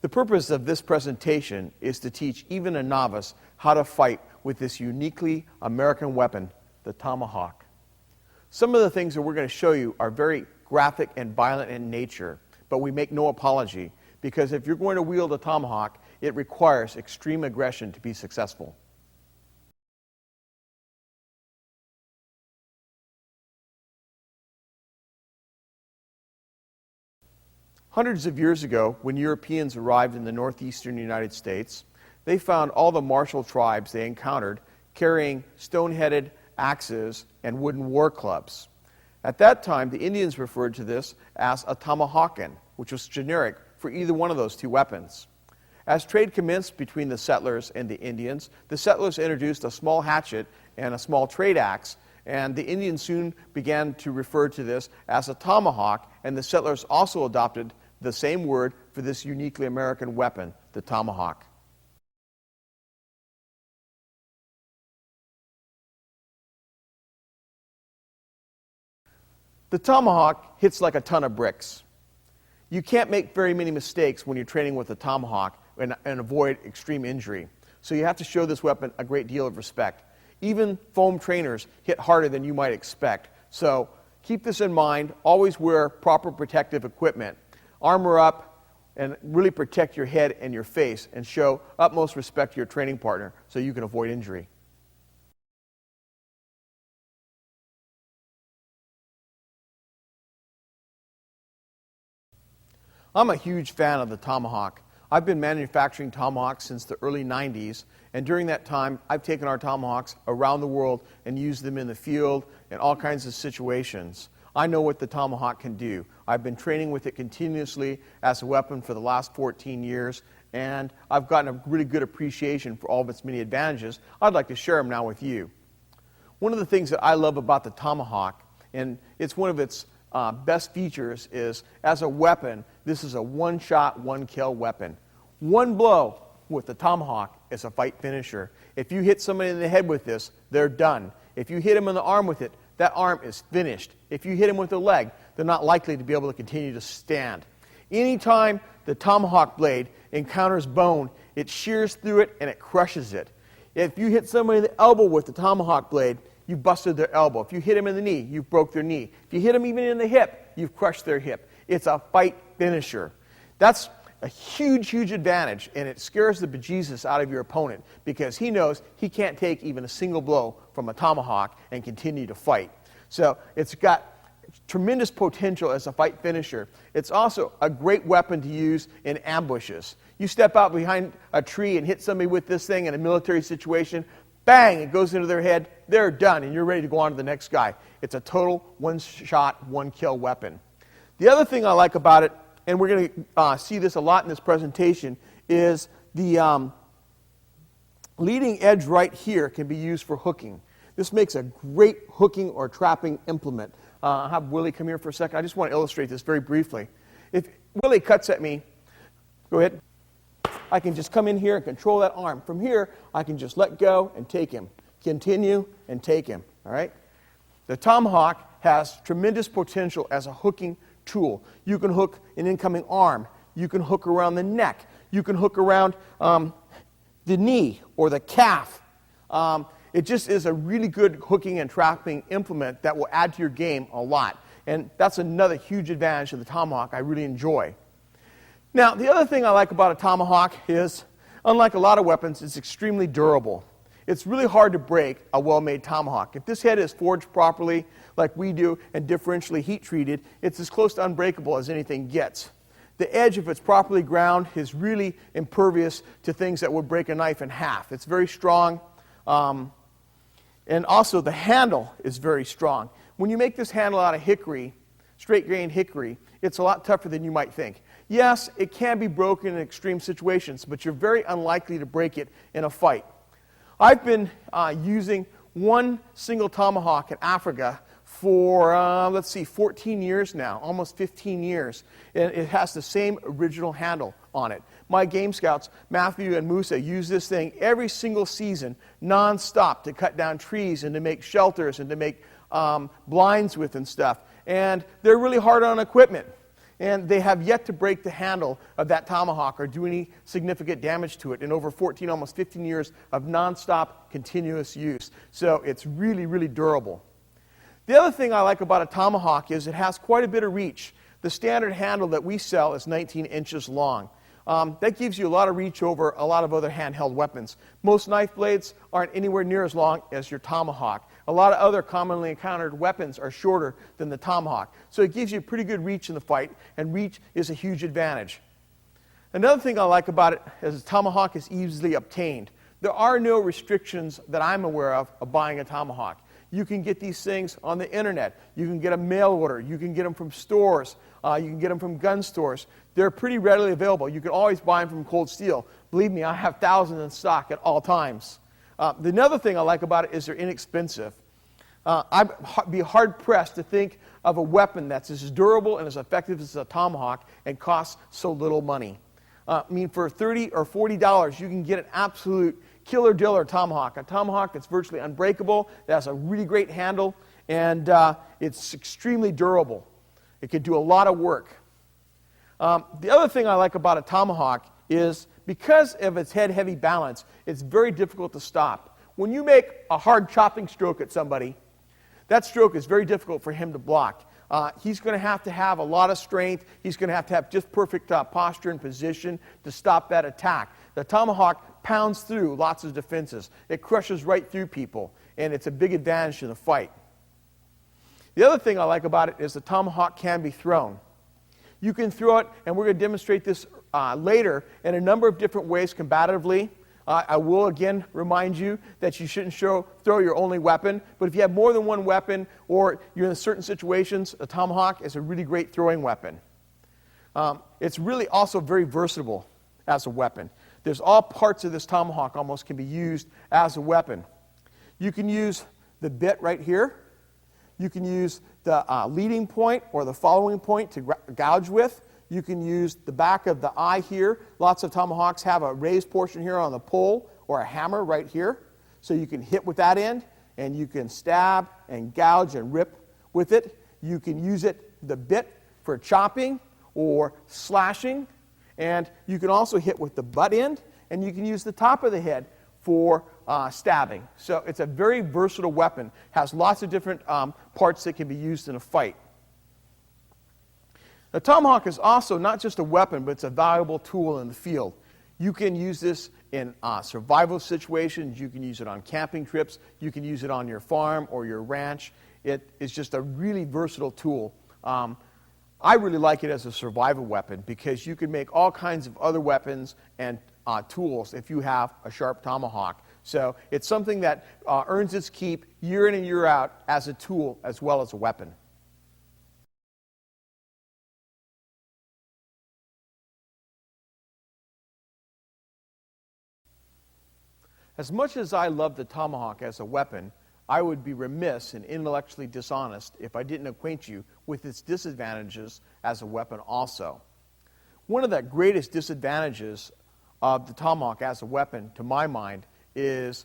The purpose of this presentation is to teach even a novice how to fight with this uniquely American weapon, the tomahawk. Some of the things that we're going to show you are very graphic and violent in nature, but we make no apology, because if you're going to wield a tomahawk, it requires extreme aggression to be successful. Hundreds of years ago, when Europeans arrived in the northeastern United States, they found all the martial tribes they encountered carrying stone-headed axes and wooden war clubs. At that time, the Indians referred to this as a tomahawkin, which was generic for either one of those two weapons. As trade commenced between the settlers and the Indians, the settlers introduced a small hatchet and a small trade axe, and the Indians soon began to refer to this as a tomahawk, and the settlers also adopted the same word for this uniquely American weapon, the tomahawk. The tomahawk hits like a ton of bricks. You can't make very many mistakes when you're training with a tomahawk and avoid extreme injury. So you have to show this weapon a great deal of respect. Even foam trainers hit harder than you might expect. So keep this in mind. Always wear proper protective equipment. Armor up and really protect your head and your face, and show utmost respect to your training partner so you can avoid injury. I'm a huge fan of the tomahawk. I've been manufacturing tomahawks since the early 90s, and during that time, I've taken our tomahawks around the world and used them in the field in all kinds of situations. I know what the tomahawk can do. I've been training with it continuously as a weapon for the last 14 years, and I've gotten a really good appreciation for all of its many advantages. I'd like to share them now with you. One of the things that I love about the tomahawk, and it's one of its best features, is as a weapon, this is a one-shot, one-kill weapon. One blow with the tomahawk is a fight finisher. If you hit somebody in the head with this, they're done. If you hit them in the arm with it, that arm is finished. If you hit them with the leg, they're not likely to be able to continue to stand. Anytime the tomahawk blade encounters bone, it shears through it and it crushes it. If you hit somebody in the elbow with the tomahawk blade, you busted their elbow. If you hit them in the knee, you broke their knee. If you hit them even in the hip, you've crushed their hip. It's a fight finisher. That's a huge, huge advantage, and it scares the bejesus out of your opponent, because he knows he can't take even a single blow from a tomahawk and continue to fight. So it's got tremendous potential as a fight finisher. It's also a great weapon to use in ambushes. You step out behind a tree and hit somebody with this thing in a military situation, bang, it goes into their head, they're done, and you're ready to go on to the next guy. It's a total one-shot, one-kill weapon. The other thing I like about it, and we're going to see this a lot in this presentation, is the leading edge right here can be used for hooking. This makes a great hooking or trapping implement. I'll have Willie come here for a second. I just want to illustrate this very briefly. If Willie cuts at me, go ahead. I can just come in here and control that arm. From here, I can just let go and take him. Continue and take him. All right? The tomahawk has tremendous potential as a hooking tool. You can hook an incoming arm. You can hook around the neck. You can hook around the knee or the calf. It just is a really good hooking and trapping implement that will add to your game a lot. And that's another huge advantage of the tomahawk I really enjoy. Now, the other thing I like about a tomahawk is, unlike a lot of weapons, it's extremely durable. It's really hard to break a well-made tomahawk. If this head is forged properly, like we do, and differentially heat-treated, it's as close to unbreakable as anything gets. The edge, if it's properly ground, is really impervious to things that would break a knife in half. It's very strong, and also the handle is very strong. When you make this handle out of hickory, straight-grained hickory, it's a lot tougher than you might think. Yes, it can be broken in extreme situations, but you're very unlikely to break it in a fight. I've been using one single tomahawk in Africa for, 14 years now, almost 15 years. And it has the same original handle on it. My game scouts, Matthew and Musa, use this thing every single season, non-stop, to cut down trees and to make shelters and to make blinds with and stuff. And they're really hard on equipment. And they have yet to break the handle of that tomahawk or do any significant damage to it in over 14, almost 15 years of nonstop, continuous use. So it's really, really durable. The other thing I like about a tomahawk is it has quite a bit of reach. The standard handle that we sell is 19 inches long. That gives you a lot of reach over a lot of other handheld weapons. Most knife blades aren't anywhere near as long as your tomahawk. A lot of other commonly encountered weapons are shorter than the tomahawk. So it gives you pretty good reach in the fight, and reach is a huge advantage. Another thing I like about it is the tomahawk is easily obtained. There are no restrictions that I'm aware of buying a tomahawk. You can get these things on the internet. You can get a mail order. You can get them from stores. You can get them from gun stores. They're pretty readily available. You can always buy them from Cold Steel. Believe me, I have thousands in stock at all times. Another thing I like about it is they're inexpensive. I'd be hard-pressed to think of a weapon that's as durable and as effective as a tomahawk and costs so little money. I mean, for $30 or $40, you can get an absolute killer-diller tomahawk, a tomahawk that's virtually unbreakable, that has a really great handle, and it's extremely durable. It can do a lot of work. The other thing I like about a tomahawk is because of its head-heavy balance, it's very difficult to stop. When you make a hard chopping stroke at somebody, that stroke is very difficult for him to block. He's going to have a lot of strength. He's going to have just perfect posture and position to stop that attack. The tomahawk pounds through lots of defenses. It crushes right through people, and it's a big advantage in the fight. The other thing I like about it is the tomahawk can be thrown. You can throw it, and we're going to demonstrate this later in a number of different ways combatively. I will again remind you that you shouldn't throw your only weapon, but if you have more than one weapon or you're in certain situations, a tomahawk is a really great throwing weapon. It's really also very versatile as a weapon. There's all parts of this tomahawk almost can be used as a weapon. You can use the bit right here. You can use the leading point or the following point to gouge with. You can use the back of the eye here. Lots of tomahawks have a raised portion here on the pole or a hammer right here. So you can hit with that end, and you can stab and gouge and rip with it. You can use the bit for chopping or slashing. And you can also hit with the butt end, and you can use the top of the head for stabbing. So it's a very versatile weapon. Has lots of different parts that can be used in a fight. The tomahawk is also not just a weapon, but it's a valuable tool in the field. You can use this in survival situations. You can use it on camping trips. You can use it on your farm or your ranch. It is just a really versatile tool. I really like it as a survival weapon because you can make all kinds of other weapons and tools if you have a sharp tomahawk. So it's something that earns its keep year in and year out as a tool as well as a weapon. As much as I love the tomahawk as a weapon, I would be remiss and intellectually dishonest if I didn't acquaint you with its disadvantages as a weapon also. One of the greatest disadvantages of the tomahawk as a weapon, to my mind, is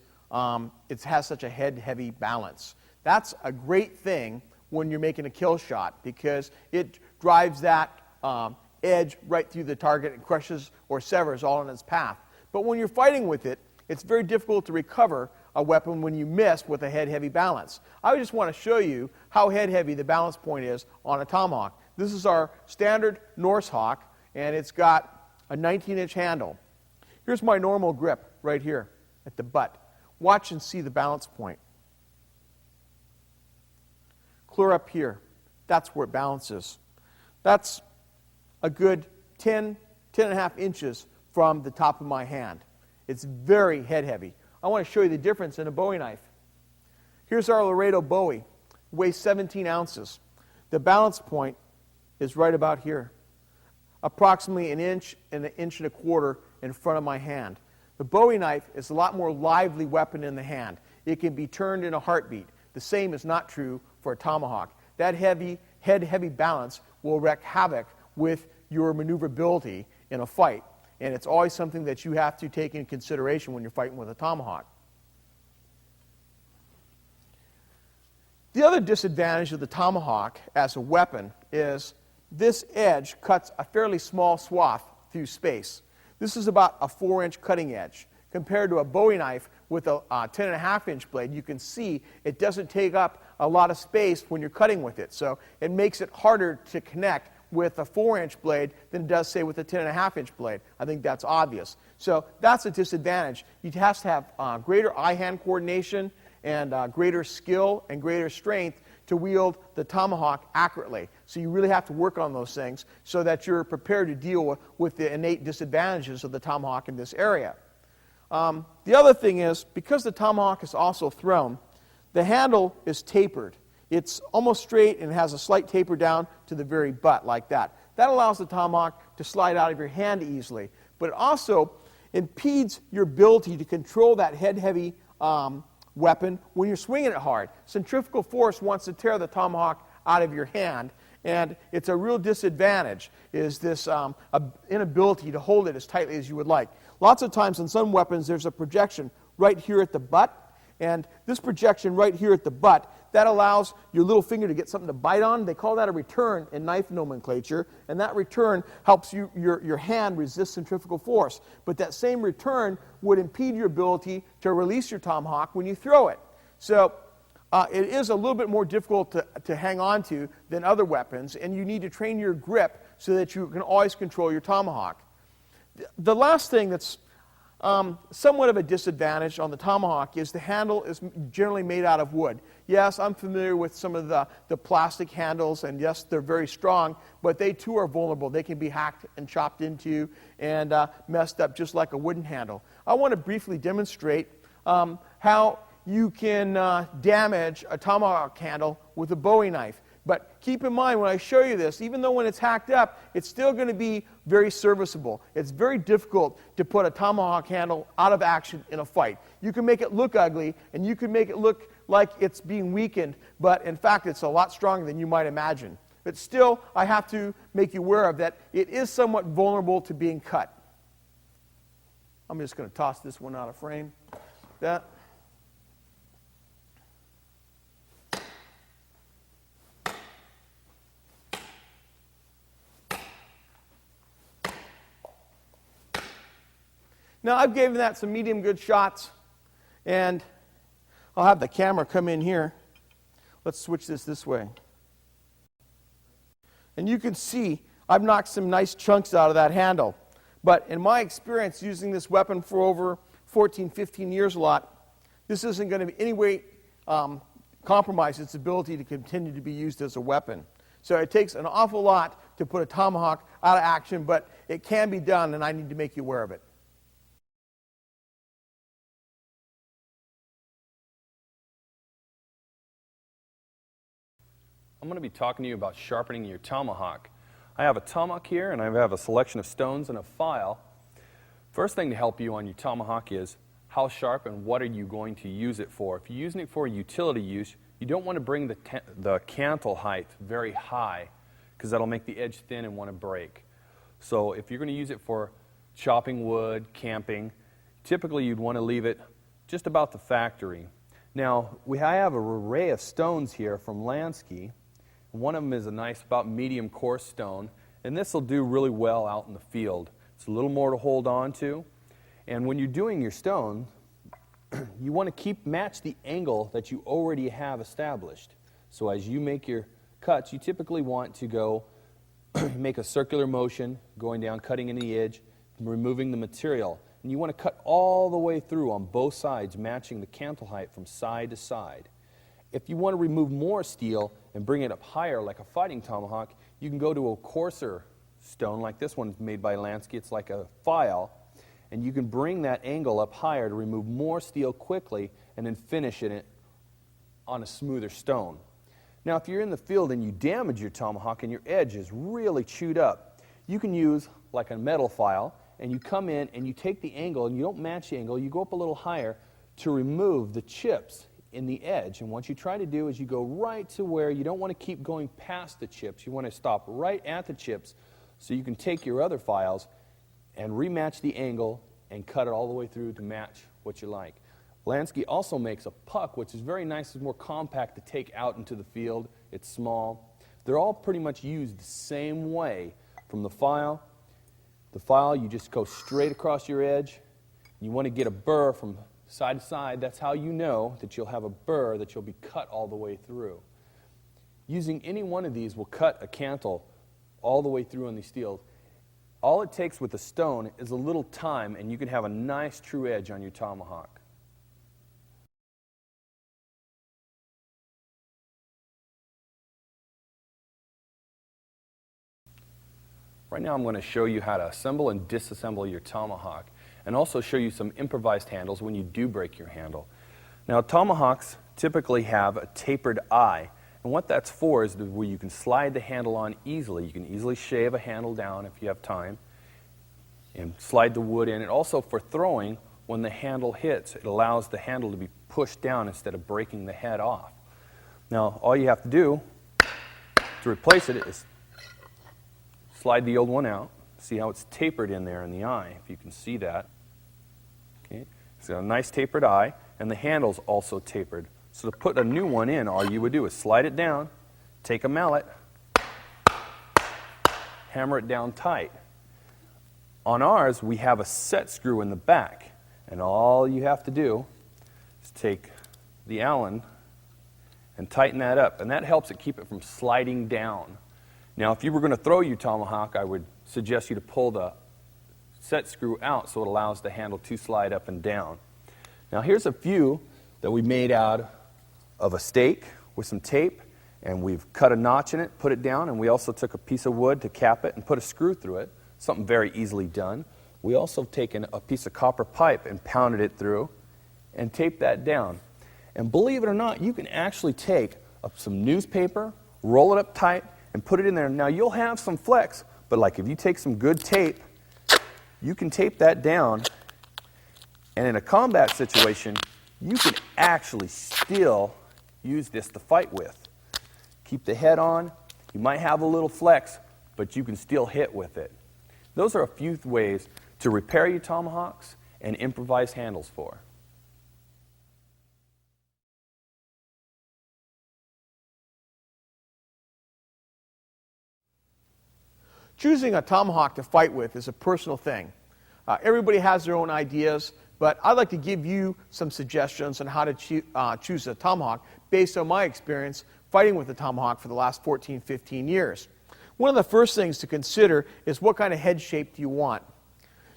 it has such a head-heavy balance. That's a great thing when you're making a kill shot because it drives that edge right through the target and crushes or severs all in its path. But when you're fighting with it, it's very difficult to recover a weapon when you miss with a head-heavy balance. I just want to show you how head-heavy the balance point is on a tomahawk. This is our standard Norse hawk, and it's got a 19-inch handle. Here's my normal grip right here at the butt. Watch and see the balance point. Clear up here. That's where it balances. That's a good 10 and a half inches from the top of my hand. It's very head-heavy. I want to show you the difference in a Bowie knife. Here's our Laredo Bowie. It weighs 17 ounces. The balance point is right about here, approximately an inch and a quarter in front of my hand. The Bowie knife is a lot more lively weapon in the hand. It can be turned in a heartbeat. The same is not true for a tomahawk. That heavy balance will wreak havoc with your maneuverability in a fight. And it's always something that you have to take into consideration when you're fighting with a tomahawk. The other disadvantage of the tomahawk as a weapon is this edge cuts a fairly small swath through space. This is about a 4-inch cutting edge. Compared to a Bowie knife with a 10.5-inch blade, you can see it doesn't take up a lot of space when you're cutting with it. So it makes it harder to connect with a 4-inch blade than it does, say, with a 10.5-inch blade. I think that's obvious. So that's a disadvantage. You have to have greater eye-hand coordination and greater skill and greater strength to wield the tomahawk accurately. So you really have to work on those things so that you're prepared to deal with the innate disadvantages of the tomahawk in this area. The other thing is, because the tomahawk is also thrown, the handle is tapered. It's almost straight and has a slight taper down to the very butt, like that. That allows the tomahawk to slide out of your hand easily. But it also impedes your ability to control that head-heavy weapon when you're swinging it hard. Centrifugal force wants to tear the tomahawk out of your hand, and it's a real disadvantage, is this inability to hold it as tightly as you would like. Lots of times in some weapons there's a projection right here at the butt, and this projection right here at the butt, that allows your little finger to get something to bite on. They call that a return in knife nomenclature, and that return helps your hand resist centrifugal force. But that same return would impede your ability to release your tomahawk when you throw it. So it is a little bit more difficult to hang on to than other weapons, and you need to train your grip so that you can always control your tomahawk. The last thing that's somewhat of a disadvantage on the tomahawk is the handle is generally made out of wood. Yes, I'm familiar with some of the plastic handles, and yes, they're very strong, but they too are vulnerable. They can be hacked and chopped into and messed up just like a wooden handle. I want to briefly demonstrate how you can damage a tomahawk handle with a Bowie knife. But keep in mind when I show you this, even though when it's hacked up, it's still going to be very serviceable. It's very difficult to put a tomahawk handle out of action in a fight. You can make it look ugly, and you can make it look like it's being weakened, but in fact it's a lot stronger than you might imagine. But still, I have to make you aware of that it is somewhat vulnerable to being cut. I'm just going to toss this one out of frame. That. Now, I've given that some medium good shots, and I'll have the camera come in here. Let's switch this way. And you can see I've knocked some nice chunks out of that handle. But in my experience using this weapon for over 14, 15 years a lot, this isn't going to in any way compromise its ability to continue to be used as a weapon. So it takes an awful lot to put a tomahawk out of action, but it can be done, and I need to make you aware of it. I'm going to be talking to you about sharpening your tomahawk. I have a tomahawk here, and I have a selection of stones and a file. First thing to help you on your tomahawk is how sharp and what are you going to use it for. If you're using it for utility use, you don't want to bring the cantle height very high because that'll make the edge thin and want to break. So if you're going to use it for chopping wood, camping, typically you'd want to leave it just about the factory. Now, I have an array of stones here from Lansky. One of them is a nice, about medium coarse stone, and this will do really well out in the field. It's a little more to hold on to, and when you're doing your stone, you want to match the angle that you already have established. So as you make your cuts, you typically want to go make a circular motion, going down, cutting in the edge, removing the material. And you want to cut all the way through on both sides, matching the cantle height from side to side. If you want to remove more steel and bring it up higher like a fighting tomahawk, you can go to a coarser stone like this one made by Lansky. It's like a file, and you can bring that angle up higher to remove more steel quickly and then finish it on a smoother stone. Now, if you're in the field and you damage your tomahawk and your edge is really chewed up, you can use like a metal file, and you come in and you take the angle, and you don't match the angle, you go up a little higher to remove the chips in the edge. And what you try to do is you go right to where you don't want to keep going past the chips. You want to stop right at the chips so you can take your other files and rematch the angle and cut it all the way through to match what you like. Lansky also makes a puck, which is very nice. It's more compact to take out into the field. It's small. they're all pretty much used the same way. From the file, you just go straight across your edge. You want to get a burr from side to side. That's how you know that you'll have a burr that you'll be cut all the way through. Using any one of these will cut a cantle all the way through on these steels. All it takes with a stone is a little time, and you can have a nice true edge on your tomahawk. Right now I'm going to show you how to assemble and disassemble your tomahawk, and also show you some improvised handles when you do break your handle. Now, tomahawks typically have a tapered eye, and what that's for is where you can slide the handle on easily. You can easily shave a handle down if you have time and slide the wood in. And also for throwing, when the handle hits, it allows the handle to be pushed down instead of breaking the head off. Now, all you have to do to replace it is slide the old one out. See how it's tapered in there in the eye, if you can see that. Okay. It's got a nice tapered eye, and the handle's also tapered. So to put a new one in, all you would do is slide it down, take a mallet, hammer it down tight. On ours, we have a set screw in the back, and all you have to do is take the Allen and tighten that up, and that helps it keep it from sliding down. Now, if you were going to throw your tomahawk, I would suggest you to pull the set screw out so it allows the handle to slide up and down. Now, here's a few that we made out of a stake with some tape, and we've cut a notch in it, put it down, and we also took a piece of wood to cap it and put a screw through it, something very easily done. We also taken a piece of copper pipe and pounded it through and taped that down. And believe it or not, you can actually take up some newspaper, roll it up tight, and put it in there. Now, you'll have some flex, but like if you take some good tape, you can tape that down, and in a combat situation, you can actually still use this to fight with. Keep the head on. You might have a little flex, but you can still hit with it. Those are a few ways to repair your tomahawks and improvise handles for. Choosing a tomahawk to fight with is a personal thing. Everybody has their own ideas, but I'd like to give you some suggestions on how to choose a tomahawk based on my experience fighting with the tomahawk for the last 14, 15 years. One of the first things to consider is what kind of head shape do you want?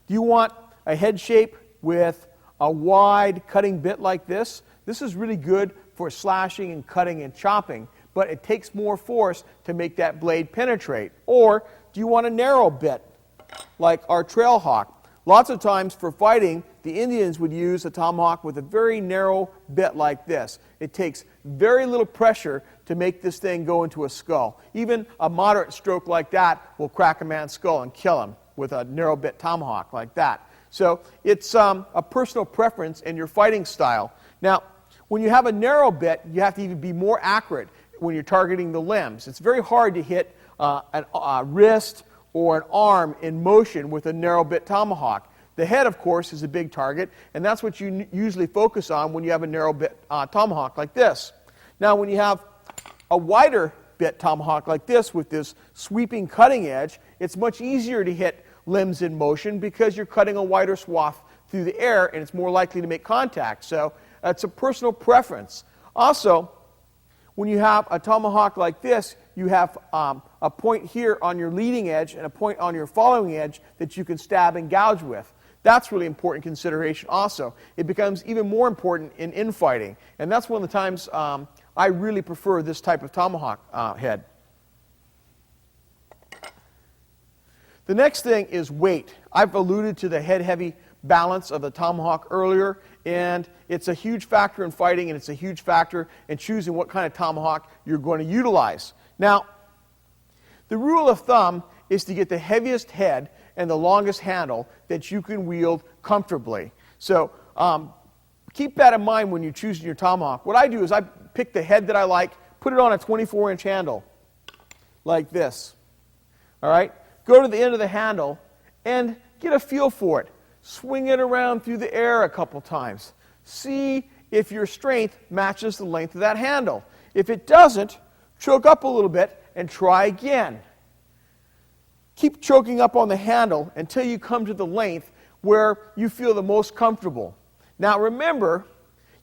Do you want a head shape with a wide cutting bit like this? This is really good for slashing and cutting and chopping, but it takes more force to make that blade penetrate. Or do you want a narrow bit like our trail hawk? Lots of times for fighting, the Indians would use a tomahawk with a very narrow bit like this. It takes very little pressure to make this thing go into a skull. Even a moderate stroke like that will crack a man's skull and kill him with a narrow bit tomahawk like that. So it's a personal preference in your fighting style. Now, when you have a narrow bit, you have to even be more accurate when you're targeting the limbs. It's very hard to hit a wrist or an arm in motion with a narrow bit tomahawk. The head, of course, is a big target, and that's what you usually focus on when you have a narrow bit tomahawk like this. Now, when you have a wider bit tomahawk like this with this sweeping cutting edge, it's much easier to hit limbs in motion because you're cutting a wider swath through the air and it's more likely to make contact. So it's a personal preference. Also, when you have a tomahawk like this, you have a point here on your leading edge and a point on your following edge that you can stab and gouge with. That's really important consideration also. It becomes even more important in infighting, and that's one of the times I really prefer this type of tomahawk head. The next thing is weight. I've alluded to the head-heavy balance of the tomahawk earlier, and it's a huge factor in fighting, and it's a huge factor in choosing what kind of tomahawk you're going to utilize. Now, the rule of thumb is to get the heaviest head and the longest handle that you can wield comfortably. So keep that in mind when you're choosing your tomahawk. What I do is I pick the head that I like, put it on a 24-inch handle like this. All right? Go to the end of the handle and get a feel for it. Swing it around through the air a couple times. See if your strength matches the length of that handle. If it doesn't, choke up a little bit and try again. Keep choking up on the handle until you come to the length where you feel the most comfortable. Now remember,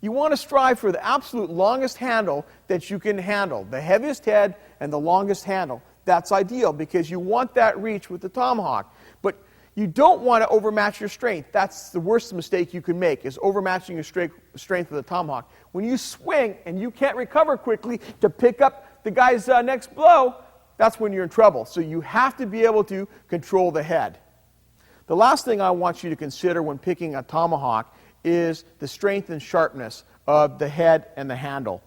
you want to strive for the absolute longest handle that you can handle. The heaviest head and the longest handle. That's ideal because you want that reach with the tomahawk. But you don't want to overmatch your strength. That's the worst mistake you can make, is overmatching your strength with a tomahawk. When you swing and you can't recover quickly to pick up the guy's next blow, that's when you're in trouble. So you have to be able to control the head. The last thing I want you to consider when picking a tomahawk is the strength and sharpness of the head and the handle.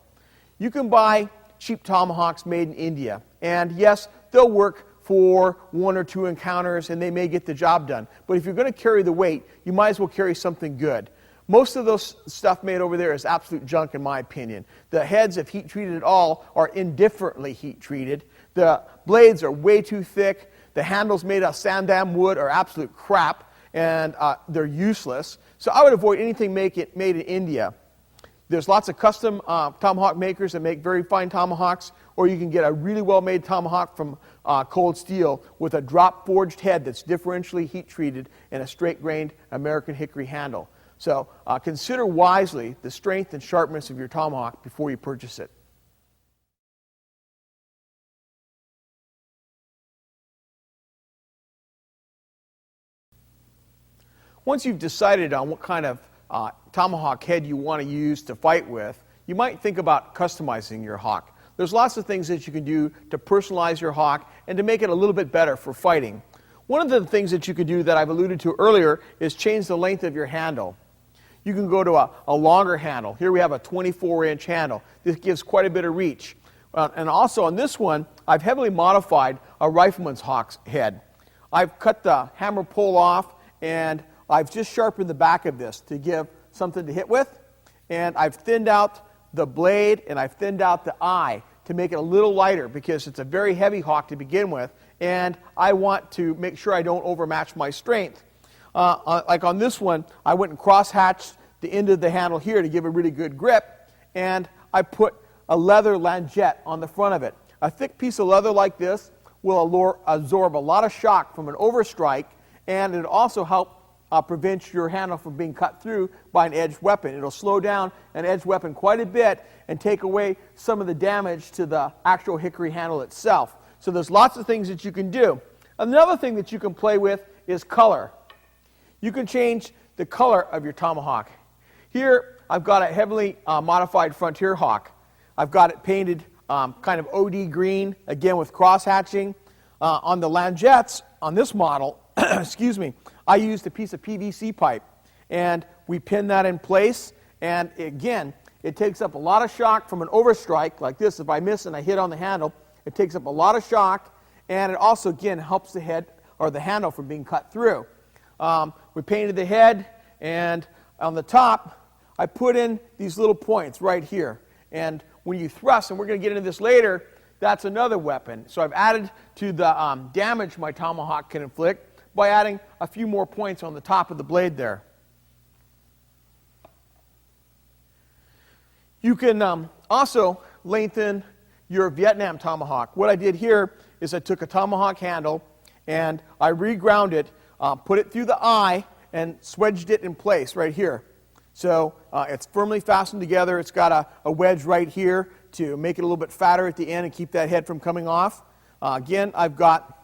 You can buy cheap tomahawks made in India, and yes, they'll work for 1 or 2 encounters and they may get the job done. But if you're going to carry the weight, you might as well carry something good. Most of those stuff made over there is absolute junk in my opinion. The heads, if heat treated at all, are indifferently heat treated. The blades are way too thick. The handles made of sandam wood are absolute crap, and they're useless. So I would avoid anything made in India. There's lots of custom tomahawk makers that make very fine tomahawks, or you can get a really well-made tomahawk from cold steel with a drop-forged head that's differentially heat-treated and a straight-grained American hickory handle. So consider wisely the strength and sharpness of your tomahawk before you purchase it. Once you've decided on what kind of tomahawk head you want to use to fight with, you might think about customizing your hawk. There's lots of things that you can do to personalize your hawk and to make it a little bit better for fighting. One of the things that you can do that I've alluded to earlier is change the length of your handle. You can go to a longer handle. Here we have a 24-inch handle. This gives quite a bit of reach. And also on this one, I've heavily modified a rifleman's hawk's head. I've cut the hammer pole off, and I've just sharpened the back of this to give something to hit with. And I've thinned out the blade, and I've thinned out the eye to make it a little lighter because it's a very heavy hawk to begin with, and I want to make sure I don't overmatch my strength. Like on this one, I went and cross-hatched the end of the handle here to give a really good grip, and I put a leather langette on the front of it. A thick piece of leather like this will absorb a lot of shock from an overstrike, and it also help prevent your handle from being cut through by an edged weapon. It'll slow down an edged weapon quite a bit and take away some of the damage to the actual hickory handle itself. So there's lots of things that you can do. Another thing that you can play with is color. You can change the color of your tomahawk. Here I've got a heavily modified frontier hawk. I've got it painted kind of OD green, again with cross-hatching. On the langettes, on this model, excuse me, I used a piece of PVC pipe, and we pin that in place, and again, it takes up a lot of shock from an overstrike like this. If I miss and I hit on the handle, it takes up a lot of shock, and it also, again, helps the head or the handle from being cut through. We painted the head, and on the top, I put in these little points right here, and when you thrust, and we're going to get into this later, that's another weapon. So I've added to the damage my tomahawk can inflict by adding a few more points on the top of the blade there. You can also lengthen your Vietnam tomahawk. What I did here is I took a tomahawk handle and I reground it, put it through the eye, and swedged it in place right here. So it's firmly fastened together. It's got a wedge right here to make it a little bit fatter at the end and keep that head from coming off. Again, I've got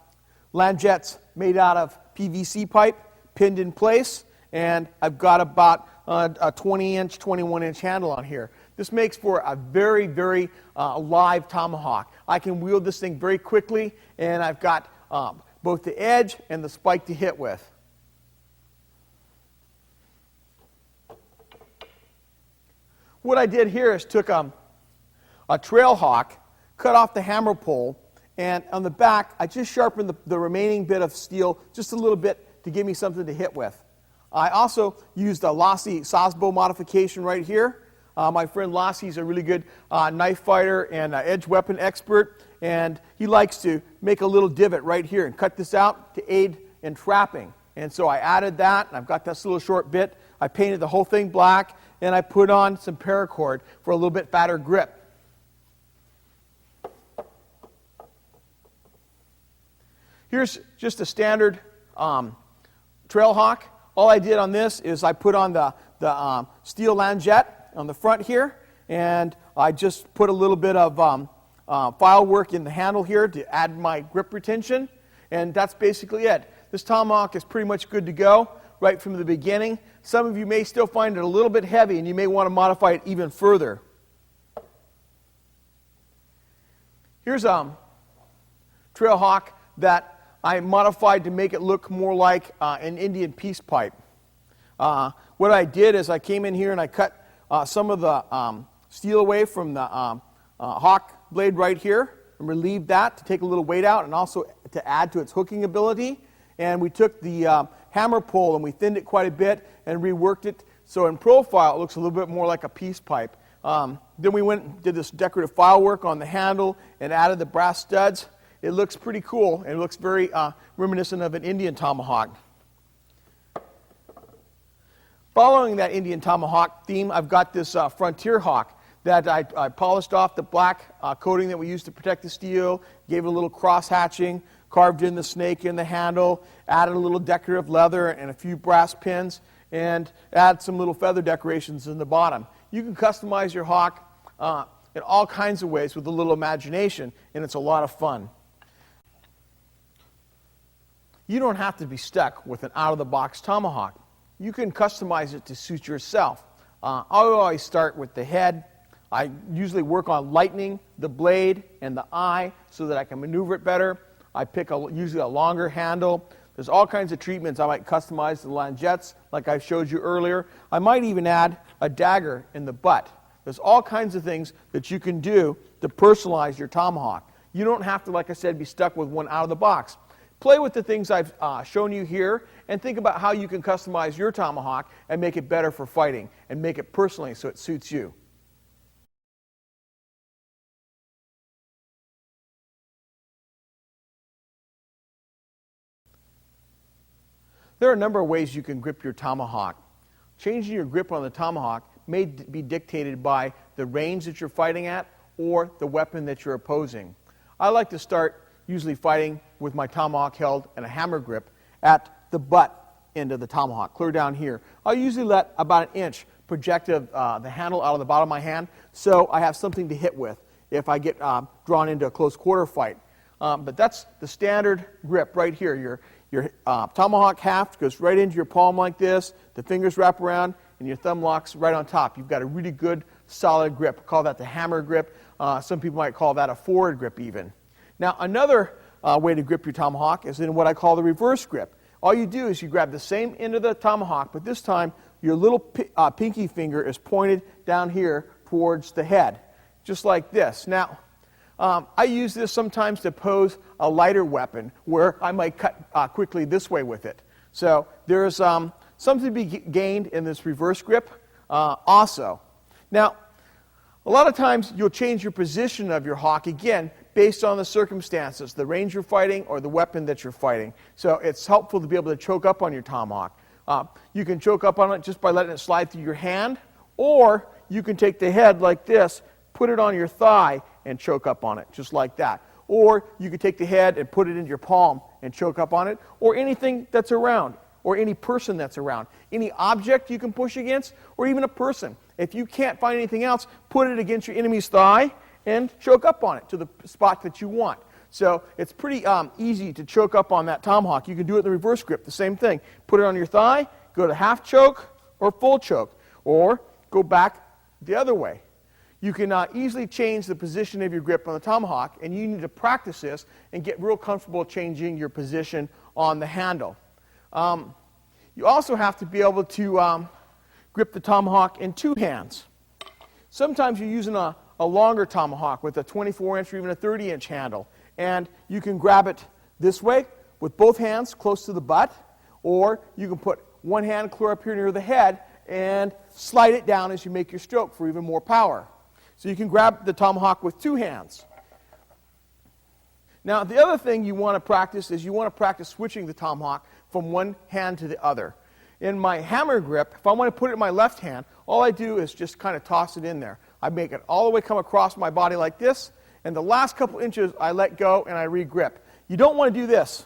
langettes made out of PVC pipe pinned in place, and I've got about a 20-inch, 21-inch handle on here. This makes for a very, very live tomahawk. I can wield this thing very quickly, and I've got both the edge and the spike to hit with. What I did here is took a trail hawk, cut off the hammer pole, and on the back, I just sharpened the remaining bit of steel just a little bit to give me something to hit with. I also used a Lassie sawsbow modification right here. My friend Lassie's a really good knife fighter and edge weapon expert, and he likes to make a little divot right here and cut this out to aid in trapping. And so I added that, and I've got this little short bit. I painted the whole thing black, and I put on some paracord for a little bit fatter grip. Here's just a standard trail hawk. All I did on this is I put on the steel langette on the front here, and I just put a little bit of file work in the handle here to add my grip retention, and that's basically it. This tomahawk is pretty much good to go right from the beginning. Some of you may still find it a little bit heavy, and you may want to modify it even further. Here's a trail hawk that I modified to make it look more like an Indian peace pipe. What I did is I came in here and I cut some of the steel away from the hawk blade right here and relieved that to take a little weight out and also to add to its hooking ability. And we took the hammer pole and we thinned it quite a bit and reworked it so in profile it looks a little bit more like a peace pipe. Then we went and did this decorative file work on the handle and added the brass studs. It looks pretty cool, and it looks very reminiscent of an Indian tomahawk. Following that Indian tomahawk theme, I've got this frontier hawk that I polished off the black coating that we used to protect the steel, gave it a little cross hatching, carved in the snake in the handle, added a little decorative leather and a few brass pins, and add some little feather decorations in the bottom. You can customize your hawk in all kinds of ways with a little imagination, and it's a lot of fun. You don't have to be stuck with an out-of-the-box tomahawk. You can customize it to suit yourself. I always start with the head. I usually work on lightening the blade and the eye so that I can maneuver it better. I pick usually a longer handle. There's all kinds of treatments I might customize the langettes, like I showed you earlier. I might even add a dagger in the butt. There's all kinds of things that you can do to personalize your tomahawk. You don't have to, like I said, be stuck with one out of the box. Play with the things I've shown you here and think about how you can customize your tomahawk and make it better for fighting and make it personally so it suits you. There are a number of ways you can grip your tomahawk. Changing your grip on the tomahawk may be dictated by the range that you're fighting at or the weapon that you're opposing. I like to start usually fighting with my tomahawk held in a hammer grip at the butt end of the tomahawk, clear down here. I'll usually let about an inch project the handle out of the bottom of my hand so I have something to hit with if I get drawn into a close quarter fight. But that's the standard grip right here. Your tomahawk haft goes right into your palm like this, the fingers wrap around, and your thumb locks right on top. You've got a really good, solid grip. We call that the hammer grip. Some people might call that a forward grip even. Now, another way to grip your tomahawk is in what I call the reverse grip. All you do is you grab the same end of the tomahawk, but this time your little pinky finger is pointed down here towards the head, just like this. Now, I use this sometimes to pose a lighter weapon where I might cut quickly this way with it. So there's something to be gained in this reverse grip also. Now, a lot of times you'll change your position of your hawk again based on the circumstances, the range you're fighting or the weapon that you're fighting. So it's helpful to be able to choke up on your tomahawk. You can choke up on it just by letting it slide through your hand, or you can take the head like this, put it on your thigh, and choke up on it, just like that. Or you could take the head and put it in your palm and choke up on it, or anything that's around, or any person that's around. Any object you can push against, or even a person. If you can't find anything else, put it against your enemy's thigh and choke up on it to the spot that you want. So it's pretty easy to choke up on that tomahawk. You can do it in the reverse grip, the same thing. Put it on your thigh, go to half choke or full choke, or go back the other way. You can easily change the position of your grip on the tomahawk, and you need to practice this and get real comfortable changing your position on the handle. You also have to be able to grip the tomahawk in two hands. Sometimes you're using a longer tomahawk with a 24-inch or even a 30-inch handle, and you can grab it this way with both hands close to the butt, or you can put one hand clear up here near the head and slide it down as you make your stroke for even more power. So you can grab the tomahawk with two hands. Now, the other thing you want to practice is you want to practice switching the tomahawk from one hand to the other. In my hammer grip, if I want to put it in my left hand, all I do is just kind of toss it in there. I make it all the way come across my body like this, and the last couple inches I let go and I re-grip. You don't want to do this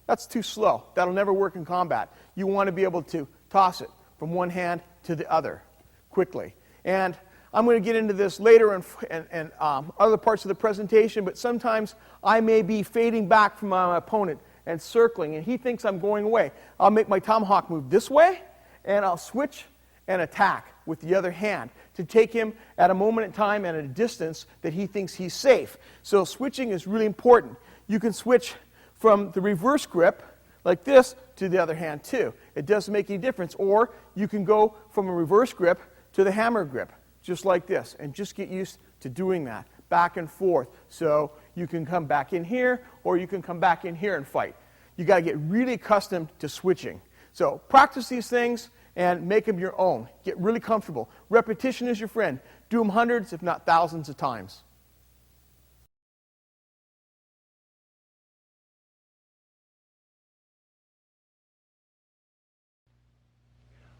That's too slow. That'll never work in combat. You want to be able to toss it from one hand to the other quickly. And I'm going to get into this later and other parts of the presentation, but sometimes I may be fading back from my opponent and circling, and he thinks I'm going away. I'll make my tomahawk move this way, and I'll switch and attack with the other hand to take him at a moment in time and at a distance that he thinks he's safe. So switching is really important. You can switch from the reverse grip, like this, to the other hand too. It doesn't make any difference. Or you can go from a reverse grip to the hammer grip, just like this, and just get used to doing that, back and forth. So you can come back in here, or you can come back in here and fight. You got to get really accustomed to switching. So practice these things and make them your own. Get really comfortable. Repetition is your friend. Do them hundreds, if not thousands of times.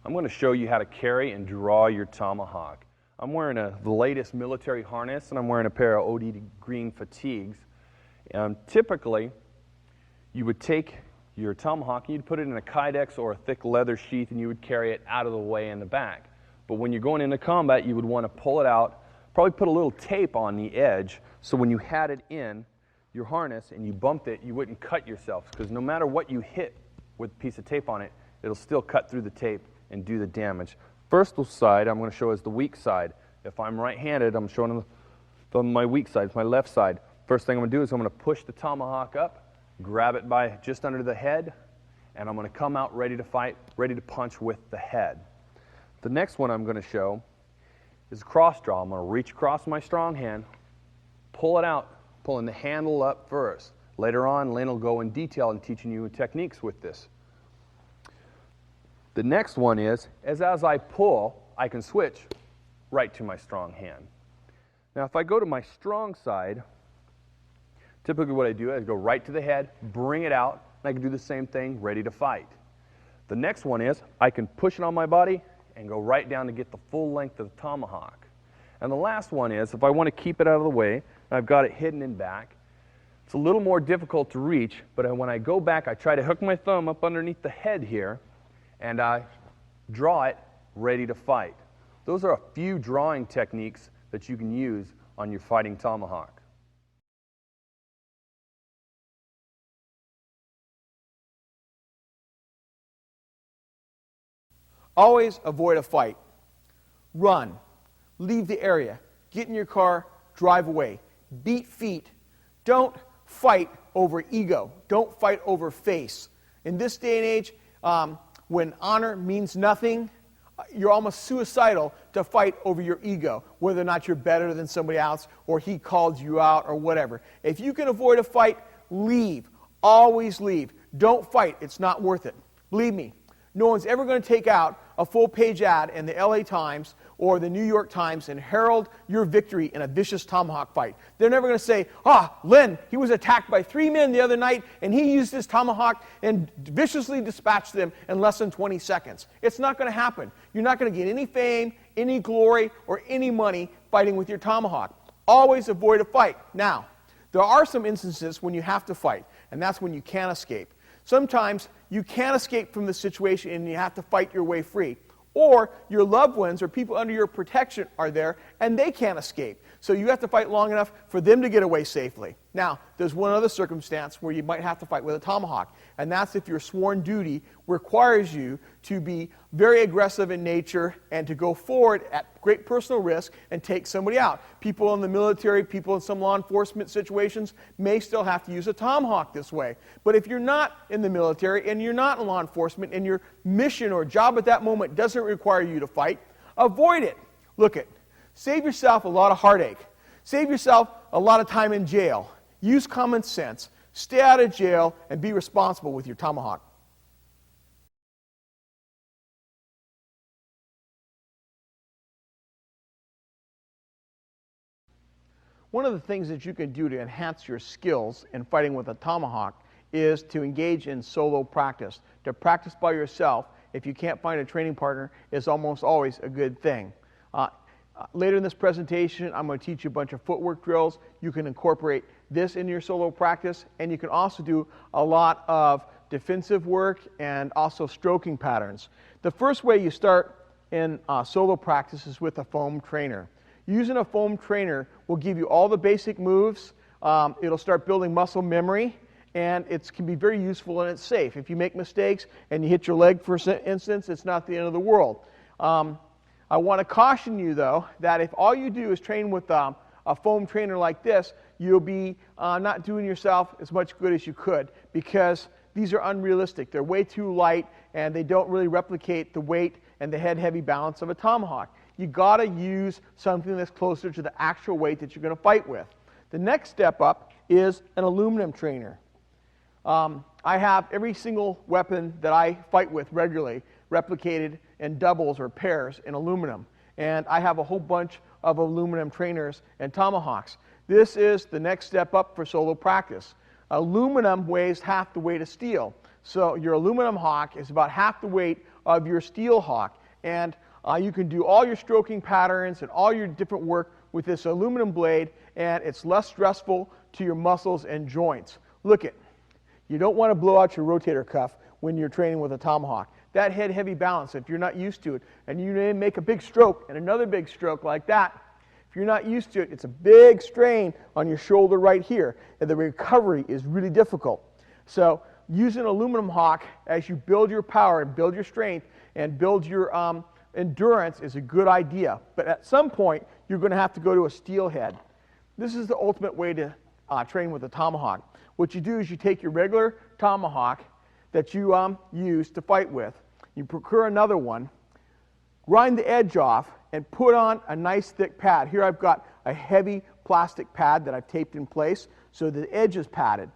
I'm going to show you how to carry and draw your tomahawk. I'm wearing the latest military harness, and I'm wearing a pair of OD green fatigues. Typically, you would take your tomahawk and you'd put it in a kydex or a thick leather sheath, and you would carry it out of the way in the back. But when you're going into combat, you would want to pull it out, probably put a little tape on the edge, so when you had it in your harness and you bumped it, you wouldn't cut yourself, because no matter what you hit with a piece of tape on it, it'll still cut through the tape and do the damage. First side I'm going to show is the weak side. If I'm right-handed, I'm showing my weak side. It's my left side. First thing I'm going to do is I'm going to push the tomahawk up, grab it by just under the head, and I'm going to come out ready to fight, ready to punch with the head. The next one I'm going to show is a cross draw. I'm going to reach across my strong hand, pull it out, pulling the handle up first. Later on, Lynn will go in detail in teaching you techniques with this. The next one is, as I pull, I can switch right to my strong hand. Now, if I go to my strong side, typically what I do is go right to the head, bring it out, and I can do the same thing, ready to fight. The next one is, I can push it on my body and go right down to get the full length of the tomahawk. And the last one is, if I want to keep it out of the way, and I've got it hidden in back, it's a little more difficult to reach, but when I go back, I try to hook my thumb up underneath the head here, and I draw it ready to fight. Those are a few drawing techniques that you can use on your fighting tomahawk. Always avoid a fight. Run. Leave the area. Get in your car. Drive away. Beat feet. Don't fight over ego. Don't fight over face. In this day and age, when honor means nothing, you're almost suicidal to fight over your ego, whether or not you're better than somebody else or he called you out or whatever. If you can avoid a fight, leave. Always leave. Don't fight. It's not worth it. Believe me, no one's ever going to take out a full-page ad in the LA Times or the New York Times and herald your victory in a vicious tomahawk fight. They're never going to say, Len, he was attacked by 3 men the other night and he used his tomahawk and viciously dispatched them in less than 20 seconds. It's not going to happen. You're not going to get any fame, any glory, or any money fighting with your tomahawk. Always avoid a fight. Now, there are some instances when you have to fight, and that's when you can't escape. Sometimes you can't escape from the situation and you have to fight your way free. Or your loved ones or people under your protection are there and they can't escape. So you have to fight long enough for them to get away safely. Now, there's one other circumstance where you might have to fight with a tomahawk, and that's if your sworn duty requires you to be very aggressive in nature and to go forward at great personal risk and take somebody out. People in the military, people in some law enforcement situations may still have to use a tomahawk this way. But if you're not in the military and you're not in law enforcement and your mission or job at that moment doesn't require you to fight, avoid it. Look it. Save yourself a lot of heartache. Save yourself a lot of time in jail. Use common sense. Stay out of jail and be responsible with your tomahawk. One of the things that you can do to enhance your skills in fighting with a tomahawk is to engage in solo practice. To practice by yourself, if you can't find a training partner, is almost always a good thing. Later in this presentation, I'm going to teach you a bunch of footwork drills. You can incorporate this in your solo practice, and you can also do a lot of defensive work and also stroking patterns. The first way you start in solo practice is with a foam trainer. Using a foam trainer will give you all the basic moves. It'll start building muscle memory, and it can be very useful and it's safe. If you make mistakes and you hit your leg, for instance, it's not the end of the world. I want to caution you, though, that if all you do is train with a foam trainer like this, you'll be not doing yourself as much good as you could, because these are unrealistic. They're way too light, and they don't really replicate the weight and the head-heavy balance of a tomahawk. You got to use something that's closer to the actual weight that you're going to fight with. The next step up is an aluminum trainer. I have every single weapon that I fight with regularly replicated in doubles or pairs in aluminum. And I have a whole bunch of aluminum trainers and tomahawks. This is the next step up for solo practice. Aluminum weighs half the weight of steel. So your aluminum hawk is about half the weight of your steel hawk. And you can do all your stroking patterns and all your different work with this aluminum blade, and it's less stressful to your muscles and joints. Look it. You don't want to blow out your rotator cuff when you're training with a tomahawk. That head-heavy balance, if you're not used to it, and you make a big stroke and another big stroke like that, if you're not used to it, it's a big strain on your shoulder right here, and the recovery is really difficult. So use an aluminum hawk as you build your power and build your strength and build your endurance is a good idea. But at some point, you're going to have to go to a steel head. This is the ultimate way to train with a tomahawk. What you do is you take your regular tomahawk that you use to fight with, you procure another one, grind the edge off, and put on a nice thick pad. Here I've got a heavy plastic pad that I've taped in place so the edge is padded.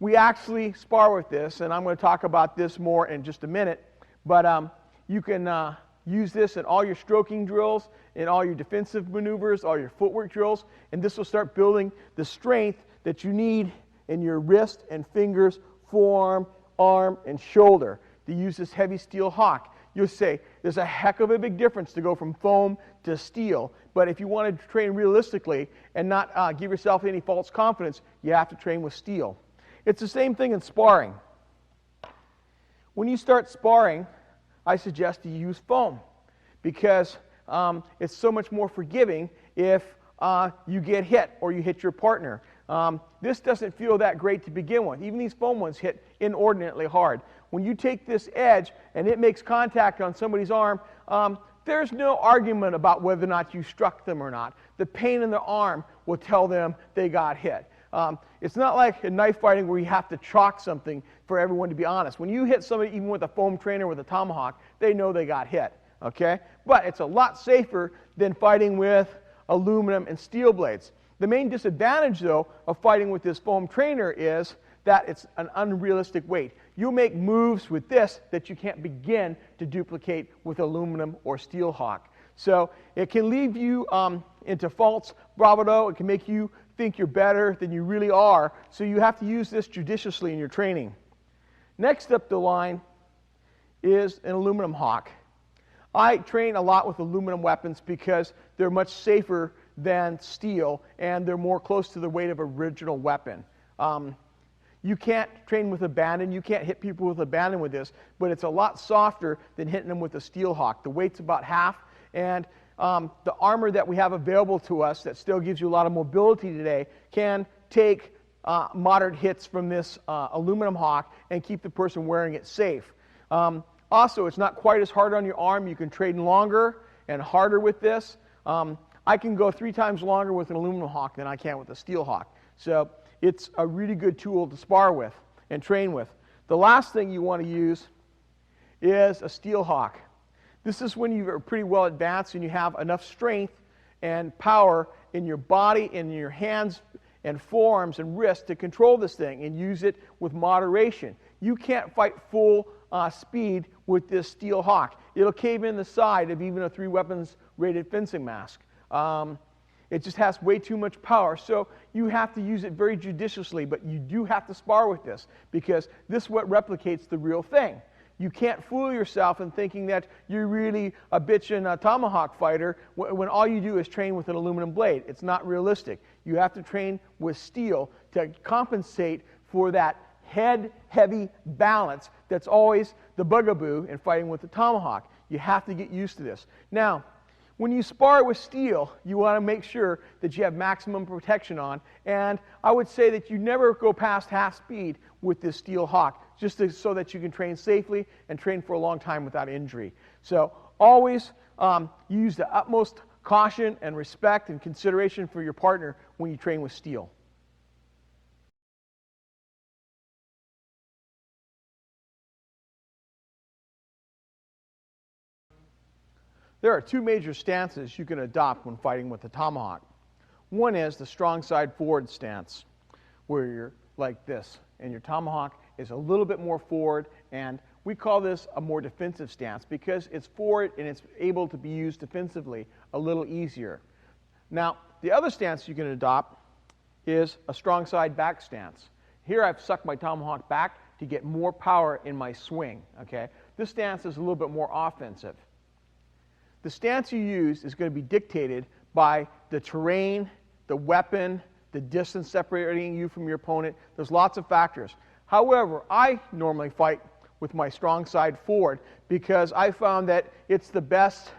We actually spar with this, and I'm going to talk about this more in just a minute, but you can use this in all your stroking drills, in all your defensive maneuvers, all your footwork drills, and this will start building the strength that you need in your wrist and fingers, forearm, arm, and shoulder to use this heavy steel hawk. You'll say, there's a heck of a big difference to go from foam to steel, but if you want to train realistically and not give yourself any false confidence, you have to train with steel. It's the same thing in sparring. When you start sparring, I suggest you use foam because it's so much more forgiving if you get hit or you hit your partner. This doesn't feel that great to begin with. Even these foam ones hit inordinately hard. When you take this edge and it makes contact on somebody's arm, there's no argument about whether or not you struck them or not. The pain in the arm will tell them they got hit. It's not like in knife fighting where you have to chalk something for everyone to be honest. When you hit somebody, even with a foam trainer with a tomahawk, they know they got hit. Okay? But it's a lot safer than fighting with aluminum and steel blades. The main disadvantage, though, of fighting with this foam trainer is that it's an unrealistic weight. You'll make moves with this that you can't begin to duplicate with aluminum or steel hawk. So it can leave you into false bravado. It can make you think you're better than you really are. So you have to use this judiciously in your training. Next up the line is an aluminum hawk. I train a lot with aluminum weapons because they're much safer than steel and they're more close to the weight of an original weapon. You can't train with abandon. You can't hit people with abandon with this, but it's a lot softer than hitting them with a steel hawk. The weight's about half, and the armor that we have available to us that still gives you a lot of mobility today can take moderate hits from this aluminum hawk and keep the person wearing it safe. Also, it's not quite as hard on your arm. You can train longer and harder with this. I can go 3 times longer with an aluminum hawk than I can with a steel hawk. So it's a really good tool to spar with and train with. The last thing you want to use is a steel hawk. This is when you are pretty well advanced and you have enough strength and power in your body, in your hands and forearms and wrists to control this thing and use it with moderation. You can't fight full speed with this steel hawk. It'll cave in the side of even a 3 weapons rated fencing mask. It just has way too much power, so you have to use it very judiciously, but you do have to spar with this because this is what replicates the real thing. You can't fool yourself in thinking that you're really a bitchin' tomahawk fighter when all you do is train with an aluminum blade. It's not realistic. You have to train with steel to compensate for that head-heavy balance that's always the bugaboo in fighting with the tomahawk. You have to get used to this. Now, when you spar with steel, you want to make sure that you have maximum protection on, and I would say that you never go past half speed with this steel hawk, so that you can train safely and train for a long time without injury. So always use the utmost caution and respect and consideration for your partner when you train with steel. There are two major stances you can adopt when fighting with the tomahawk. One is the strong side forward stance, where you're like this, and your tomahawk is a little bit more forward, and we call this a more defensive stance because it's forward and it's able to be used defensively a little easier. Now, the other stance you can adopt is a strong side back stance. Here I've sucked my tomahawk back to get more power in my swing. Okay? This stance is a little bit more offensive. The stance you use is going to be dictated by the terrain, the weapon, the distance separating you from your opponent. There's lots of factors. However, I normally fight with my strong side forward because I found that it's the best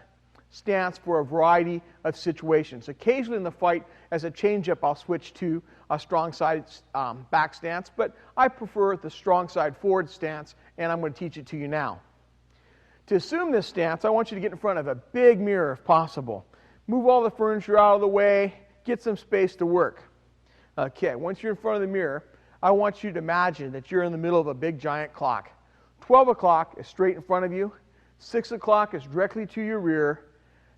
stance for a variety of situations. Occasionally in the fight, as a change-up, I'll switch to a strong side back stance, but I prefer the strong side forward stance, and I'm going to teach it to you now. To assume this stance, I want you to get in front of a big mirror if possible. Move all the furniture out of the way, get some space to work. Okay, once you're in front of the mirror, I want you to imagine that you're in the middle of a big giant clock. 12 o'clock is straight in front of you, 6 o'clock is directly to your rear,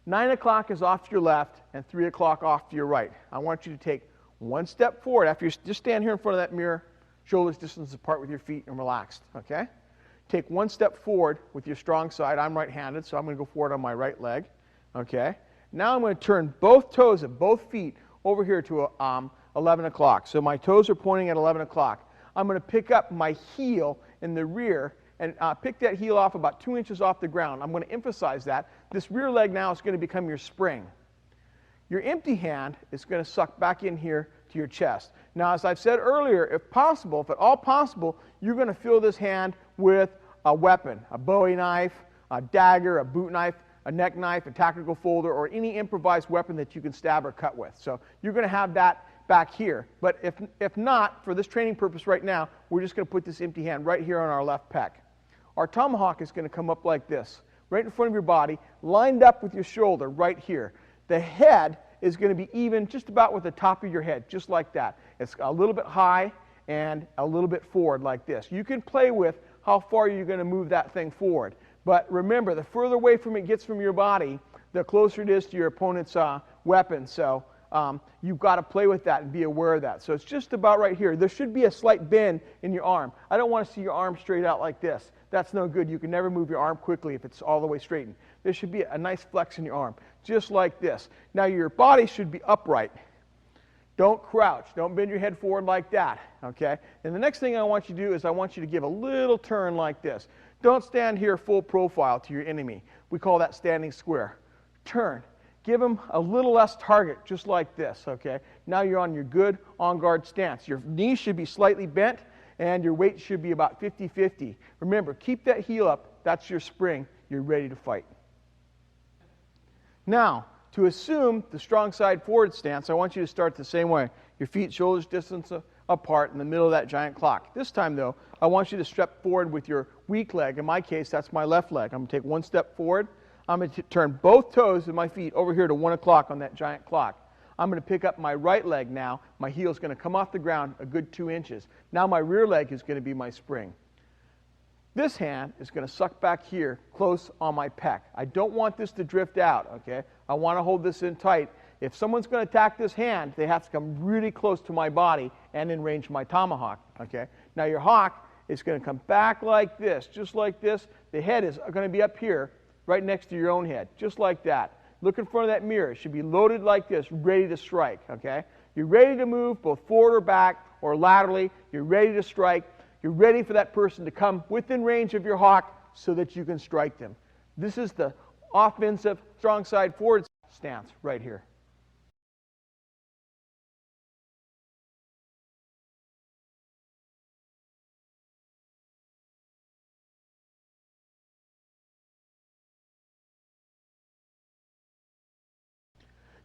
9 o'clock is off to your left, and 3 o'clock off to your right. I want you to take one step forward. After you just stand here in front of that mirror, shoulders distance apart with your feet and relaxed, okay? Take one step forward with your strong side. I'm right-handed, so I'm going to go forward on my right leg. Okay? Now I'm going to turn both toes of both feet over here to 11 o'clock. So my toes are pointing at 11 o'clock. I'm going to pick up my heel in the rear and pick that heel off about 2 inches off the ground. I'm going to emphasize that. This rear leg now is going to become your spring. Your empty hand is going to suck back in here to your chest. Now, as I've said earlier, if possible, if at all possible, you're going to fill this hand with a weapon, a Bowie knife, a dagger, a boot knife, a neck knife, a tactical folder, or any improvised weapon that you can stab or cut with. So you're going to have that back here. But if not, for this training purpose right now, we're just going to put this empty hand right here on our left pec. Our tomahawk is going to come up like this, right in front of your body, lined up with your shoulder right here. The head is going to be even just about with the top of your head, just like that. It's a little bit high and a little bit forward like this. You can play with how far you're going to move that thing forward. But remember, the further away from it gets from your body, the closer it is to your opponent's weapon. So you've got to play with that and be aware of that. So it's just about right here. There should be a slight bend in your arm. I don't want to see your arm straight out like this. That's no good. You can never move your arm quickly if it's all the way straightened. There should be a nice flex in your arm, just like this. Now your body should be upright. Don't crouch. Don't bend your head forward like that, okay? And the next thing I want you to do is I want you to give a little turn like this. Don't stand here full profile to your enemy. We call that standing square. Turn. Give him a little less target, just like this, okay? Now you're on your good on-guard stance. Your knees should be slightly bent, and your weight should be about 50-50. Remember, keep that heel up. That's your spring. You're ready to fight. Now, to assume the strong side forward stance, I want you to start the same way. Your feet shoulders distance apart in the middle of that giant clock. This time, though, I want you to step forward with your weak leg. In my case, that's my left leg. I'm going to take one step forward. I'm going to turn both toes of my feet over here to 1 o'clock on that giant clock. I'm going to pick up my right leg now. My heel is going to come off the ground a good 2 inches. Now my rear leg is going to be my spring. This hand is going to suck back here close on my pec. I don't want this to drift out, okay? I want to hold this in tight. If someone's going to attack this hand, they have to come really close to my body and in range of my tomahawk, okay? Now your hawk is going to come back like this, just like this. The head is going to be up here, right next to your own head, just like that. Look in front of that mirror. It should be loaded like this, ready to strike, okay? You're ready to move both forward or back or laterally. You're ready to strike. You're ready for that person to come within range of your hawk so that you can strike them. This is the offensive strong side forward stance right here.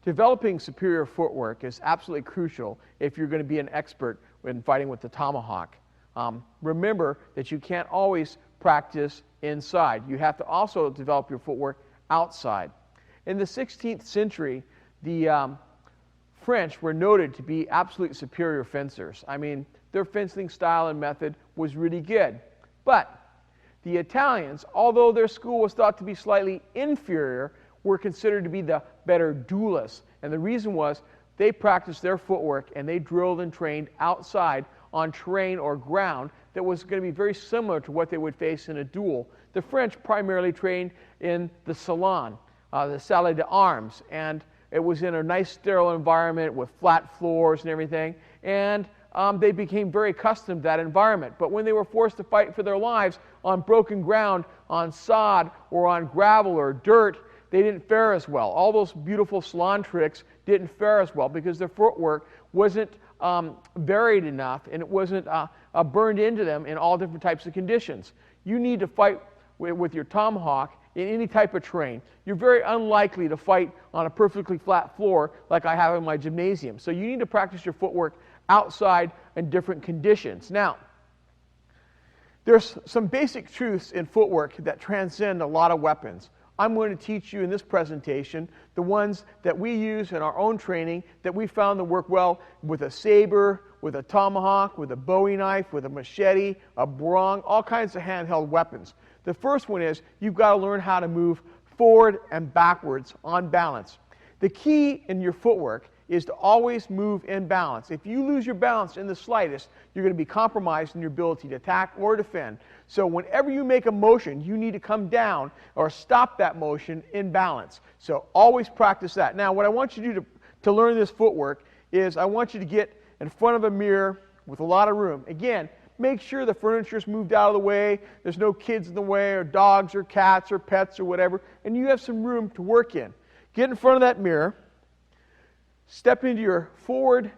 Developing superior footwork is absolutely crucial if you're going to be an expert in fighting with the tomahawk. Remember that you can't always practice inside. You have to also develop your footwork outside. In the 16th century, the French were noted to be absolute superior fencers. I mean, their fencing style and method was really good. But the Italians, although their school was thought to be slightly inferior, were considered to be the better duelists. And the reason was they practiced their footwork and they drilled and trained outside on terrain or ground that was going to be very similar to what they would face in a duel. The French primarily trained in the salon, the salle d'armes, and it was in a nice sterile environment with flat floors and everything, and they became very accustomed to that environment. But when they were forced to fight for their lives on broken ground, on sod or on gravel or dirt, they didn't fare as well. All those beautiful salon tricks didn't fare as well because their footwork wasn't varied enough and it wasn't burned into them in all different types of conditions. You need to fight with your tomahawk in any type of terrain. You're very unlikely to fight on a perfectly flat floor like I have in my gymnasium. So you need to practice your footwork outside in different conditions. Now, there's some basic truths in footwork that transcend a lot of weapons. I'm going to teach you in this presentation the ones that we use in our own training that we found to work well with a saber, with a tomahawk, with a Bowie knife, with a machete, a brong, all kinds of handheld weapons. The first one is you've got to learn how to move forward and backwards on balance. The key in your footwork is to always move in balance. If you lose your balance in the slightest, you're going to be compromised in your ability to attack or defend. So whenever you make a motion, you need to come down or stop that motion in balance. So always practice that. Now, what I want you to do to learn this footwork is I want you to get in front of a mirror with a lot of room. Again, make sure the furniture's moved out of the way, there's no kids in the way or dogs or cats or pets or whatever, and you have some room to work in. Get in front of that mirror. Step into your forward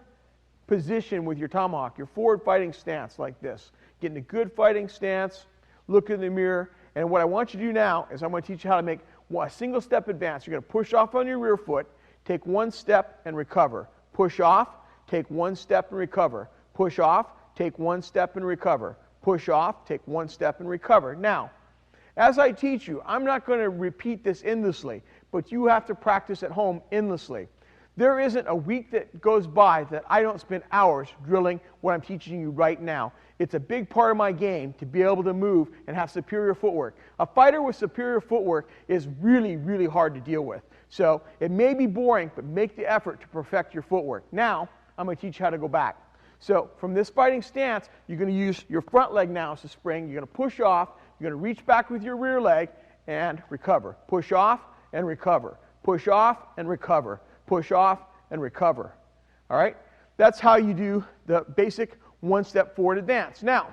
position with your tomahawk, your forward fighting stance like this. Get in a good fighting stance, look in the mirror, and what I want you to do now is I'm going to teach you how to make a single step advance. You're going to push off on your rear foot, take one step and recover. Push off, take one step and recover. Push off, take one step and recover. Push off, take one step and recover. Now, as I teach you, I'm not going to repeat this endlessly, but you have to practice at home endlessly. There isn't a week that goes by that I don't spend hours drilling what I'm teaching you right now. It's a big part of my game to be able to move and have superior footwork. A fighter with superior footwork is really, really hard to deal with. So it may be boring, but make the effort to perfect your footwork. Now, I'm going to teach you how to go back. So from this fighting stance, you're going to use your front leg now as a spring. You're going to push off. You're going to reach back with your rear leg and recover. Push off and recover. Push off and recover. Push off and recover. All right? That's how you do the basic one-step forward advance. Now,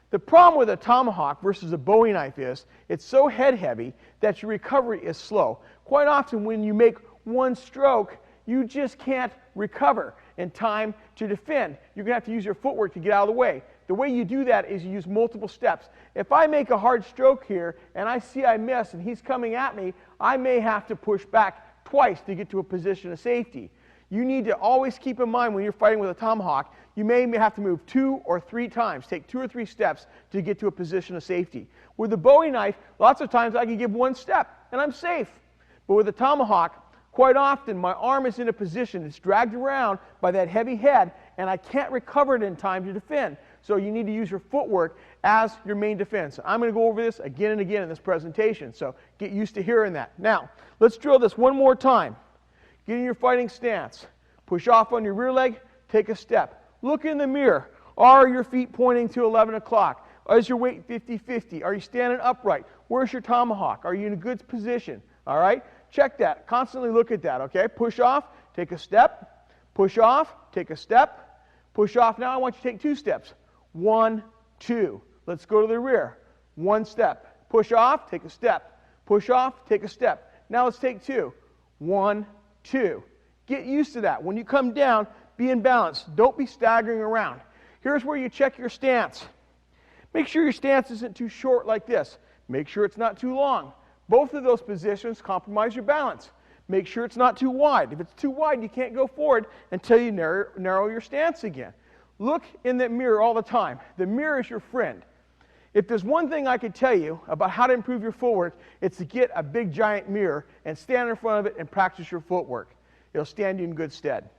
the problem with a tomahawk versus a Bowie knife is it's so head-heavy that your recovery is slow. Quite often when you make one stroke, you just can't recover in time to defend. You're going to have to use your footwork to get out of the way. The way you do that is you use multiple steps. If I make a hard stroke here and I see I miss and he's coming at me, I may have to push back twice to get to a position of safety. You need to always keep in mind when you're fighting with a tomahawk, you may have to move 2 or 3 times, take 2 or 3 steps to get to a position of safety. With the Bowie knife, lots of times I can give 1 step and I'm safe. But with a tomahawk, quite often my arm is in a position that's dragged around by that heavy head and I can't recover it in time to defend. So you need to use your footwork as your main defense. I'm going to go over this again and again in this presentation, so get used to hearing that. Now, let's drill this one more time. Get in your fighting stance. Push off on your rear leg, take a step. Look in the mirror. Are your feet pointing to 11 o'clock? Is your weight 50-50? Are you standing upright? Where's your tomahawk? Are you in a good position? All right? Check that. Constantly look at that, okay? Push off, take a step. Push off, take a step. Push off. Now I want you to take 2 steps. 1, 2. Let's go to the rear. 1 step. Push off, take a step. Push off, take a step. Now let's take 2. 1, 2. Get used to that. When you come down, be in balance. Don't be staggering around. Here's where you check your stance. Make sure your stance isn't too short like this. Make sure it's not too long. Both of those positions compromise your balance. make sure it's not too wide. If it's too wide, you can't go forward until you narrow your stance again. Look in that mirror all the time. The mirror is your friend. If there's one thing I could tell you about how to improve your footwork, it's to get a big giant mirror and stand in front of it and practice your footwork. It'll stand you in good stead.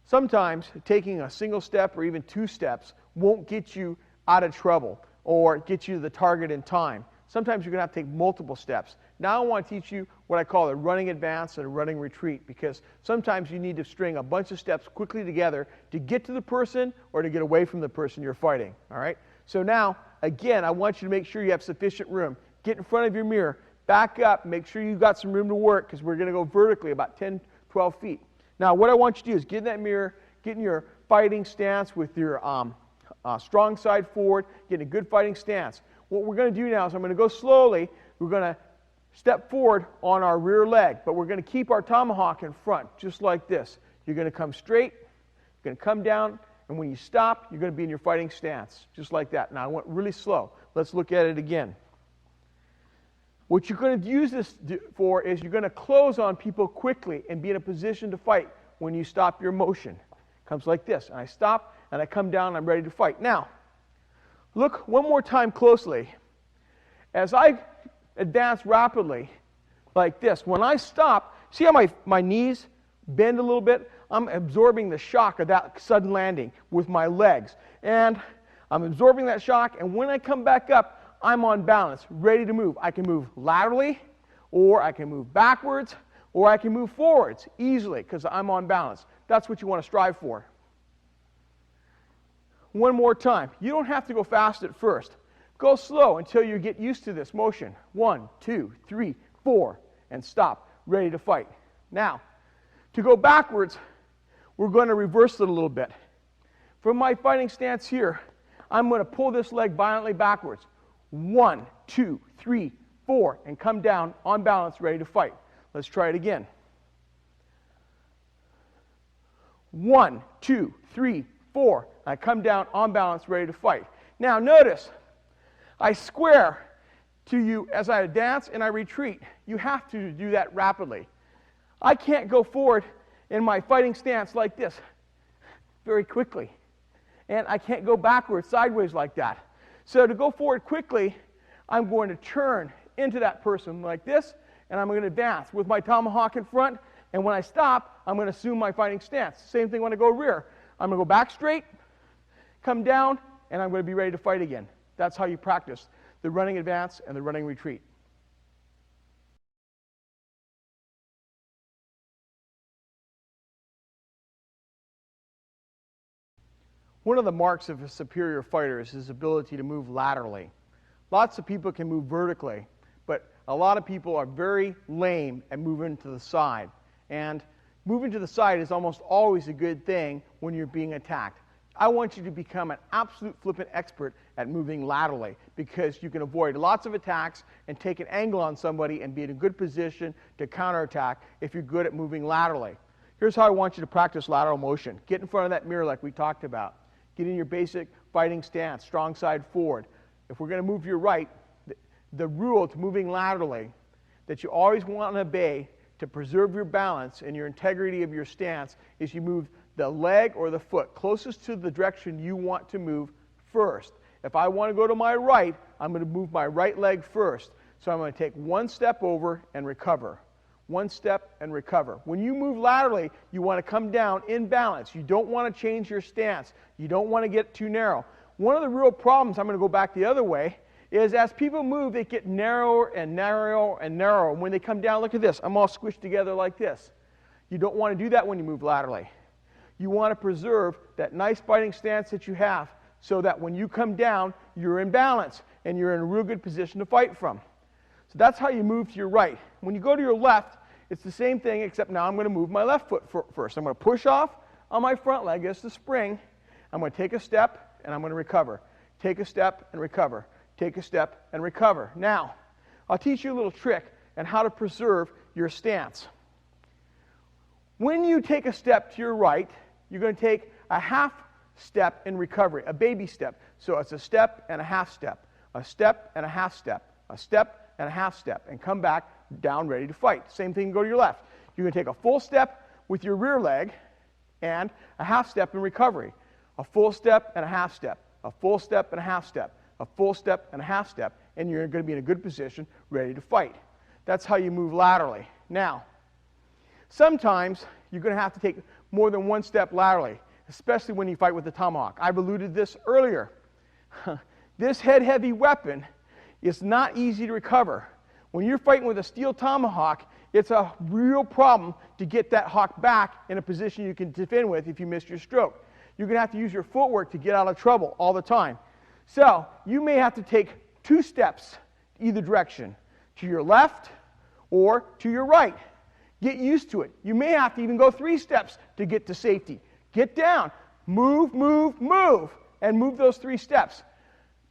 Sometimes taking a single step or even 2 steps won't get you out of trouble or get you to the target in time. Sometimes you're going to have to take multiple steps. Now I want to teach you what I call a running advance and a running retreat, because sometimes you need to string a bunch of steps quickly together to get to the person or to get away from the person you're fighting. All right? So now, again, I want you to make sure you have sufficient room. Get in front of your mirror, back up, make sure you've got some room to work, because we're going to go vertically about 10, 12 feet. Now, what I want you to do is get in that mirror, get in your fighting stance with your strong side forward, get in a good fighting stance. What we're going to do now is I'm going to go slowly. We're going to step forward on our rear leg, but we're going to keep our tomahawk in front, just like this. You're going to come straight, you're going to come down, and when you stop, you're going to be in your fighting stance, just like that. Now, I went really slow. Let's look at it again. What you're going to use this for is you're going to close on people quickly and be in a position to fight when you stop your motion. It comes like this, and I stop, and I come down, and I'm ready to fight. Now, look one more time closely. As I advance rapidly, like this, when I stop, see how my knees bend a little bit? I'm absorbing the shock of that sudden landing with my legs. And I'm absorbing that shock, and when I come back up, I'm on balance, ready to move. I can move laterally, or I can move backwards, or I can move forwards easily because I'm on balance. That's what you want to strive for. One more time. You don't have to go fast at first. Go slow until you get used to this motion. 1, 2, 3, 4, and stop, ready to fight. Now, to go backwards, we're going to reverse it a little bit. From my fighting stance here, I'm going to pull this leg violently backwards. 1, 2, 3, 4, and come down on balance, ready to fight. Let's try it again. 1, 2, 3, 4. I come down on balance, ready to fight. Now notice, I square to you as I advance and I retreat. You have to do that rapidly. I can't go forward in my fighting stance like this very quickly. And I can't go backwards, sideways like that. So to go forward quickly, I'm going to turn into that person like this, and I'm going to advance with my tomahawk in front, and when I stop, I'm going to assume my fighting stance. Same thing when I go rear. I'm going to go back straight, come down, and I'm going to be ready to fight again. That's how you practice the running advance and the running retreat. One of the marks of a superior fighter is his ability to move laterally. Lots of people can move vertically, but a lot of people are very lame at moving to the side. And moving to the side is almost always a good thing when you're being attacked. I want you to become an absolute flippant expert at moving laterally, because you can avoid lots of attacks and take an angle on somebody and be in a good position to counterattack if you're good at moving laterally. Here's how I want you to practice lateral motion. Get in front of that mirror like we talked about. Get in your basic fighting stance, strong side forward. If we're going to move to your right, the rule to moving laterally that you always want to obey to preserve your balance and your integrity of your stance is you move the leg or the foot closest to the direction you want to move first. If I want to go to my right, I'm going to move my right leg first. So I'm going to take one step over and recover. One step and recover. When you move laterally, you want to come down in balance. You don't want to change your stance. You don't want to get too narrow. One of the real problems, I'm going to go back the other way, is as people move, they get narrower and narrower and narrower. And when they come down, look at this. I'm all squished together like this. You don't want to do that when you move laterally. You want to preserve that nice fighting stance that you have so that when you come down, you're in balance and you're in a real good position to fight from. So that's how you move to your right. When you go to your left, it's the same thing, except now I'm going to move my left foot first. I'm going to push off on my front leg as the spring. I'm going to take a step, and I'm going to recover. Take a step and recover. Take a step and recover. Now, I'll teach you a little trick on how to preserve your stance. When you take a step to your right, you're going to take a half step in recovery, a baby step. So it's a step and a half step, a step and a half step, a step and a half step, and come back down ready to fight. Same thing, go to your left. You're going to take a full step with your rear leg and a half step in recovery, a full step and a half step, a full step and a half step, a full step and a half step, and you're going to be in a good position ready to fight. That's how you move laterally. Now, sometimes you're going to have to take more than one step laterally, especially when you fight with the tomahawk. I've alluded to this earlier. This head-heavy weapon is not easy to recover. When you're fighting with a steel tomahawk, it's a real problem to get that hawk back in a position you can defend with if you miss your stroke. You're going to have to use your footwork to get out of trouble all the time. So you may have to take 2 steps either direction, to your left or to your right. Get used to it. You may have to even go 3 steps to get to safety. Get down, move, move, move, and move those 3 steps.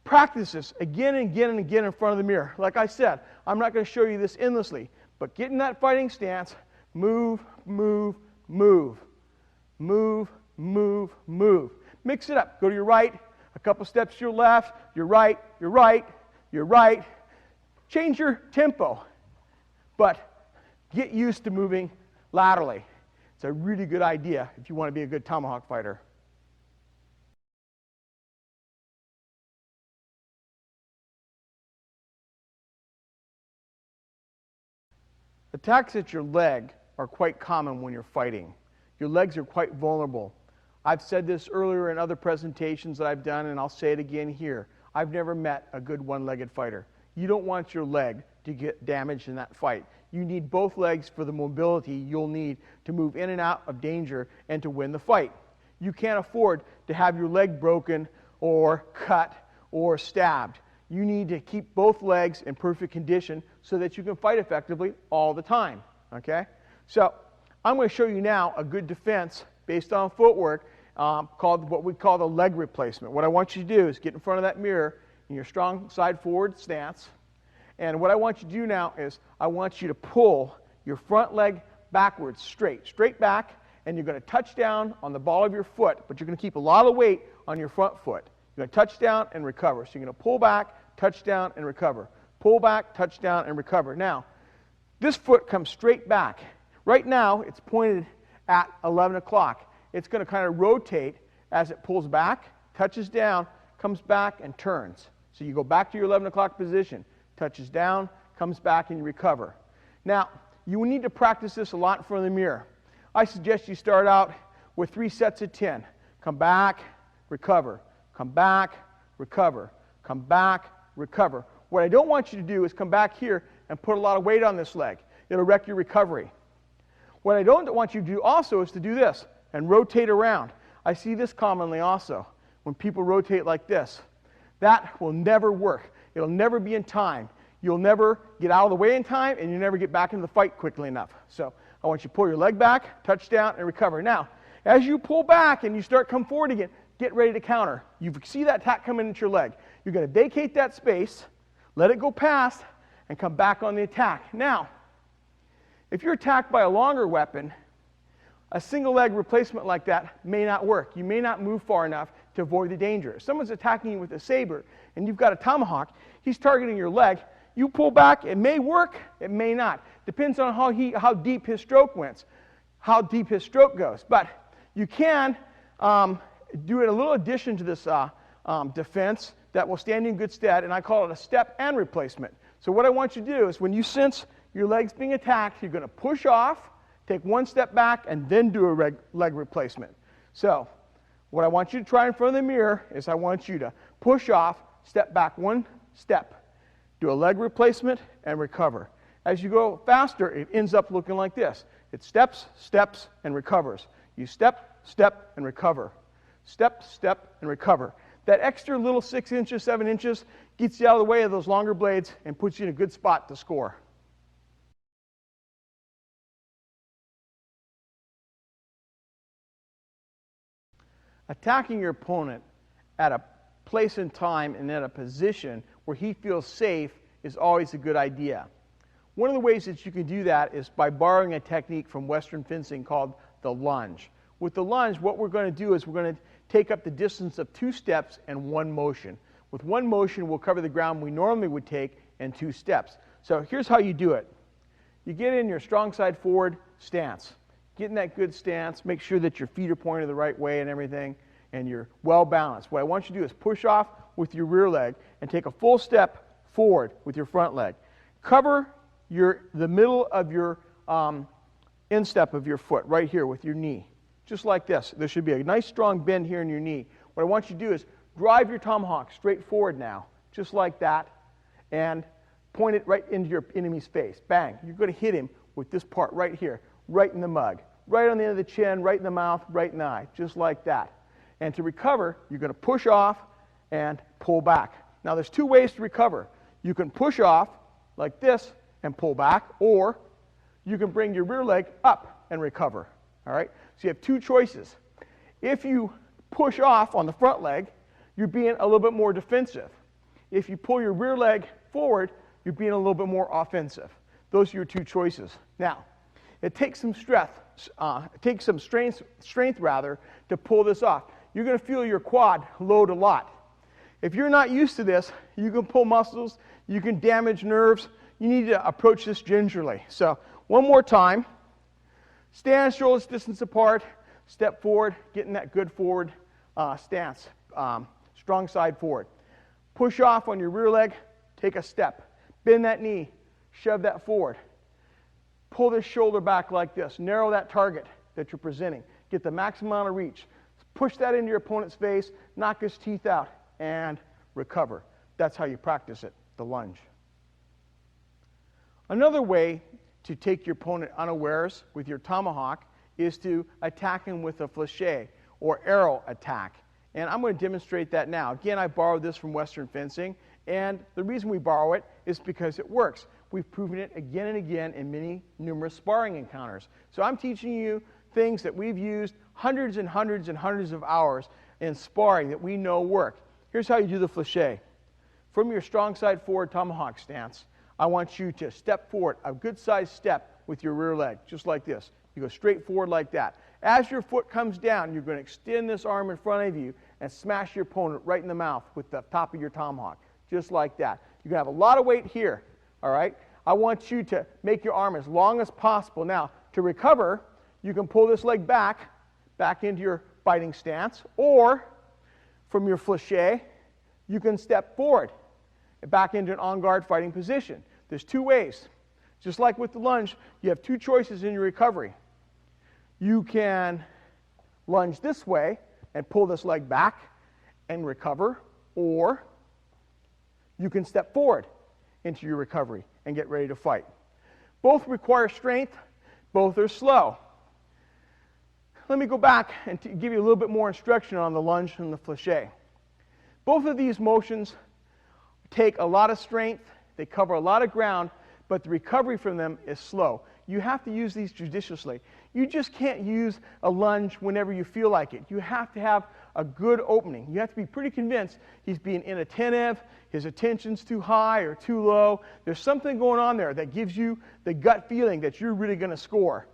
Practice this again and again and again in front of the mirror. Like I said, I'm not going to show you this endlessly, but get in that fighting stance, move, move, move, move, move, move. Mix it up. Go to your right, a couple steps to your left, your right, your right, your right. Change your tempo, but get used to moving laterally. It's a really good idea if you want to be a good tomahawk fighter. Attacks at your leg are quite common when you're fighting. Your legs are quite vulnerable. I've said this earlier in other presentations that I've done, and I'll say it again here. I've never met a good one-legged fighter. You don't want your leg to get damaged in that fight. You need both legs for the mobility you'll need to move in and out of danger and to win the fight. You can't afford to have your leg broken or cut or stabbed. You need to keep both legs in perfect condition so that you can fight effectively all the time. Okay? So I'm going to show you now a good defense based on footwork called what we call the leg replacement. What I want you to do is get in front of that mirror in your strong side forward stance. And what I want you to do now is I want you to pull your front leg backwards, straight back, and you're going to touch down on the ball of your foot, but you're going to keep a lot of weight on your front foot. You're going to touch down and recover. So you're going to pull back, touch down, and recover. Pull back, touch down, and recover. Now, this foot comes straight back. Right now, it's pointed at 11 o'clock. It's going to kind of rotate as it pulls back, touches down, comes back, and turns. So you go back to your 11 o'clock position, touches down, comes back, and you recover. Now, you will need to practice this a lot in front of the mirror. I suggest you start out with 3 sets of 10. Come back, recover. Come back, recover. Come back, recover. What I don't want you to do is come back here and put a lot of weight on this leg. It'll wreck your recovery. What I don't want you to do also is to do this and rotate around. I see this commonly also when people rotate like this. That will never work. It'll never be in time. You'll never get out of the way in time, and you'll never get back into the fight quickly enough. So I want you to pull your leg back, touch down, and recover. Now, as you pull back and you start come forward again, get ready to counter. You see that attack coming into your leg. You're going to vacate that space, let it go past, and come back on the attack. Now, if you're attacked by a longer weapon, a single leg replacement like that may not work. You may not move far enough to avoid the danger. If someone's attacking you with a saber and you've got a tomahawk, he's targeting your leg. You pull back, it may work, it may not. Depends on how deep his stroke went, how deep his stroke goes. But you can do a little addition to this defense that will stand you in good stead, and I call it a step and replacement. So what I want you to do is when you sense your leg's being attacked, you're going to push off, take 1 step back, and then do a leg replacement. So what I want you to try in front of the mirror is I want you to push off, step back 1 step, do a leg replacement, and recover. As you go faster, it ends up looking like this. It steps, steps, and recovers. You step, step, and recover. Step, step, and recover. That extra little 6 inches, 7 inches gets you out of the way of those longer blades and puts you in a good spot to score. Attacking your opponent at a place and time and at a position where he feels safe is always a good idea. One of the ways that you can do that is by borrowing a technique from Western fencing called the lunge. With the lunge, what we're going to do is we're going to take up the distance of 2 steps and 1 motion. With 1 motion, we'll cover the ground we normally would take in 2 steps. So here's how you do it. You get in your strong side forward stance. Get in that good stance. Make sure that your feet are pointed the right way and everything, and you're well balanced. What I want you to do is push off with your rear leg and take a full step forward with your front leg. Cover the middle of your instep of your foot right here with your knee, just like this. There should be a nice strong bend here in your knee. What I want you to do is drive your tomahawk straight forward now, just like that, and point it right into your enemy's face. Bang. You're going to hit him with this part right here, right in the mug, right on the end of the chin, right in the mouth, right in the eye, just like that. And to recover, you're going to push off and pull back. Now, there's 2 ways to recover. You can push off like this and pull back, or you can bring your rear leg up and recover. All right? So you have 2 choices. If you push off on the front leg, you're being a little bit more defensive. If you pull your rear leg forward, you're being a little bit more offensive. Those are your 2 choices. Now, it takes some strength, to pull this off. You're going to feel your quad load a lot. If you're not used to this, you can pull muscles, you can damage nerves. You need to approach this gingerly. So, one more time. Stand shoulders distance apart, step forward, get in that good forward stance, strong side forward. Push off on your rear leg, take a step. Bend that knee, shove that forward. Pull this shoulder back like this. Narrow that target that you're presenting. Get the maximum amount of reach. Push that into your opponent's face, knock his teeth out, and recover. That's how you practice it, the lunge. Another way to take your opponent unawares with your tomahawk is to attack him with a fléché or arrow attack. And I'm going to demonstrate that now. Again, I borrowed this from Western fencing, and the reason we borrow it is because it works. We've proven it again and again in numerous sparring encounters. So I'm teaching you things that we've used hundreds and hundreds and hundreds of hours in sparring that we know work. Here's how you do the fléché. From your strong side forward tomahawk stance, I want you to step forward, a good sized step with your rear leg, just like this. You go straight forward like that. As your foot comes down, you're going to extend this arm in front of you and smash your opponent right in the mouth with the top of your tomahawk, just like that. You're going to have a lot of weight here, all right? I want you to make your arm as long as possible. Now, to recover, you can pull this leg back into your fighting stance, or from your fléché, you can step forward back into an on-guard fighting position. There's 2 ways. Just like with the lunge, you have 2 choices in your recovery. You can lunge this way and pull this leg back and recover, or you can step forward into your recovery and get ready to fight. Both require strength. Both are slow. Let me go back and give you a little bit more instruction on the lunge and the fléché. Both of these motions take a lot of strength, they cover a lot of ground, but the recovery from them is slow. You have to use these judiciously. You just can't use a lunge whenever you feel like it. You have to have a good opening. You have to be pretty convinced he's being inattentive, his attention's too high or too low. There's something going on there that gives you the gut feeling that you're really going to score.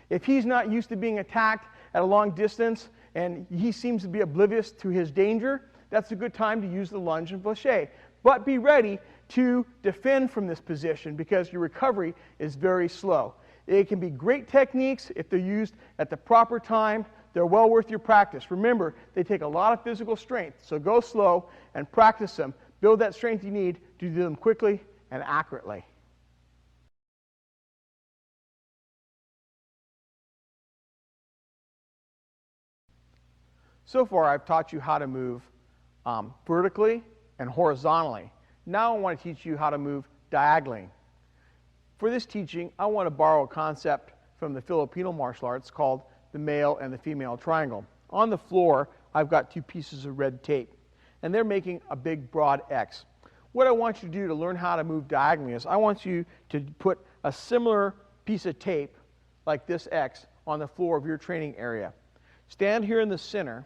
If he's not used to being attacked at a long distance and he seems to be oblivious to his danger, that's a good time to use the lunge and fléché. But be ready to defend from this position because your recovery is very slow. It can be great techniques if they're used at the proper time. They're well worth your practice. Remember, they take a lot of physical strength, so go slow and practice them. Build that strength you need to do them quickly and accurately. So far, I've taught you how to move vertically and horizontally. Now I want to teach you how to move diagonally. For this teaching, I want to borrow a concept from the Filipino martial arts called the male and the female triangle. On the floor, I've got 2 pieces of red tape, and they're making a big, broad X. What I want you to do to learn how to move diagonally is I want you to put a similar piece of tape, like this X, on the floor of your training area. Stand here in the center,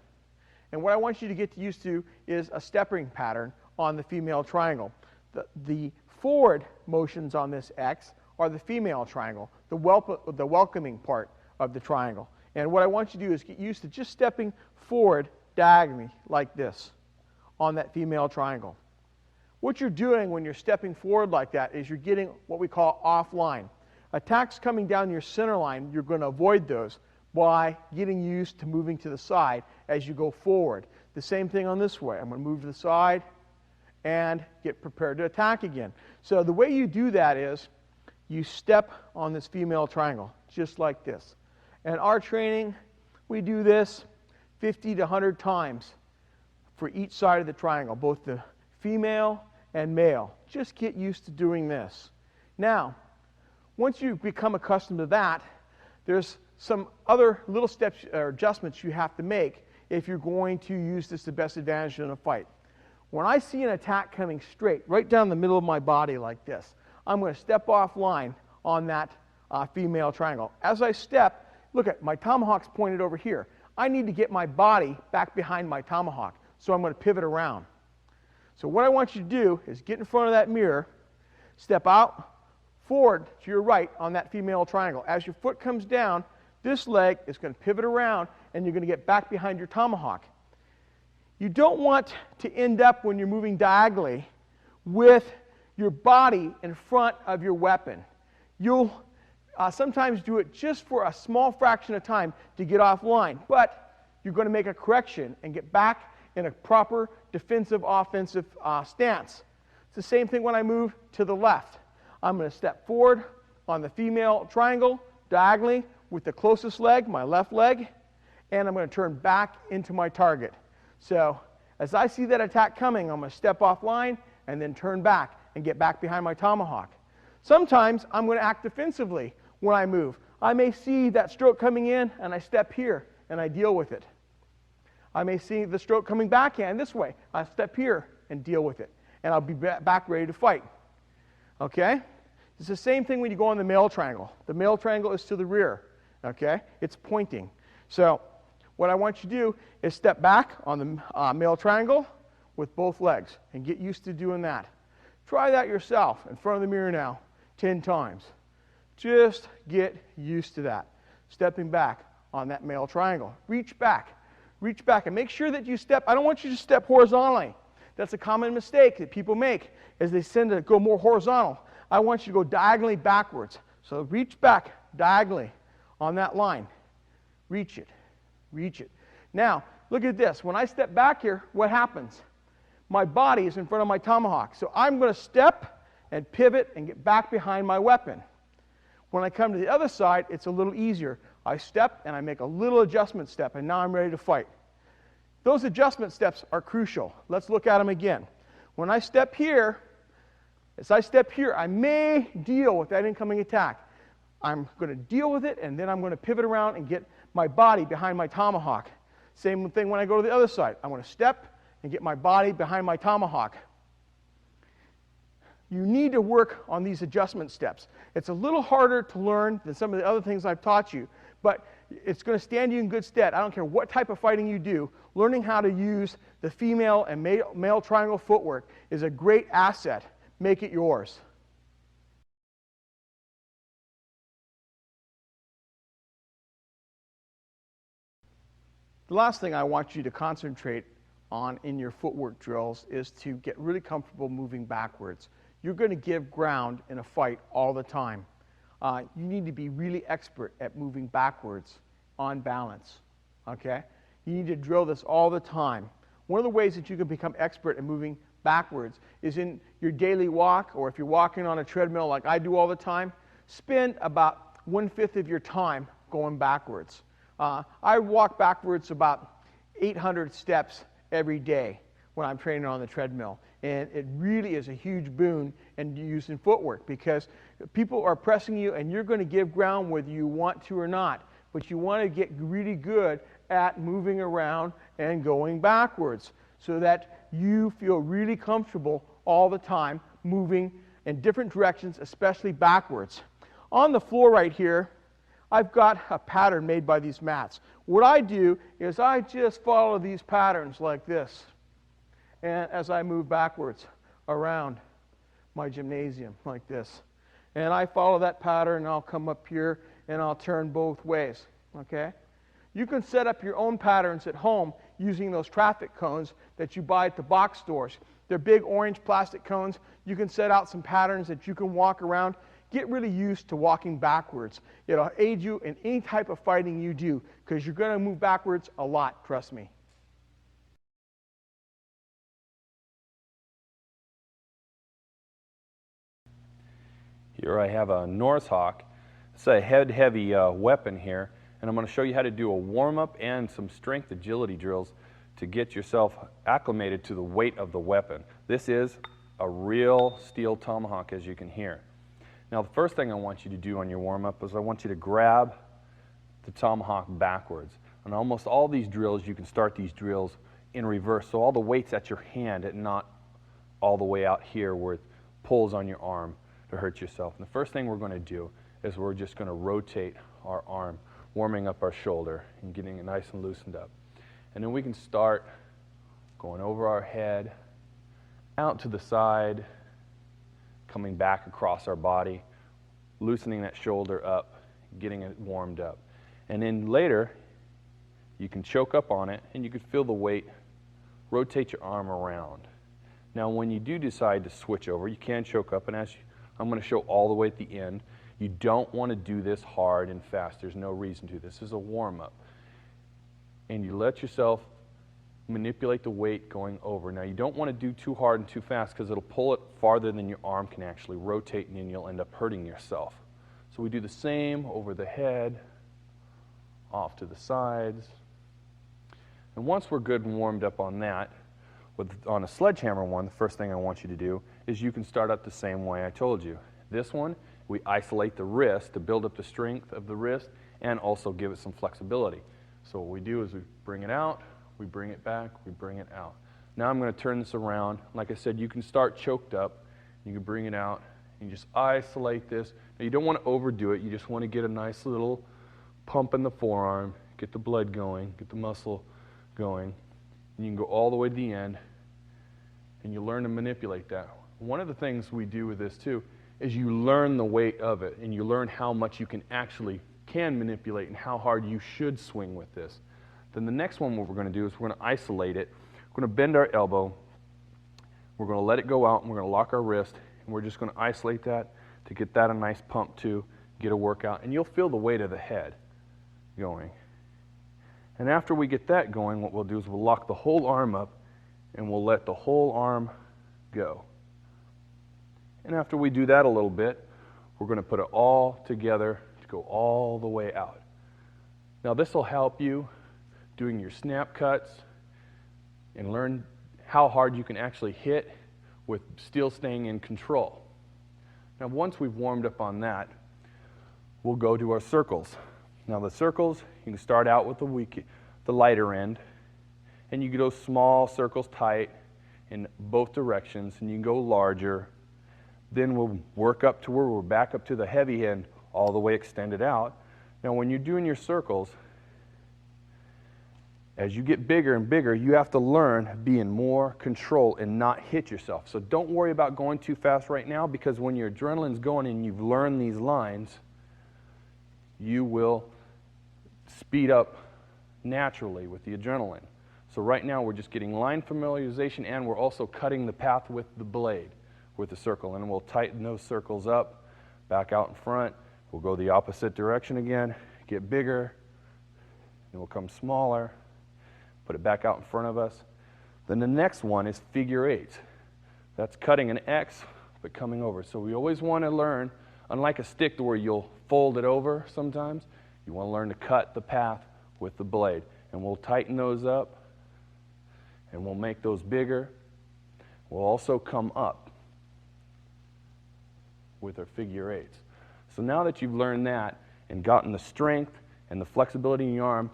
and what I want you to get used to is a stepping pattern on the female triangle. The forward motions on this X are the female triangle, the welcoming part of the triangle. And what I want you to do is get used to just stepping forward diagonally like this on that female triangle. What you're doing when you're stepping forward like that is you're getting what we call offline. Attacks coming down your center line, you're going to avoid those by getting used to moving to the side as you go forward. The same thing on this way. I'm going to move to the side and get prepared to attack again. So the way you do that is you step on this female triangle, just like this. And our training, we do this 50 to 100 times for each side of the triangle, both the female and male. Just get used to doing this. Now, once you become accustomed to that, there's some other little steps or adjustments you have to make if you're going to use this to the best advantage in a fight. When I see an attack coming straight, right down the middle of my body like this, I'm going to step offline on that female triangle. As I step, look at my tomahawk's pointed over here. I need to get my body back behind my tomahawk, so I'm going to pivot around. So what I want you to do is get in front of that mirror, step out forward to your right on that female triangle. As your foot comes down, this leg is going to pivot around, and you're going to get back behind your tomahawk. You don't want to end up, when you're moving diagonally, with your body in front of your weapon. You'll sometimes do it just for a small fraction of time to get offline, but you're going to make a correction and get back in a proper defensive, offensive stance. It's the same thing when I move to the left. I'm going to step forward on the female triangle diagonally with the closest leg, my left leg, and I'm going to turn back into my target. So as I see that attack coming, I'm going to step offline and then turn back and get back behind my tomahawk. Sometimes I'm going to act defensively when I move. I may see that stroke coming in and I step here and I deal with it. I may see the stroke coming backhand this way. I step here and deal with it. And I'll be back ready to fight. Okay? It's the same thing when you go on the male triangle. The male triangle is to the rear. Okay? It's pointing. So what I want you to do is step back on the male triangle with both legs and get used to doing that. Try that yourself in front of the mirror now 10 times. Just get used to that. Stepping back on that male triangle. Reach back. Reach back and make sure that you step. I don't want you to step horizontally. That's a common mistake that people make as they tend to go more horizontal. I want you to go diagonally backwards. So reach back diagonally on that line. Reach it. Reach it. Now, look at this. When I step back here, what happens? My body is in front of my tomahawk. So I'm going to step and pivot and get back behind my weapon. When I come to the other side, it's a little easier. I step and I make a little adjustment step, and now I'm ready to fight. Those adjustment steps are crucial. Let's look at them again. When I step here, as I step here, I may deal with that incoming attack. I'm going to deal with it, and then I'm going to pivot around and get my body behind my tomahawk. Same thing when I go to the other side. I'm going to step and get my body behind my tomahawk. You need to work on these adjustment steps. It's a little harder to learn than some of the other things I've taught you, but it's going to stand you in good stead. I don't care what type of fighting you do. Learning how to use the female and male triangle footwork is a great asset. Make it yours. The last thing I want you to concentrate on in your footwork drills is to get really comfortable moving backwards. You're going to give ground in a fight all the time. You need to be really expert at moving backwards on balance. Okay? You need to drill this all the time. One of the ways that you can become expert at moving backwards is in your daily walk, or if you're walking on a treadmill like I do all the time, spend about 1/5 of your time going backwards. I walk backwards about 800 steps every day when I'm training on the treadmill. And it really is a huge boon in using footwork because people are pressing you and you're going to give ground whether you want to or not. But you want to get really good at moving around and going backwards so that you feel really comfortable all the time moving in different directions, especially backwards. On the floor right here, I've got a pattern made by these mats. What I do is I just follow these patterns like this. And as I move backwards around my gymnasium like this. And I follow that pattern and I'll come up here and I'll turn both ways. Okay? You can set up your own patterns at home using those traffic cones that you buy at the box stores. They're big orange plastic cones. You can set out some patterns that you can walk around. Get really used to walking backwards. It'll aid you in any type of fighting you do because you're going to move backwards a lot, trust me. Here I have a North Hawk. It's a head-heavy weapon here, and I'm going to show you how to do a warm-up and some strength agility drills to get yourself acclimated to the weight of the weapon. This is a real steel tomahawk, as you can hear. Now, the first thing I want you to do on your warm-up is I want you to grab the tomahawk backwards. On almost all these drills, you can start these drills in reverse, so all the weight's at your hand and not all the way out here where it pulls on your arm to hurt yourself. And the first thing we're going to do is we're just going to rotate our arm, warming up our shoulder and getting it nice and loosened up. And then we can start going over our head, out to the side, coming back across our body, loosening that shoulder up, getting it warmed up. And then later, you can choke up on it and you can feel the weight, rotate your arm around. Now when you do decide to switch over, you can choke up, and as I'm going to show all the way at the end, you don't want to do this hard and fast. There's no reason to. This is a warm-up. And you let yourself manipulate the weight going over. Now you don't want to do too hard and too fast because it'll pull it farther than your arm can actually rotate, and then you'll end up hurting yourself. So we do the same over the head, off to the sides. And once we're good and warmed up on that, on a sledgehammer one, the first thing I want you to do is you can start up the same way I told you. This one, we isolate the wrist to build up the strength of the wrist and also give it some flexibility. So what we do is we bring it out, we bring it back, we bring it out. Now I'm going to turn this around. Like I said, you can start choked up, you can bring it out, and you just isolate this. Now you don't want to overdo it, you just want to get a nice little pump in the forearm, get the blood going, get the muscle going, and you can go all the way to the end, and you learn to manipulate that. One of the things we do with this too is you learn the weight of it, and you learn how much you can manipulate and how hard you should swing with this. Then the next one, what we're going to do is we're going to isolate it. We're going to bend our elbow, we're going to let it go out, and we're going to lock our wrist, and we're just going to isolate that to get that a nice pump too, get a workout, and you'll feel the weight of the head going. And after we get that going, what we'll do is we'll lock the whole arm up, and we'll let the whole arm go. And after we do that a little bit, we're going to put it all together to go all the way out. Now this will help you doing your snap cuts and learn how hard you can actually hit with still staying in control. Now once we've warmed up on that, we'll go to our circles. Now the circles, you can start out with the lighter end, and you can go small circles tight in both directions, and you can go larger. Then we'll work up to where we're back up to the heavy end, all the way extended out. Now when you're doing your circles, as you get bigger and bigger, you have to learn to be in more control and not hit yourself. So don't worry about going too fast right now, because when your adrenaline's going and you've learned these lines, you will speed up naturally with the adrenaline. So right now we're just getting line familiarization, and we're also cutting the path with the blade, with the circle. And we'll tighten those circles up, back out in front. We'll go the opposite direction again, get bigger, and we'll come smaller, put it back out in front of us. Then the next one is figure eights. That's cutting an X, but coming over. So we always want to learn, unlike a stick where you'll fold it over sometimes, you want to learn to cut the path with the blade. And we'll tighten those up, and we'll make those bigger. We'll also come up with our figure eights. So now that you've learned that and gotten the strength and the flexibility in your arm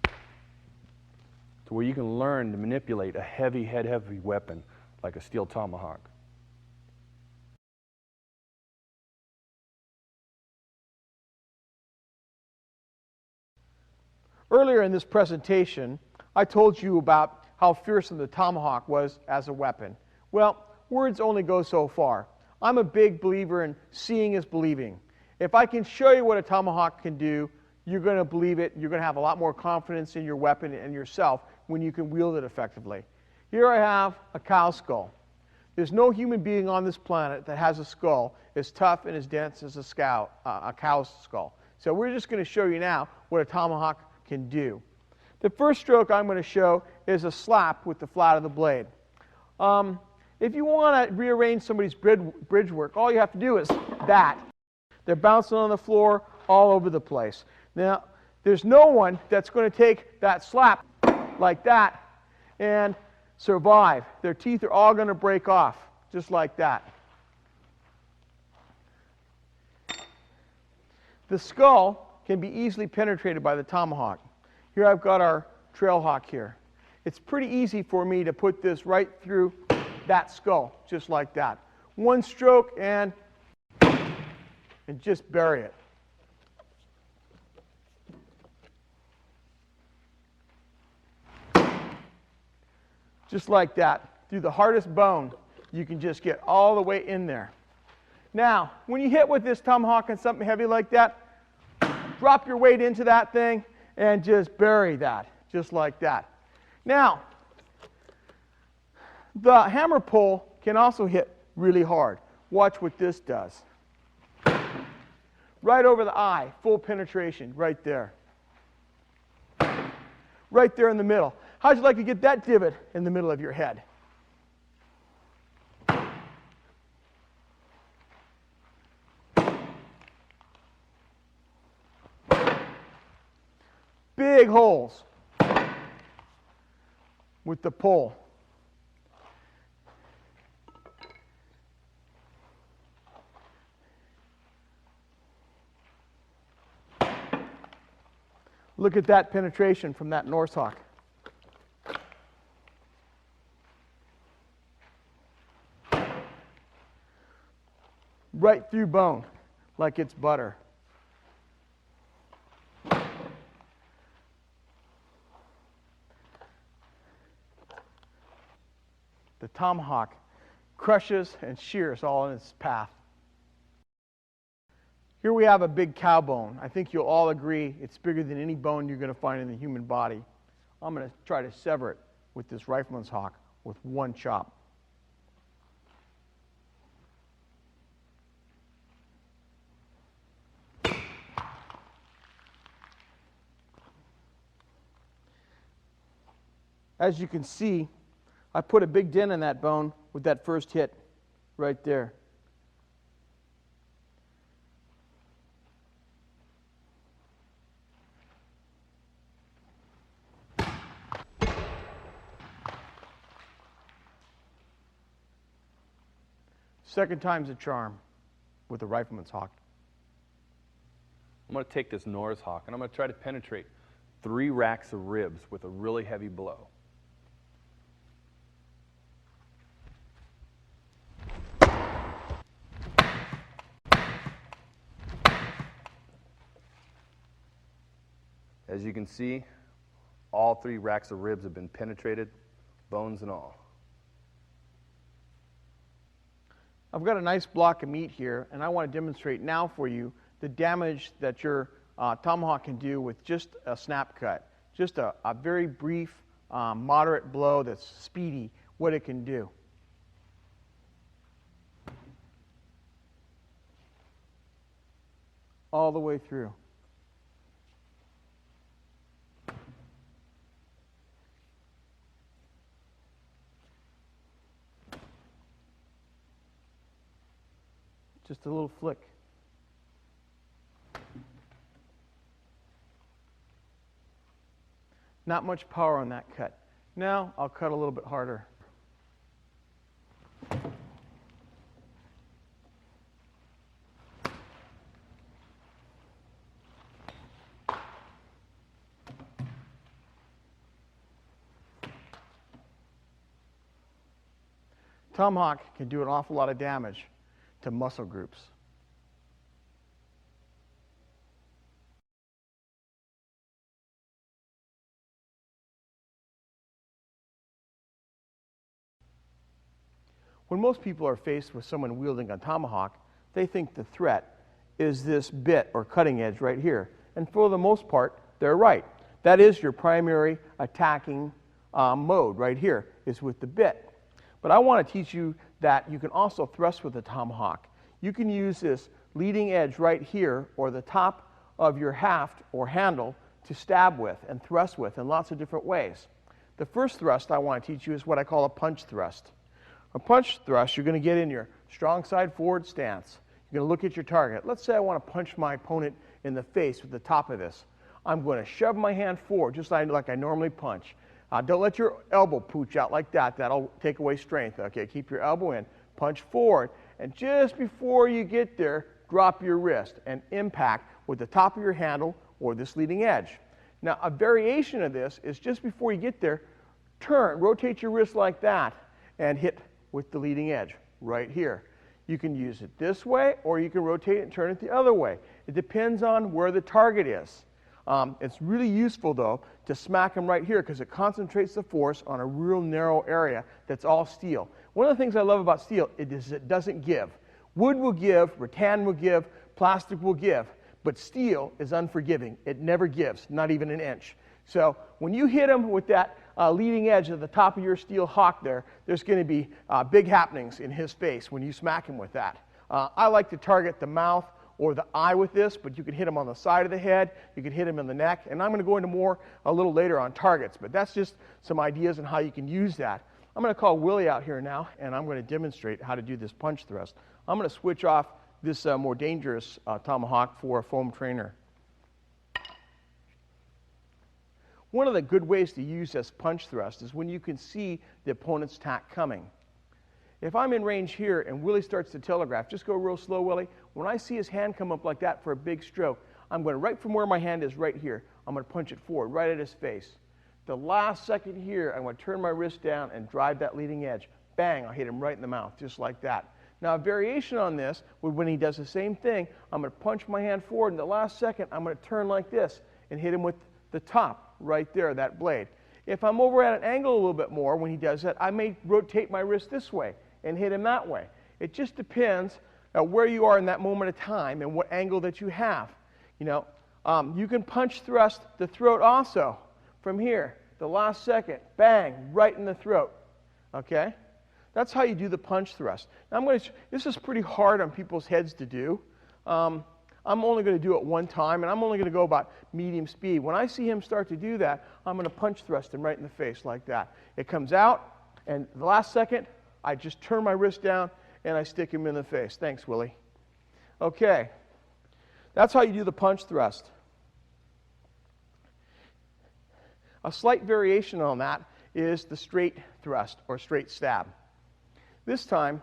to where you can learn to manipulate a heavy weapon like a steel tomahawk. Earlier in this presentation, I told you about how fearsome the tomahawk was as a weapon. Well, words only go so far. I'm a big believer in seeing is believing. If I can show you what a tomahawk can do, you're going to believe it. You're going to have a lot more confidence in your weapon and yourself when you can wield it effectively. Here I have a cow skull. There's no human being on this planet that has a skull as tough and as dense as a cow's skull. So we're just going to show you now what a tomahawk can do. The first stroke I'm going to show is a slap with the flat of the blade. If you want to rearrange somebody's bridge work, all you have to do is that. They're bouncing on the floor all over the place. Now, there's no one that's going to take that slap like that and survive. Their teeth are all going to break off, just like that. The skull can be easily penetrated by the tomahawk. Here I've got our trail hawk here. It's pretty easy for me to put this right through that skull, just like that. One stroke and just bury it. Just like that. Through the hardest bone, you can just get all the way in there. Now, when you hit with this tomahawk on something heavy like that, drop your weight into that thing and just bury that, just like that. Now, the hammer pull can also hit really hard. Watch what this does. Right over the eye, full penetration, right there. Right there in the middle. How'd you like to get that divot in the middle of your head? Big holes with the pull. Look at that penetration from that Norse hawk. Right through bone, like it's butter. The tomahawk crushes and shears all in its path. Here we have a big cow bone. I think you'll all agree it's bigger than any bone you're going to find in the human body. I'm going to try to sever it with this rifleman's hawk with one chop. As you can see, I put a big dent in that bone with that first hit right there. Second time's a charm with the rifleman's hawk. I'm going to take this Norse hawk and I'm going to try to penetrate 3 racks of ribs with a really heavy blow. As you can see, all 3 racks of ribs have been penetrated, bones and all. I've got a nice block of meat here, and I want to demonstrate now for you the damage that your tomahawk can do with just a snap cut. Just a very brief, moderate blow that's speedy, what it can do. All the way through. Just a little flick. Not much power on that cut. Now I'll cut a little bit harder. Tomahawk can do an awful lot of damage to muscle groups. When most people are faced with someone wielding a tomahawk, they think the threat is this bit or cutting edge right here. and for the most part, they're right. That is your primary attacking mode right here, is with the bit. But I want to teach you that you can also thrust with the tomahawk. You can use this leading edge right here, or the top of your haft or handle, to stab with and thrust with in lots of different ways. The first thrust I want to teach you is what I call a punch thrust. A punch thrust, you're going to get in your strong side forward stance. You're going to look at your target. Let's say I want to punch my opponent in the face with the top of this. I'm going to shove my hand forward just like I normally punch. Don't let your elbow pooch out like that. That'll take away strength. Okay, keep your elbow in. Punch forward. And just before you get there, drop your wrist and impact with the top of your handle or this leading edge. Now, a variation of this is just before you get there, turn, rotate your wrist like that, and hit with the leading edge right here. You can use it this way, or you can rotate it and turn it the other way. It depends on where the target is. It's really useful, though, to smack them right here because it concentrates the force on a real narrow area that's all steel. One of the things I love about steel is it doesn't give. Wood will give, rattan will give, plastic will give, but steel is unforgiving. It never gives, not even an inch. So when you hit him with that leading edge at the top of your steel hawk there's going to be big happenings in his face when you smack him with that. I like to target the mouth or the eye with this, but you can hit him on the side of the head, you can hit him in the neck, and I'm going to go into more a little later on targets, but that's just some ideas on how you can use that. I'm going to call Willie out here now, and I'm going to demonstrate how to do this punch thrust. I'm going to switch off this more dangerous tomahawk for a foam trainer. One of the good ways to use this punch thrust is when you can see the opponent's attack coming. If I'm in range here and Willie starts to telegraph, just go real slow, Willie. When I see his hand come up like that for a big stroke, I'm going to, right from where my hand is right here, I'm going to punch it forward, right at his face. The last second here, I'm going to turn my wrist down and drive that leading edge. Bang, I'll hit him right in the mouth, just like that. Now, a variation on this, when he does the same thing, I'm going to punch my hand forward, and the last second, I'm going to turn like this and hit him with the top right there, that blade. If I'm over at an angle a little bit more when he does that, I may rotate my wrist this way and hit him that way. It just depends where you are in that moment of time and what angle that you have. You know, you can punch thrust the throat also from here. The last second, bang, right in the throat. Okay? That's how you do the punch thrust. Now this is pretty hard on people's heads to do. I'm only going to do it one time, and I'm only going to go about medium speed. When I see him start to do that, I'm going to punch thrust him right in the face like that. It comes out, and the last second, I just turn my wrist down, and I stick him in the face. Thanks, Willie. Okay. That's how you do the punch thrust. A slight variation on that is the straight thrust or straight stab. This time,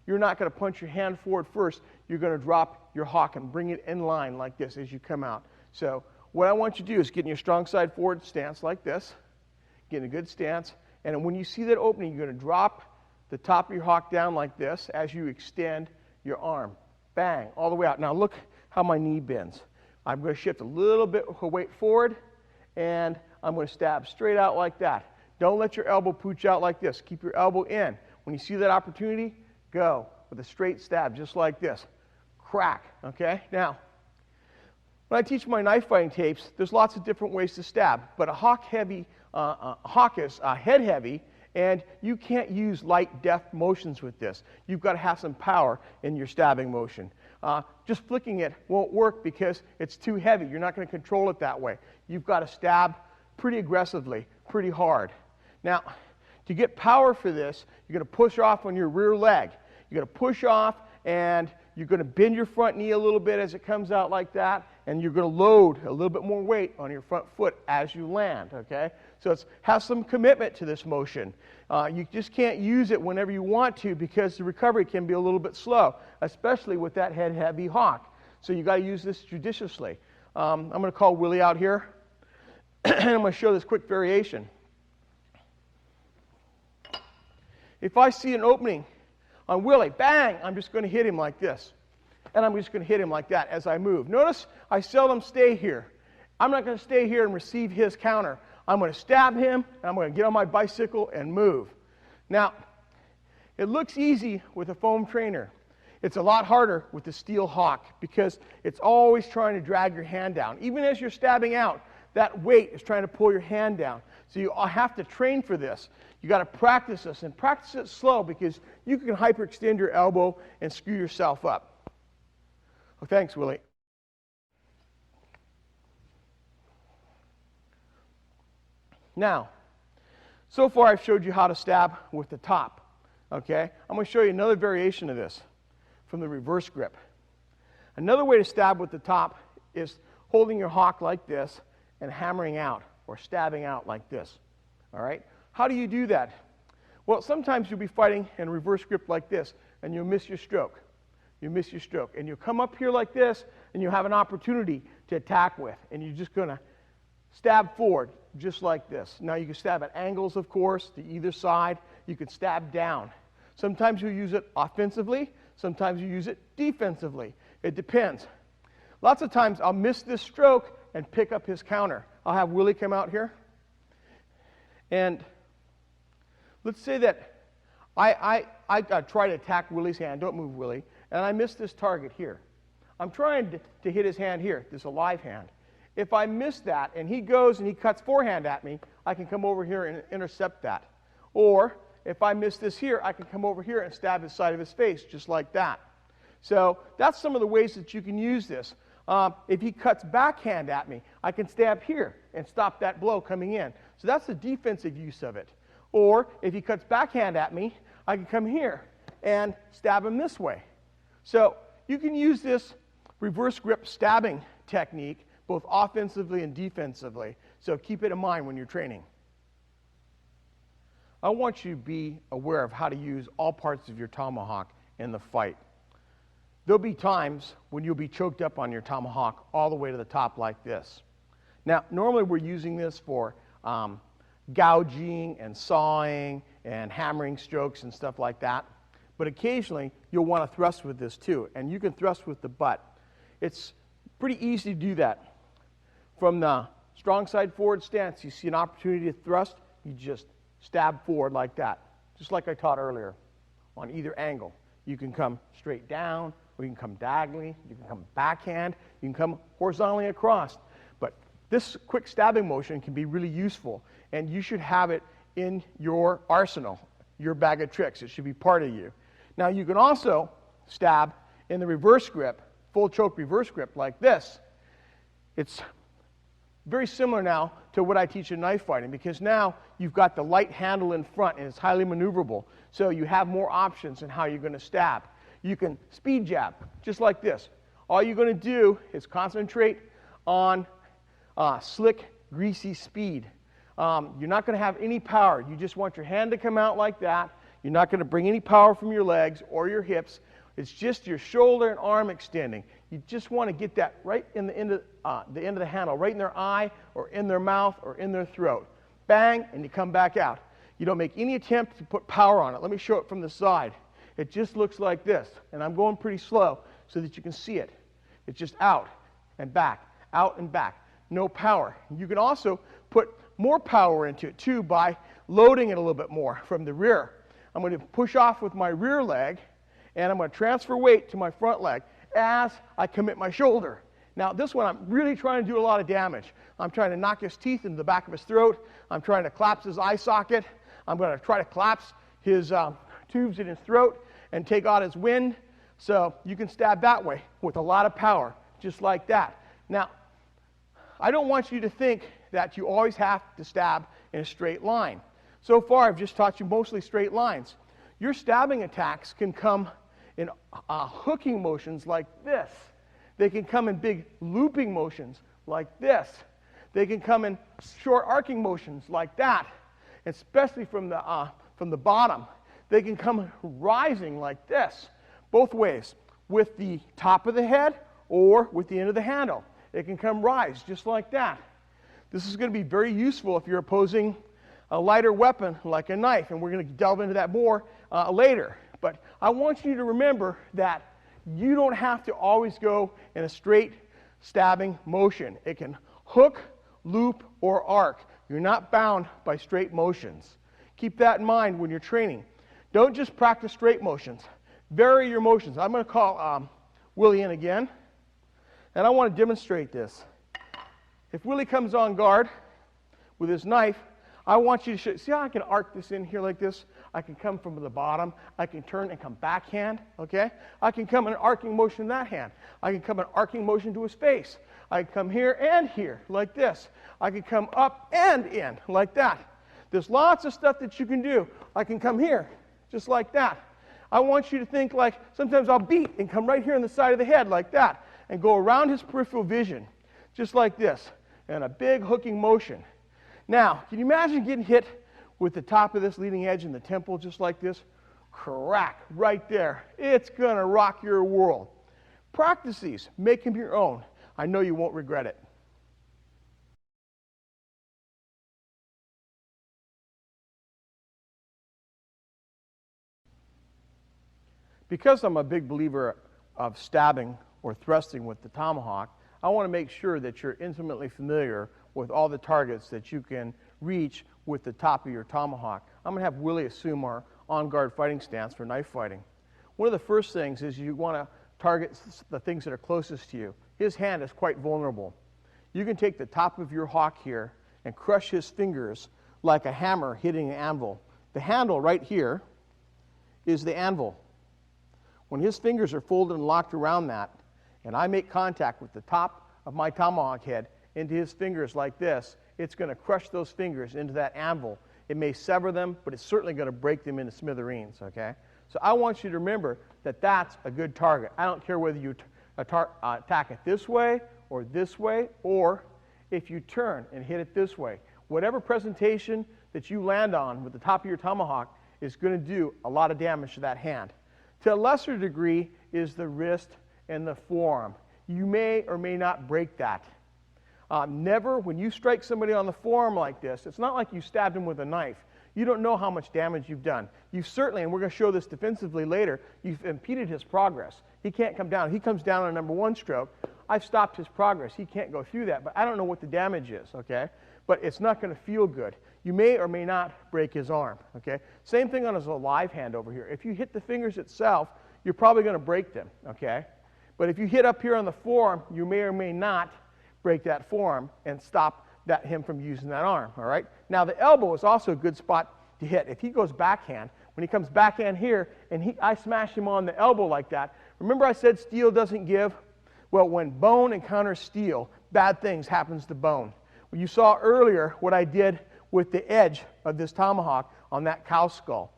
you're not going to punch your hand forward first. You're going to drop your hawk and bring it in line like this as you come out. So what I want you to do is get in your strong side forward stance like this, get in a good stance, and when you see that opening, you're going to drop the top of your hawk down like this as you extend your arm. Bang, all the way out. Now look how my knee bends. I'm going to shift a little bit of weight forward, and I'm going to stab straight out like that. Don't let your elbow pooch out like this. Keep your elbow in. When you see that opportunity, go with a straight stab just like this. Crack, okay? Now, when I teach my knife fighting tapes, there's lots of different ways to stab, but a hawk is head heavy, and you can't use light, deft motions with this. You've got to have some power in your stabbing motion. Just flicking it won't work because it's too heavy. You're not going to control it that way. You've got to stab pretty aggressively, pretty hard. Now, to get power for this, you're going to push off on your rear leg. You're going to push off, and you're going to bend your front knee a little bit as it comes out like that, and you're going to load a little bit more weight on your front foot as you land, okay? So have some commitment to this motion. You just can't use it whenever you want to because the recovery can be a little bit slow, especially with that head-heavy hawk. So you got to use this judiciously. I'm going to call Willie out here, and I'm going to show this quick variation. If I see an opening on Willie, bang, I'm just going to hit him like this. And I'm just going to hit him like that as I move. Notice I seldom stay here. I'm not going to stay here and receive his counter. I'm going to stab him, and I'm going to get on my bicycle and move. Now, it looks easy with a foam trainer. It's a lot harder with the steel hawk because it's always trying to drag your hand down. Even as you're stabbing out, that weight is trying to pull your hand down. So you have to train for this. You got to practice this, and practice it slow because you can hyperextend your elbow and screw yourself up. Oh, thanks, Willie. Now, so far I've showed you how to stab with the top. Okay? I'm going to show you another variation of this from the reverse grip. Another way to stab with the top is holding your hawk like this and hammering out or stabbing out like this. All right? How do you do that? Well, sometimes you'll be fighting in reverse grip like this and you'll miss your stroke. You miss your stroke. And you'll come up here like this and you'll have an opportunity to attack with. And you're just going to stab forward just like this. Now you can stab at angles, of course, to either side. You can stab down. Sometimes you use it offensively. Sometimes you use it defensively. It depends. Lots of times I'll miss this stroke and pick up his counter. I'll have Willie come out here. And let's say that I try to attack Willie's hand. Don't move, Willie. And I miss this target here. I'm trying to hit his hand here, this alive hand. If I miss that and he goes and he cuts forehand at me, I can come over here and intercept that. Or if I miss this here, I can come over here and stab his side of his face, just like that. So that's some of the ways that you can use this. If he cuts backhand at me, I can stab here and stop that blow coming in. So that's the defensive use of it. Or if he cuts backhand at me, I can come here and stab him this way. So you can use this reverse grip stabbing technique both offensively and defensively. So keep it in mind when you're training. I want you to be aware of how to use all parts of your tomahawk in the fight. There'll be times when you'll be choked up on your tomahawk all the way to the top like this. Now, normally we're using this for gouging and sawing and hammering strokes and stuff like that. But occasionally, you'll want to thrust with this too. And you can thrust with the butt. It's pretty easy to do that. From the strong side forward stance, you see an opportunity to thrust, you just stab forward like that. Just like I taught earlier. On either angle. You can come straight down, or you can come diagonally, you can come backhand, you can come horizontally across. But this quick stabbing motion can be really useful, and you should have it in your arsenal, your bag of tricks. It should be part of you. Now you can also stab in the reverse grip, full choke reverse grip like this. It's very similar now to what I teach in knife fighting, because now you've got the light handle in front and it's highly maneuverable. So you have more options in how you're going to stab. You can speed jab, just like this. All you're going to do is concentrate on slick, greasy speed. You're not going to have any power. You just want your hand to come out like that. You're not going to bring any power from your legs or your hips. It's just your shoulder and arm extending. You just want to get that right in the end of the handle, right in their eye or in their mouth or in their throat. Bang, and you come back out. You don't make any attempt to put power on it. Let me show it from the side. It just looks like this, and I'm going pretty slow so that you can see it. It's just out and back, out and back. No power. You can also put more power into it too by loading it a little bit more from the rear. I'm going to push off with my rear leg, and I'm going to transfer weight to my front leg as I commit my shoulder. Now, this one, I'm really trying to do a lot of damage. I'm trying to knock his teeth into the back of his throat. I'm trying to collapse his eye socket. I'm going to try to collapse his tubes in his throat and take out his wind. So you can stab that way with a lot of power, just like that. Now, I don't want you to think that you always have to stab in a straight line. So far, I've just taught you mostly straight lines. Your stabbing attacks can come in hooking motions like this. They can come in big looping motions like this. They can come in short arcing motions like that, especially from the bottom. They can come rising like this, both ways, with the top of the head or with the end of the handle. It can come rise just like that. This is going to be very useful if you're opposing a lighter weapon like a knife, and we're going to delve into that more later. But I want you to remember that you don't have to always go in a straight stabbing motion. It can hook, loop, or arc. You're not bound by straight motions. Keep that in mind when you're training. Don't just practice straight motions. vary your motions. I'm going to call Willie in again, and I want to demonstrate this. If Willie comes on guard with his knife, I want you to see how I can arc this in here like this? I can come from the bottom. I can turn and come backhand, okay? I can come in an arcing motion in that hand. I can come in an arcing motion to his face. I can come here and here like this. I can come up and in like that. There's lots of stuff that you can do. I can come here just like that. I want you to think like sometimes I'll beat and come right here on the side of the head like that and go around his peripheral vision just like this and a big hooking motion. Now, can you imagine getting hit with the top of this leading edge in the temple just like this? Crack, right there. It's going to rock your world. Practice these. Make them your own. I know you won't regret it. Because I'm a big believer of stabbing or thrusting with the tomahawk, I want to make sure that you're intimately familiar with all the targets that you can reach with the top of your tomahawk. I'm going to have Willie assume our on-guard fighting stance for knife fighting. One of the first things is you want to target the things that are closest to you. His hand is quite vulnerable. You can take the top of your hawk here and crush his fingers like a hammer hitting an anvil. The handle right here is the anvil. When his fingers are folded and locked around that, and I make contact with the top of my tomahawk head into his fingers like this, it's going to crush those fingers into that anvil. It may sever them, but it's certainly going to break them into smithereens, okay? So I want you to remember that that's a good target. I don't care whether you attack it this way, or if you turn and hit it this way. Whatever presentation that you land on with the top of your tomahawk is going to do a lot of damage to that hand. To a lesser degree is the wrist and the forearm. You may or may not break that. Never, when you strike somebody on the forearm like this, it's not like you stabbed him with a knife. You don't know how much damage you've done. You've certainly, and we're going to show this defensively later, you've impeded his progress. He can't come down. He comes down on a number one stroke. I've stopped his progress. He can't go through that, but I don't know what the damage is, okay? But it's not going to feel good. You may or may not break his arm, okay? Same thing on his live hand over here. If you hit the fingers itself, you're probably going to break them, okay? But if you hit up here on the forearm, you may or may not break that forearm and stop him from using that arm, all right? Now, the elbow is also a good spot to hit. If he goes backhand, when he comes backhand here, and I smash him on the elbow like that, remember I said steel doesn't give? Well, when bone encounters steel, bad things happens to bone. Well, you saw earlier what I did with the edge of this tomahawk on that cow skull.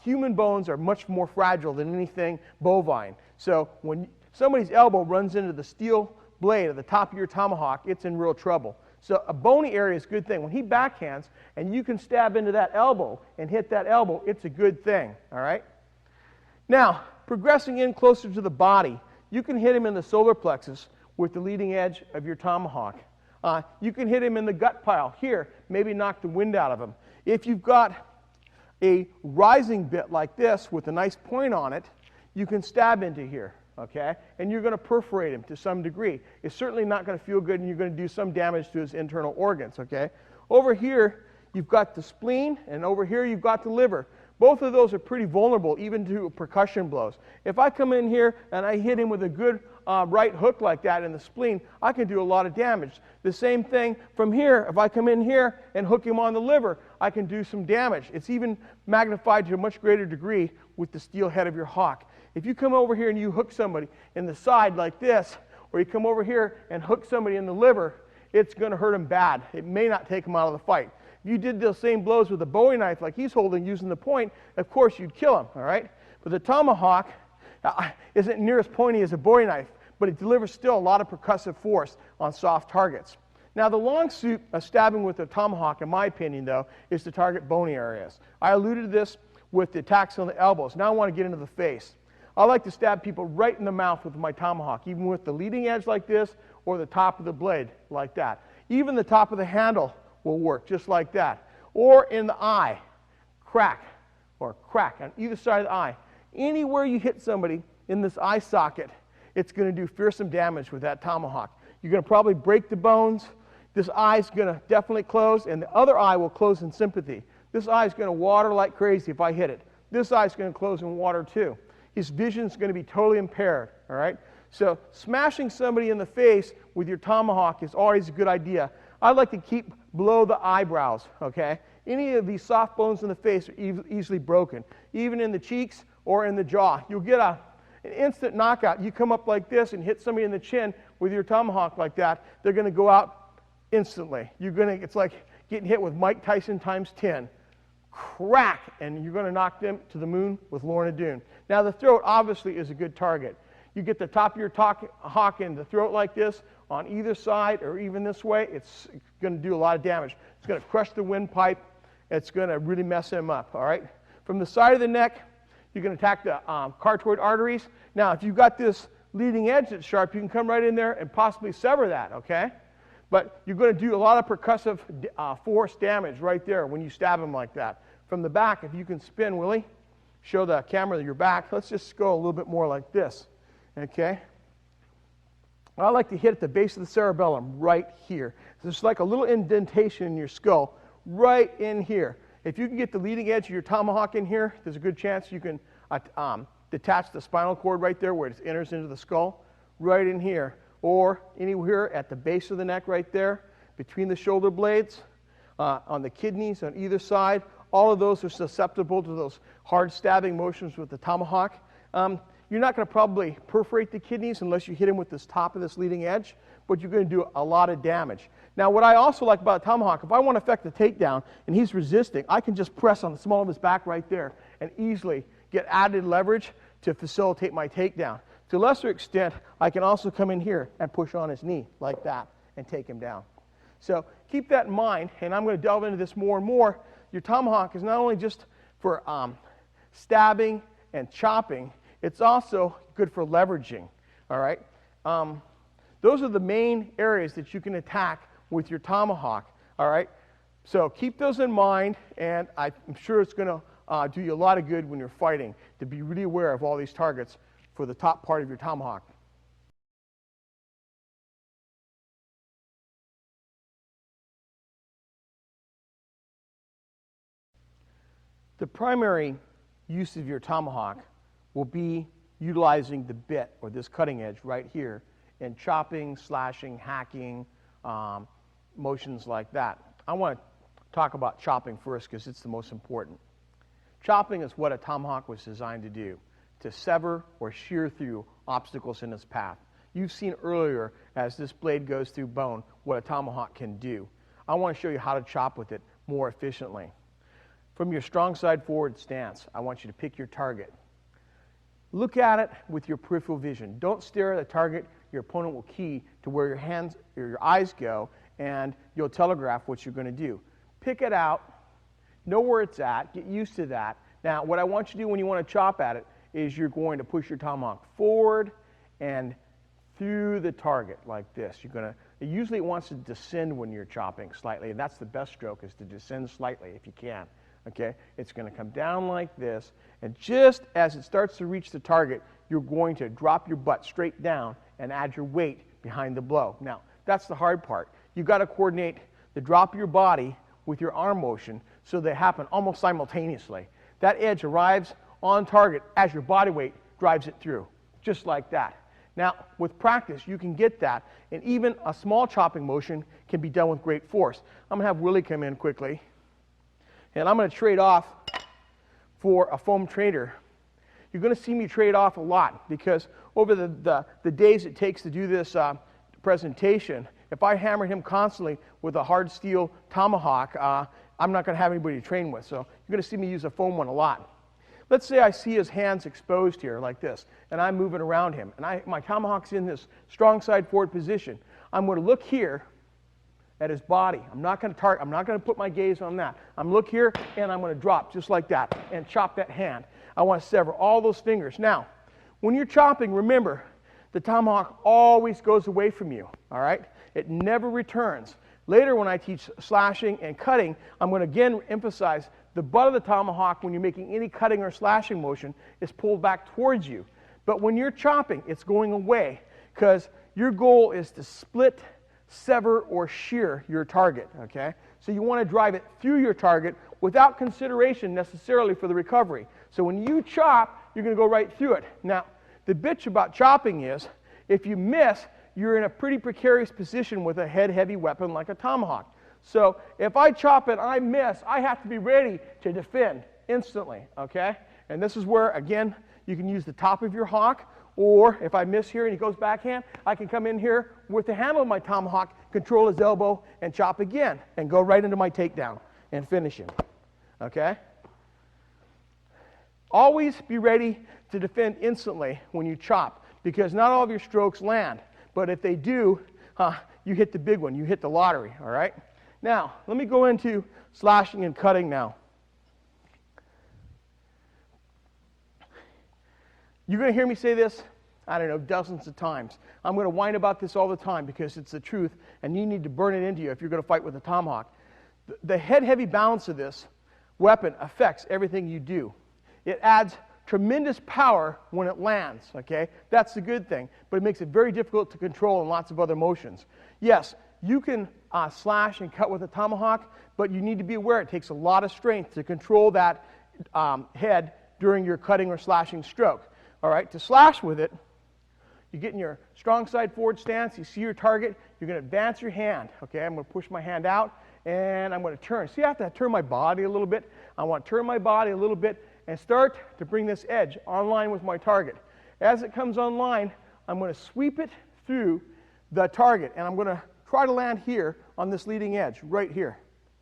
Human bones are much more fragile than anything bovine. So when somebody's elbow runs into the steel blade at the top of your tomahawk, it's in real trouble. So a bony area is a good thing. When he backhands and you can stab into that elbow and hit that elbow, it's a good thing, all right? Now, progressing in closer to the body, you can hit him in the solar plexus with the leading edge of your tomahawk. You can hit him in the gut pile here, maybe knock the wind out of him. If you've got a rising bit like this with a nice point on it, you can stab into here, okay? And you're going to perforate him to some degree. It's certainly not going to feel good, and you're going to do some damage to his internal organs, okay? Over here, you've got the spleen, and over here, you've got the liver. Both of those are pretty vulnerable, even to percussion blows. If I come in here and I hit him with a good right hook like that in the spleen, I can do a lot of damage. The same thing from here. If I come in here and hook him on the liver, I can do some damage. It's even magnified to a much greater degree with the steel head of your hawk. If you come over here and you hook somebody in the side like this, or you come over here and hook somebody in the liver, it's going to hurt him bad. It may not take him out of the fight. If you did those same blows with a Bowie knife like he's holding using the point, of course you'd kill him, all right? But the tomahawk isn't near as pointy as a Bowie knife, but it delivers still a lot of percussive force on soft targets. Now, the long suit of stabbing with a tomahawk, in my opinion, though, is to target bony areas. I alluded to this with the attacks on the elbows. Now I want to get into the face. I like to stab people right in the mouth with my tomahawk, even with the leading edge like this or the top of the blade like that. Even the top of the handle will work just like that. Or in the eye, crack on either side of the eye. Anywhere you hit somebody in this eye socket, it's going to do fearsome damage with that tomahawk. You're going to probably break the bones. This eye's going to definitely close, and the other eye will close in sympathy. This eye's going to water like crazy if I hit it. This eye's going to close in water too. his vision's going to be totally impaired, all right? So smashing somebody in the face with your tomahawk is always a good idea. I like to keep below the eyebrows, okay? Any of these soft bones in the face are easily broken, even in the cheeks or in the jaw. You'll get an instant knockout. You come up like this and hit somebody in the chin with your tomahawk like that, they're going to go out instantly. It's like getting hit with Mike Tyson times 10. Crack, and you're going to knock them to the moon with Lorna Doone. Now the throat obviously is a good target. You get the top of your hawk in the throat like this, on either side or even this way, it's going to do a lot of damage. It's going to crush the windpipe. It's going to really mess him up, all right? From the side of the neck, you can attack the carotid arteries. Now, if you've got this leading edge that's sharp, you can come right in there and possibly sever that, okay? But you're going to do a lot of percussive force damage right there when you stab him like that. From the back, if you can spin, Willie, show the camera your back. Let's just go a little bit more like this, okay? I like to hit at the base of the cerebellum right here. There's like a little indentation in your skull right in here. If you can get the leading edge of your tomahawk in here, there's a good chance you can detach the spinal cord right there where it enters into the skull, right in here, or anywhere at the base of the neck right there, between the shoulder blades, on the kidneys on either side. All of those are susceptible to those hard stabbing motions with the tomahawk. You're not going to probably perforate the kidneys unless you hit him with this top of this leading edge, but you're going to do a lot of damage. Now, what I also like about a tomahawk, if I want to effect a takedown and he's resisting, I can just press on the small of his back right there and easily get added leverage to facilitate my takedown. To a lesser extent, I can also come in here and push on his knee like that and take him down. So keep that in mind, and I'm going to delve into this more and more. Your tomahawk is not only just for stabbing and chopping, it's also good for leveraging, all right? Those are the main areas that you can attack with your tomahawk, all right? So keep those in mind, and I'm sure it's going to do you a lot of good when you're fighting to be really aware of all these targets for the top part of your tomahawk. The primary use of your tomahawk will be utilizing the bit or this cutting edge right here in chopping, slashing, hacking, motions like that. I want to talk about chopping first because it's the most important. Chopping is what a tomahawk was designed to do, to sever or shear through obstacles in its path. You've seen earlier as this blade goes through bone what a tomahawk can do. I want to show you how to chop with it more efficiently. From your strong side forward stance, I want you to pick your target. Look at it with your peripheral vision. Don't stare at the target. Your opponent will key to where your hands or your eyes go, and you'll telegraph what you're going to do. Pick it out, know where it's at, get used to that. Now, what I want you to do when you want to chop at it is you're going to push your tomahawk forward and through the target like this. Usually it wants to descend when you're chopping slightly, and that's the best stroke, is to descend slightly if you can. Okay, it's going to come down like this, and just as it starts to reach the target, you're going to drop your butt straight down and add your weight behind the blow. Now, that's the hard part. You've got to coordinate the drop of your body with your arm motion so they happen almost simultaneously. That edge arrives on target as your body weight drives it through, just like that. Now, with practice, you can get that, and even a small chopping motion can be done with great force. I'm going to have Willie come in quickly. And I'm going to trade off for a foam trader. You're going to see me trade off a lot because over the days it takes to do this presentation, if I hammer him constantly with a hard steel tomahawk, I'm not going to have anybody to train with. So you're going to see me use a foam one a lot. Let's say I see his hands exposed here like this, and I'm moving around him, and my tomahawk's in this strong side forward position. I'm going to look here at his body. I'm not going to put my gaze on that. I'm look here, and I'm going to drop just like that and chop that hand. I want to sever all those fingers. Now, when you're chopping, remember, the tomahawk always goes away from you, all right? It never returns. Later, when I teach slashing and cutting, I'm going to again emphasize the butt of the tomahawk when you're making any cutting or slashing motion is pulled back towards you. But when you're chopping, it's going away because your goal is to split, sever, or shear your target, okay? So you want to drive it through your target without consideration necessarily for the recovery. So when you chop, you're going to go right through it. Now, the bitch about chopping is, if you miss, you're in a pretty precarious position with a head-heavy weapon like a tomahawk. So if I chop and I miss, I have to be ready to defend instantly, okay? And this is where, again, you can use the top of your hawk, or if I miss here and he goes backhand, I can come in here with the handle of my tomahawk, control his elbow, and chop again, and go right into my takedown and finish him, okay? Always be ready to defend instantly when you chop, because not all of your strokes land, but if they do, you hit the big one, you hit the lottery, all right? Now, let me go into slashing and cutting now. You're going to hear me say this, I don't know, dozens of times. I'm going to whine about this all the time because it's the truth, and you need to burn it into you if you're going to fight with a tomahawk. The head-heavy balance of this weapon affects everything you do. It adds tremendous power when it lands, okay? That's the good thing, but it makes it very difficult to control in lots of other motions. Yes, you can slash and cut with a tomahawk, but you need to be aware it takes a lot of strength to control that head during your cutting or slashing stroke. All right, to slash with it, you get in your strong side forward stance, you see your target, you're going to advance your hand. Okay, I'm going to push my hand out, and I'm going to turn. See, I have to turn my body a little bit. I want to turn my body a little bit and start to bring this edge online with my target. As it comes online, I'm going to sweep it through the target, and I'm going to try to land here on this leading edge, right here,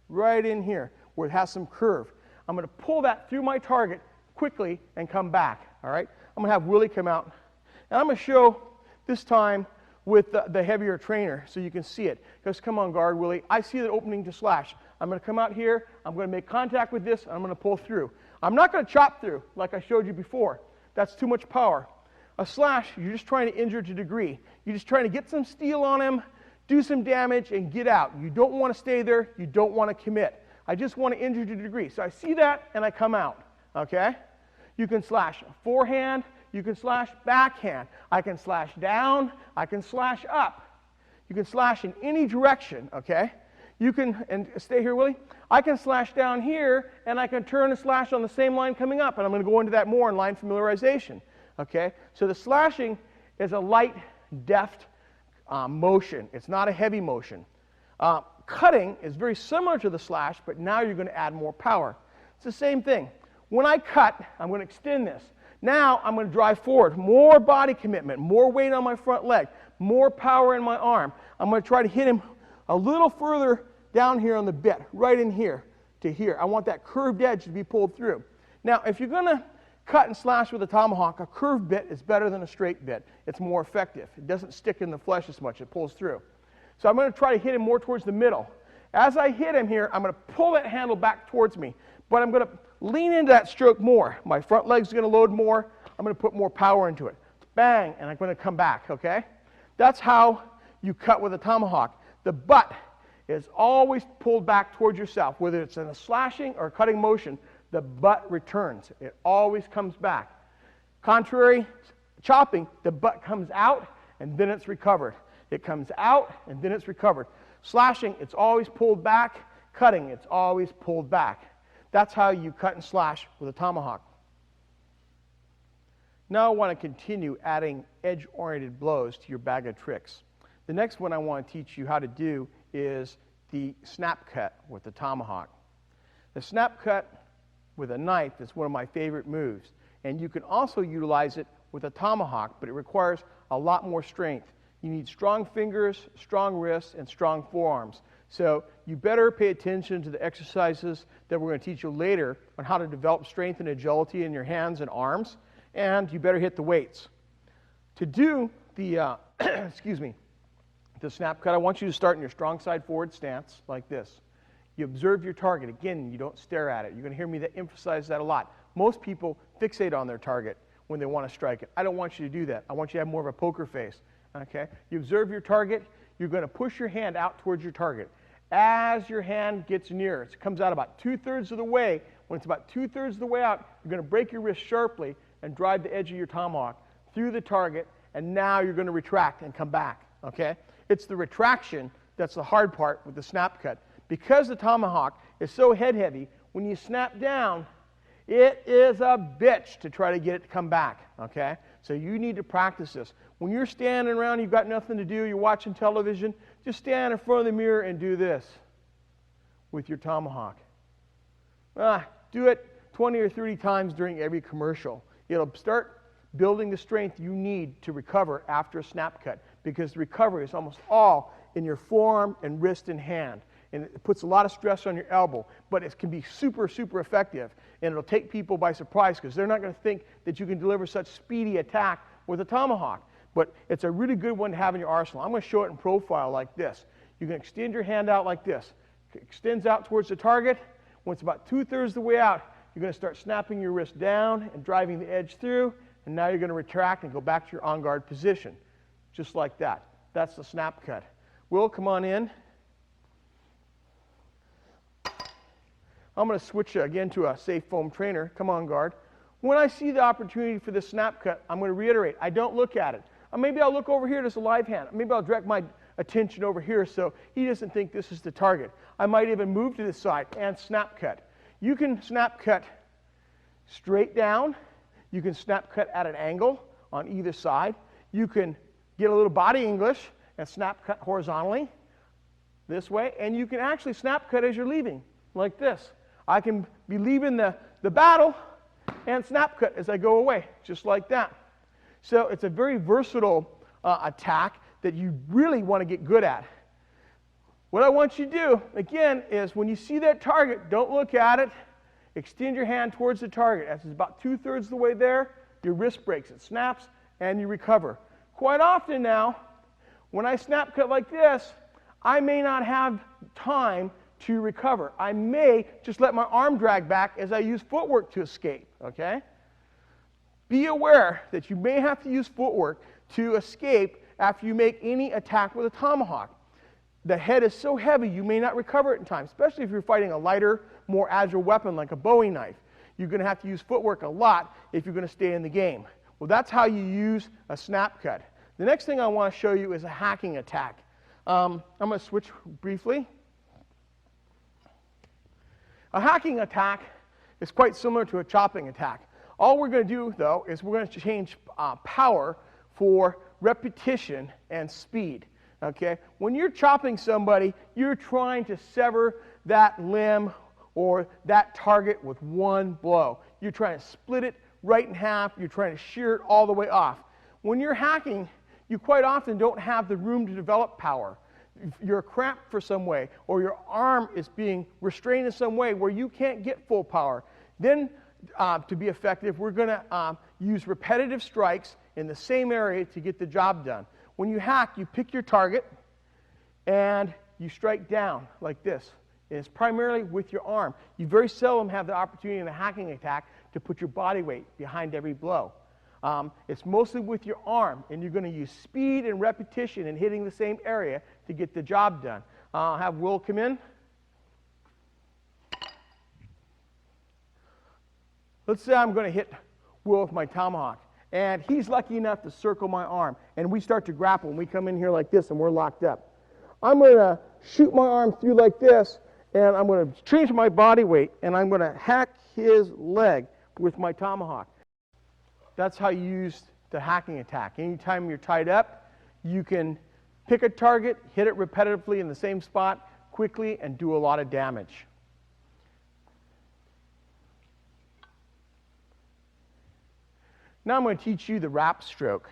right in here, where it has some curve. I'm going to pull that through my target quickly and come back, all right? I'm going to have Willie come out, and I'm going to show this time with the heavier trainer so you can see it. Because come on, guard, Willie. I see the opening to slash. I'm going to come out here, I'm going to make contact with this, and I'm going to pull through. I'm not going to chop through like I showed you before. That's too much power. A slash, you're just trying to injure to a degree. You're just trying to get some steel on him, do some damage, and get out. You don't want to stay there. You don't want to commit. I just want to injure to a degree. So I see that, and I come out, okay? You can slash forehand, you can slash backhand. I can slash down, I can slash up. You can slash in any direction, okay? You can, and stay here, Willie. I can slash down here, and I can turn and slash on the same line coming up, and I'm going to go into that more in line familiarization, okay? So the slashing is a light, deft motion. It's not a heavy motion. Cutting is very similar to the slash, but now you're going to add more power. It's the same thing. When I cut, I'm going to extend this. Now I'm going to drive forward. More body commitment, more weight on my front leg, more power in my arm. I'm going to try to hit him a little further down here on the bit, right in here to here. I want that curved edge to be pulled through. Now, if you're going to cut and slash with a tomahawk, a curved bit is better than a straight bit. It's more effective. It doesn't stick in the flesh as much. It pulls through. So I'm going to try to hit him more towards the middle. As I hit him here, I'm going to pull that handle back towards me, but I'm going to lean into that stroke more. My front leg's going to load more. I'm going to put more power into it. Bang, and I'm going to come back, okay? That's how you cut with a tomahawk. The butt is always pulled back towards yourself. Whether it's in a slashing or a cutting motion, the butt returns. It always comes back. Contrary chopping, the butt comes out, and then it's recovered. It comes out, and then it's recovered. Slashing, it's always pulled back. Cutting, it's always pulled back. That's how you cut and slash with a tomahawk. Now I want to continue adding edge-oriented blows to your bag of tricks. The next one I want to teach you how to do is the snap cut with the tomahawk. The snap cut with a knife is one of my favorite moves, and you can also utilize it with a tomahawk, but it requires a lot more strength. You need strong fingers, strong wrists, and strong forearms. So you better pay attention to the exercises that we're going to teach you later on how to develop strength and agility in your hands and arms, and you better hit the weights. To do the, the snap cut, I want you to start in your strong side forward stance like this. You observe your target. Again, you don't stare at it. You're going to hear me emphasize that a lot. Most people fixate on their target when they want to strike it. I don't want you to do that. I want you to have more of a poker face. Okay? You observe your target. You're going to push your hand out towards your target. As your hand gets nearer, it comes out about 2/3 of the way. When it's about 2/3 of the way out, you're going to break your wrist sharply and drive the edge of your tomahawk through the target, and now you're going to retract and come back. Okay? It's the retraction that's the hard part with the snap cut. Because the tomahawk is so head heavy, when you snap down, it is a bitch to try to get it to come back, okay? So you need to practice this. When you're standing around, you've got nothing to do, you're watching television, just stand in front of the mirror and do this with your tomahawk. Do it 20 or 30 times during every commercial. It'll start building the strength you need to recover after a snap cut, because the recovery is almost all in your forearm and wrist and hand. And it puts a lot of stress on your elbow, but it can be super, super effective. And it'll take people by surprise because they're not going to think that you can deliver such speedy attack with a tomahawk. But it's a really good one to have in your arsenal. I'm going to show it in profile like this. You can extend your hand out like this. It extends out towards the target. When it's about 2/3 the way out, you're going to start snapping your wrist down and driving the edge through. And now you're going to retract and go back to your on-guard position. Just like that. That's the snap cut. Will, come on in. I'm going to switch again to a safe foam trainer. Come on, guard. When I see the opportunity for this snap cut, I'm going to reiterate, I don't look at it. Maybe I'll look over here, there's a live hand. Maybe I'll direct my attention over here so he doesn't think this is the target. I might even move to the side and snap cut. You can snap cut straight down. You can snap cut at an angle on either side. You can get a little body English and snap cut horizontally this way. And you can actually snap cut as you're leaving, like this. I can be leaving the battle and snap cut as I go away, just like that. So it's a very versatile attack that you really want to get good at. What I want you to do, again, is when you see that target, don't look at it. Extend your hand towards the target. As it's about 2/3 the way there, your wrist breaks. It snaps, and you recover. Quite often now, when I snap cut like this, I may not have time to recover. I may just let my arm drag back as I use footwork to escape, okay? Be aware that you may have to use footwork to escape after you make any attack with a tomahawk. The head is so heavy you may not recover it in time, especially if you're fighting a lighter, more agile weapon like a Bowie knife. You're going to have to use footwork a lot if you're going to stay in the game. Well, that's how you use a snap cut. The next thing I want to show you is a hacking attack. I'm going to switch briefly. A hacking attack is quite similar to a chopping attack. All we're going to do, though, is we're going to change power for repetition and speed. Okay? When you're chopping somebody, you're trying to sever that limb or that target with one blow. You're trying to split it right in half. You're trying to shear it all the way off. When you're hacking, you quite often don't have the room to develop power. You're cramped for some way, or your arm is being restrained in some way where you can't get full power. Then, to be effective, we're going to use repetitive strikes in the same area to get the job done. When you hack, you pick your target, and you strike down like this. It's primarily with your arm. You very seldom have the opportunity in a hacking attack to put your body weight behind every blow. It's mostly with your arm, and you're going to use speed and repetition in hitting the same area to get the job done. I'll have Will come in. Let's say I'm going to hit Will with my tomahawk, and he's lucky enough to circle my arm, and we start to grapple, and we come in here like this, and we're locked up. I'm going to shoot my arm through like this, and I'm going to change my body weight, and I'm going to hack his leg with my tomahawk. That's how you use the hacking attack. Anytime you're tied up, you can pick a target, hit it repetitively in the same spot, quickly, and do a lot of damage. Now I'm going to teach you the wrap stroke.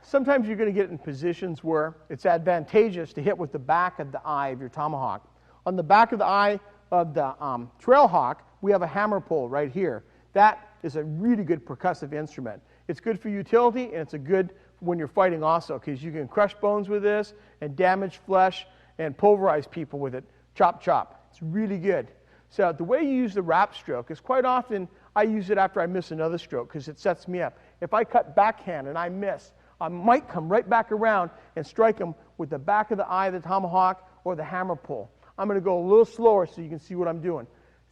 Sometimes you're going to get in positions where it's advantageous to hit with the back of the eye of your tomahawk. On the back of the eye of the trail hawk, we have a hammer pole right here. That is a really good percussive instrument. It's good for utility, and it's a good when you're fighting also, because you can crush bones with this and damage flesh and pulverize people with it. Chop, chop. It's really good. So the way you use the wrap stroke is quite often I use it after I miss another stroke because it sets me up. If I cut backhand and I miss, I might come right back around and strike him with the back of the eye of the tomahawk or the hammer pull. I'm going to go a little slower so you can see what I'm doing.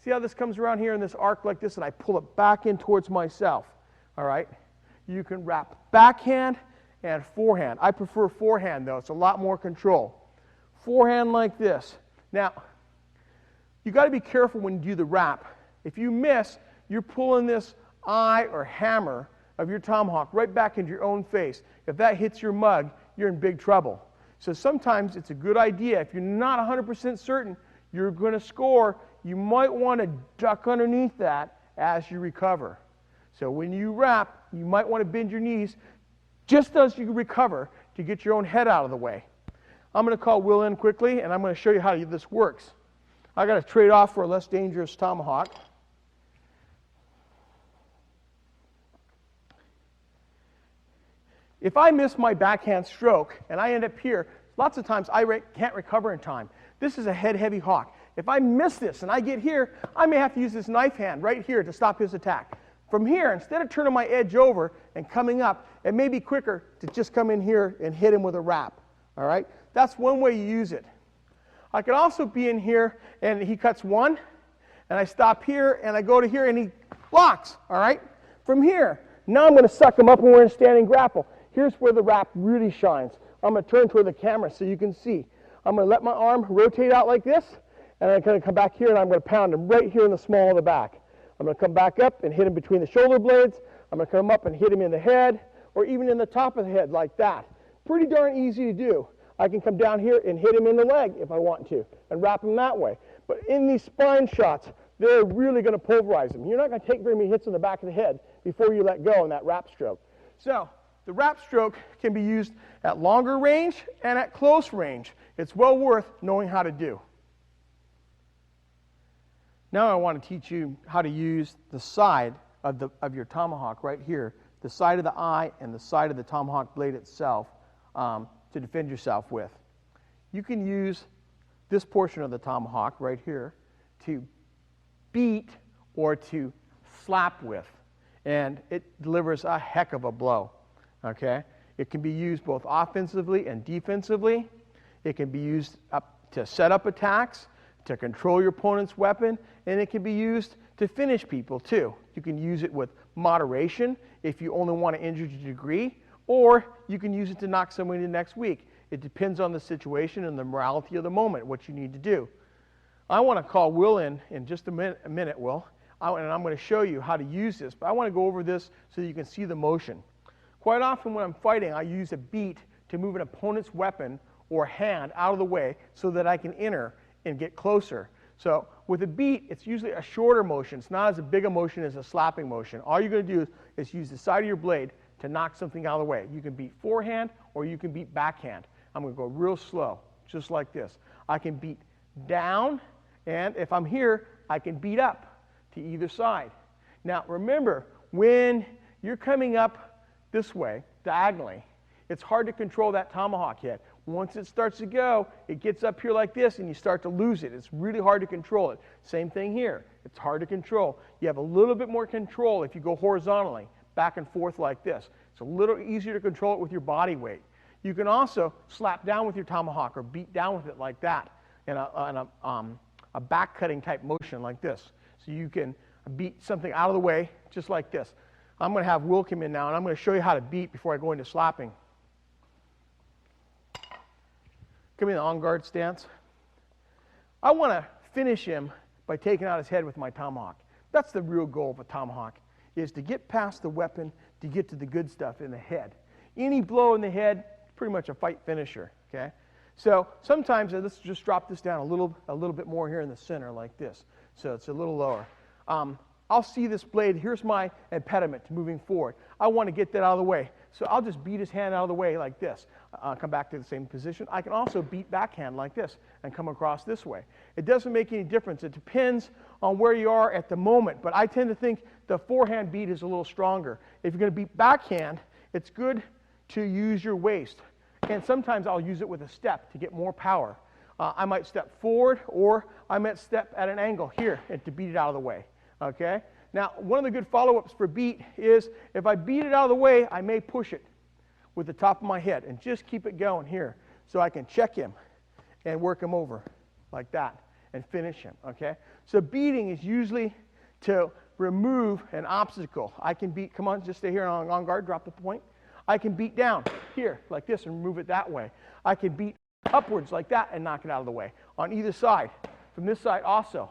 See how this comes around here in this arc like this, and I pull it back in towards myself. All right? You can wrap backhand and forehand. I prefer forehand, though. It's a lot more control. Forehand like this. Now, You got to be careful when you do the wrap. If you miss, you're pulling this eye or hammer of your tomahawk right back into your own face. If that hits your mug, you're in big trouble. So sometimes it's a good idea, if you're not 100% certain you're going to score, you might want to duck underneath that as you recover. So when you wrap, you might want to bend your knees just as you recover to get your own head out of the way. I'm going to call Will in quickly, and I'm going to show you how this works. I got to trade off for a less dangerous tomahawk. If I miss my backhand stroke and I end up here, lots of times I can't recover in time. This is a head-heavy hawk. If I miss this and I get here, I may have to use this knife hand right here to stop his attack. From here, instead of turning my edge over and coming up, it may be quicker to just come in here and hit him with a wrap. All right? That's one way you use it. I could also be in here and he cuts one, and I stop here and I go to here and he blocks. All right? From here, now I'm going to suck him up and we're in a standing grapple. Here's where the wrap really shines. I'm going to turn toward the camera so you can see. I'm going to let my arm rotate out like this, and I'm going to come back here and I'm going to pound him right here in the small of the back. I'm going to come back up and hit him between the shoulder blades. I'm going to come up and hit him in the head, or even in the top of the head like that. Pretty darn easy to do. I can come down here and hit him in the leg if I want to, and wrap him that way. But in these spine shots, they're really going to pulverize him. You're not going to take very many hits in the back of the head before you let go in that wrap stroke. So the wrap stroke can be used at longer range and at close range. It's well worth knowing how to do. Now I want to teach you how to use the side of your tomahawk right here, the side of the eye and the side of the tomahawk blade itself to defend yourself with. You can use this portion of the tomahawk right here to beat or to slap with, and it delivers a heck of a blow. Okay? It can be used both offensively and defensively. It can be used to set up attacks, to control your opponent's weapon, and it can be used to finish people too. You can use it with moderation if you only want to injure to a degree, or you can use it to knock somebody the next week. It depends on the situation and the morality of the moment, what you need to do. I want to call Will in just a minute, Will, and I'm going to show you how to use this, but I want to go over this so that you can see the motion. Quite often when I'm fighting, I use a beat to move an opponent's weapon or hand out of the way so that I can enter and get closer. So with a beat, it's usually a shorter motion. It's not as big a motion as a slapping motion. All you're going to do is use the side of your blade to knock something out of the way. You can beat forehand or you can beat backhand. I'm going to go real slow, just like this. I can beat down, and if I'm here, I can beat up to either side. Now remember, when you're coming up this way, diagonally, it's hard to control that tomahawk head. Once it starts to go, it gets up here like this and you start to lose it. It's really hard to control it. Same thing here. It's hard to control. You have a little bit more control if you go horizontally, back and forth like this. It's a little easier to control it with your body weight. You can also slap down with your tomahawk or beat down with it like that in a back-cutting type motion like this. So you can beat something out of the way just like this. I'm going to have Will come in now, and I'm going to show you how to beat before I go into slapping. Come in the on-guard stance. I want to finish him by taking out his head with my tomahawk. That's the real goal of a tomahawk, is to get past the weapon to get to the good stuff in the head. Any blow in the head is pretty much a fight finisher. Okay? So sometimes, let's just drop this down a little bit more here in the center like this. So it's a little lower. I'll see this blade. Here's my impediment to moving forward. I want to get that out of the way. So I'll just beat his hand out of the way like this. Come back to the same position. I can also beat backhand like this and come across this way. It doesn't make any difference. It depends on where you are at the moment. But I tend to think the forehand beat is a little stronger. If you're going to beat backhand, it's good to use your waist. And sometimes I'll use it with a step to get more power. I might step forward, or I might step at an angle here and to beat it out of the way. Okay? Now, one of the good follow-ups for beat is if I beat it out of the way, I may push it with the top of my head and just keep it going here so I can check him and work him over like that and finish him. Okay? So beating is usually to remove an obstacle. I can beat, come on, just stay here on guard, drop the point. I can beat down here like this and move it that way. I can beat upwards like that and knock it out of the way on either side. from this side also.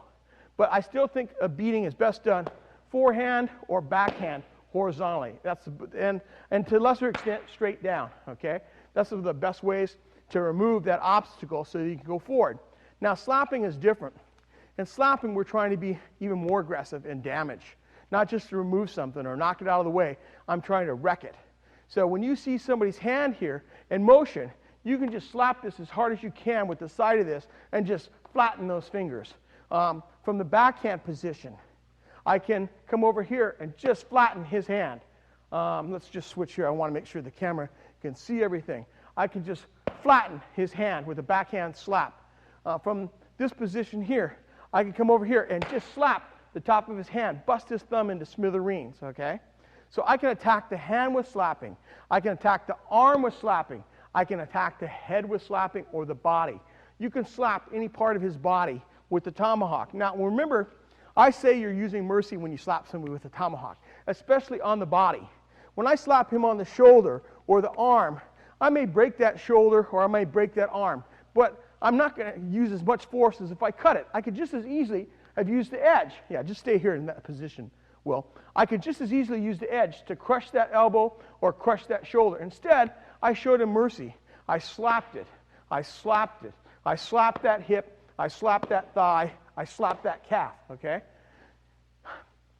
But I still think a beating is best done forehand or backhand horizontally. And to a lesser extent, straight down, okay? That's one of the best ways to remove that obstacle so that you can go forward. Now, slapping is different. In slapping, we're trying to be even more aggressive and damage, not just to remove something or knock it out of the way. I'm trying to wreck it. So when you see somebody's hand here in motion, you can just slap this as hard as you can with the side of this and just flatten those fingers. From the backhand position, I can come over here and just flatten his hand. Let's just switch here. I want to make sure the camera can see everything. I can just flatten his hand with a backhand slap. From this position here, I can come over here and just slap the top of his hand, bust his thumb into smithereens, okay? So I can attack the hand with slapping. I can attack the arm with slapping. I can attack the head with slapping or the body. You can slap any part of his body with the tomahawk. Now, remember, I say you're using mercy when you slap somebody with a tomahawk, especially on the body. When I slap him on the shoulder or the arm, I may break that shoulder or I may break that arm, but I'm not going to use as much force as if I cut it. I could just as easily have used the edge. Yeah, just stay here in that position, Will. I could just as easily use the edge to crush that elbow or crush that shoulder. Instead, I showed him mercy. I slapped it. I slapped it. I slapped that hip. I slapped that thigh. I slapped that calf, okay?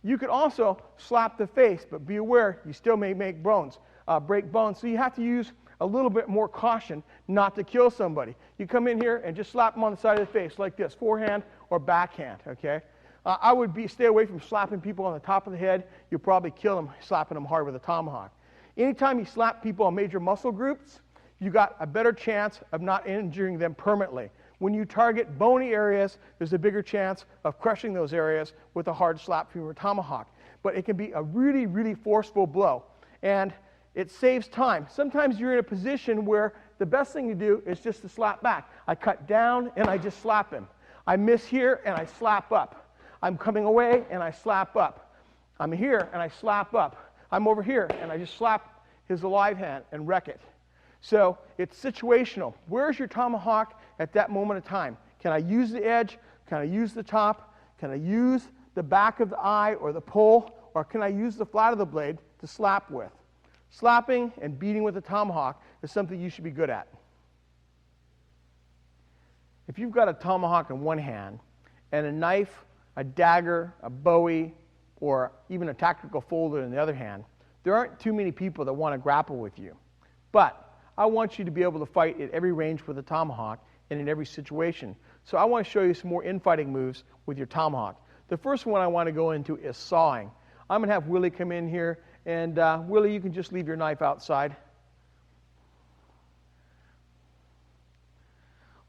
You could also slap the face, but be aware, you still may break bones. So you have to use a little bit more caution not to kill somebody. You come in here and just slap them on the side of the face like this, forehand or backhand, okay? I would stay away from slapping people on the top of the head. You'll probably kill them slapping them hard with a tomahawk. Anytime you slap people on major muscle groups, you got a better chance of not injuring them permanently. When you target bony areas, there's a bigger chance of crushing those areas with a hard slap from your tomahawk. But it can be a really, really forceful blow. And it saves time. Sometimes you're in a position where the best thing to do is just to slap back. I cut down and I just slap him. I miss here and I slap up. I'm coming away and I slap up. I'm here and I slap up. I'm over here and I just slap his alive hand and wreck it. So it's situational. Where's your tomahawk at that moment of time? Can I use the edge? Can I use the top? Can I use the back of the eye or the pole? Or can I use the flat of the blade to slap with? Slapping and beating with a tomahawk is something you should be good at. If you've got a tomahawk in one hand and a knife, a dagger, a bowie, or even a tactical folder in the other hand, there aren't too many people that want to grapple with you. But I want you to be able to fight at every range with a tomahawk and in every situation. So I want to show you some more infighting moves with your tomahawk. The first one I want to go into is sawing. I'm going to have Willie come in here, and Willie, you can just leave your knife outside.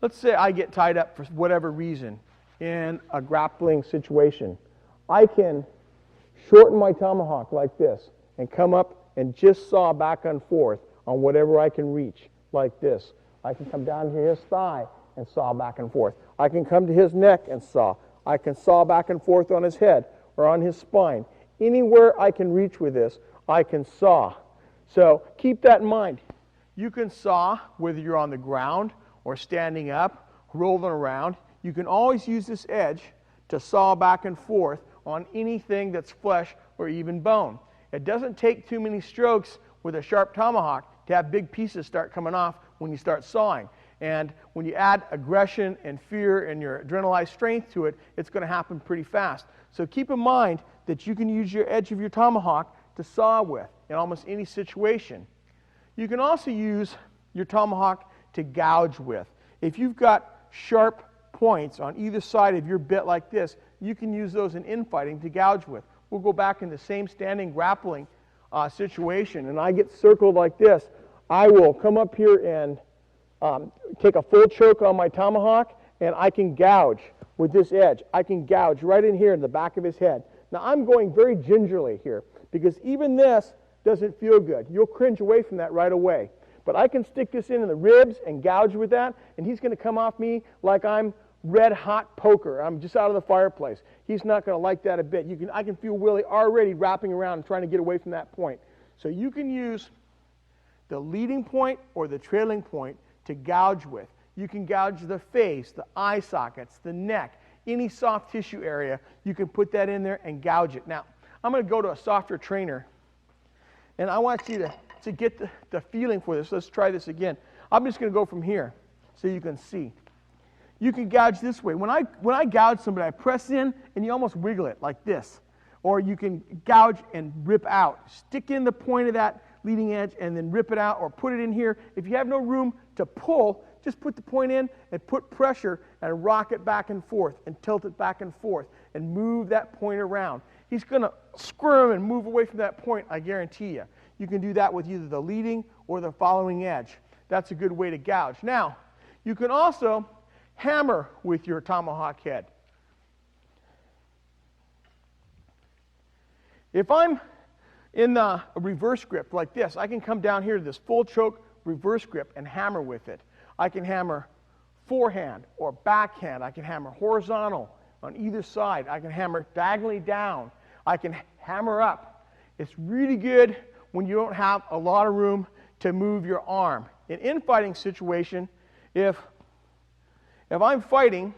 Let's say I get tied up for whatever reason in a grappling situation. I can shorten my tomahawk like this and come up and just saw back and forth on whatever I can reach, like this. I can come down to his thigh and saw back and forth. I can come to his neck and saw. I can saw back and forth on his head or on his spine. Anywhere I can reach with this, I can saw. So keep that in mind. You can saw whether you're on the ground or standing up, rolling around. You can always use this edge to saw back and forth on anything that's flesh or even bone. It doesn't take too many strokes with a sharp tomahawk to have big pieces start coming off when you start sawing. And when you add aggression and fear and your adrenalized strength to it, it's going to happen pretty fast. So keep in mind that you can use your edge of your tomahawk to saw with in almost any situation. You can also use your tomahawk to gouge with. If you've got sharp points on either side of your bit like this, you can use those in infighting to gouge with. We'll go back in the same standing grappling situation, and I get circled like this. I will come up here and take a full choke on my tomahawk, and I can gouge with this edge. I can gouge right in here in the back of his head. Now I'm going very gingerly here because even this doesn't feel good. You'll cringe away from that right away. But I can stick this in the ribs and gouge with that, and he's going to come off me like I'm red hot poker. I'm just out of the fireplace. He's not going to like that a bit. I can feel Willie already wrapping around and trying to get away from that point. So you can use the leading point or the trailing point to gouge with. You can gouge the face, the eye sockets, the neck, any soft tissue area, you can put that in there and gouge it. Now, I'm going to go to a softer trainer, and I want you to get the feeling for this. Let's try this again. I'm just going to go from here so you can see. You can gouge this way. When I gouge somebody, I press in, and you almost wiggle it like this. Or you can gouge and rip out. Stick in the point of that leading edge and then rip it out, or put it in here. If you have no room to pull, just put the point in and put pressure and rock it back and forth and tilt it back and forth and move that point around. He's going to squirm and move away from that point, I guarantee you. You can do that with either the leading or the following edge. That's a good way to gouge. Now, you can also hammer with your tomahawk head. If I'm in the reverse grip like this, I can come down here to this full choke reverse grip and hammer with it. I can hammer forehand or backhand. I can hammer horizontal on either side. I can hammer diagonally down. I can hammer up. It's really good when you don't have a lot of room to move your arm. In an infighting situation, if I'm fighting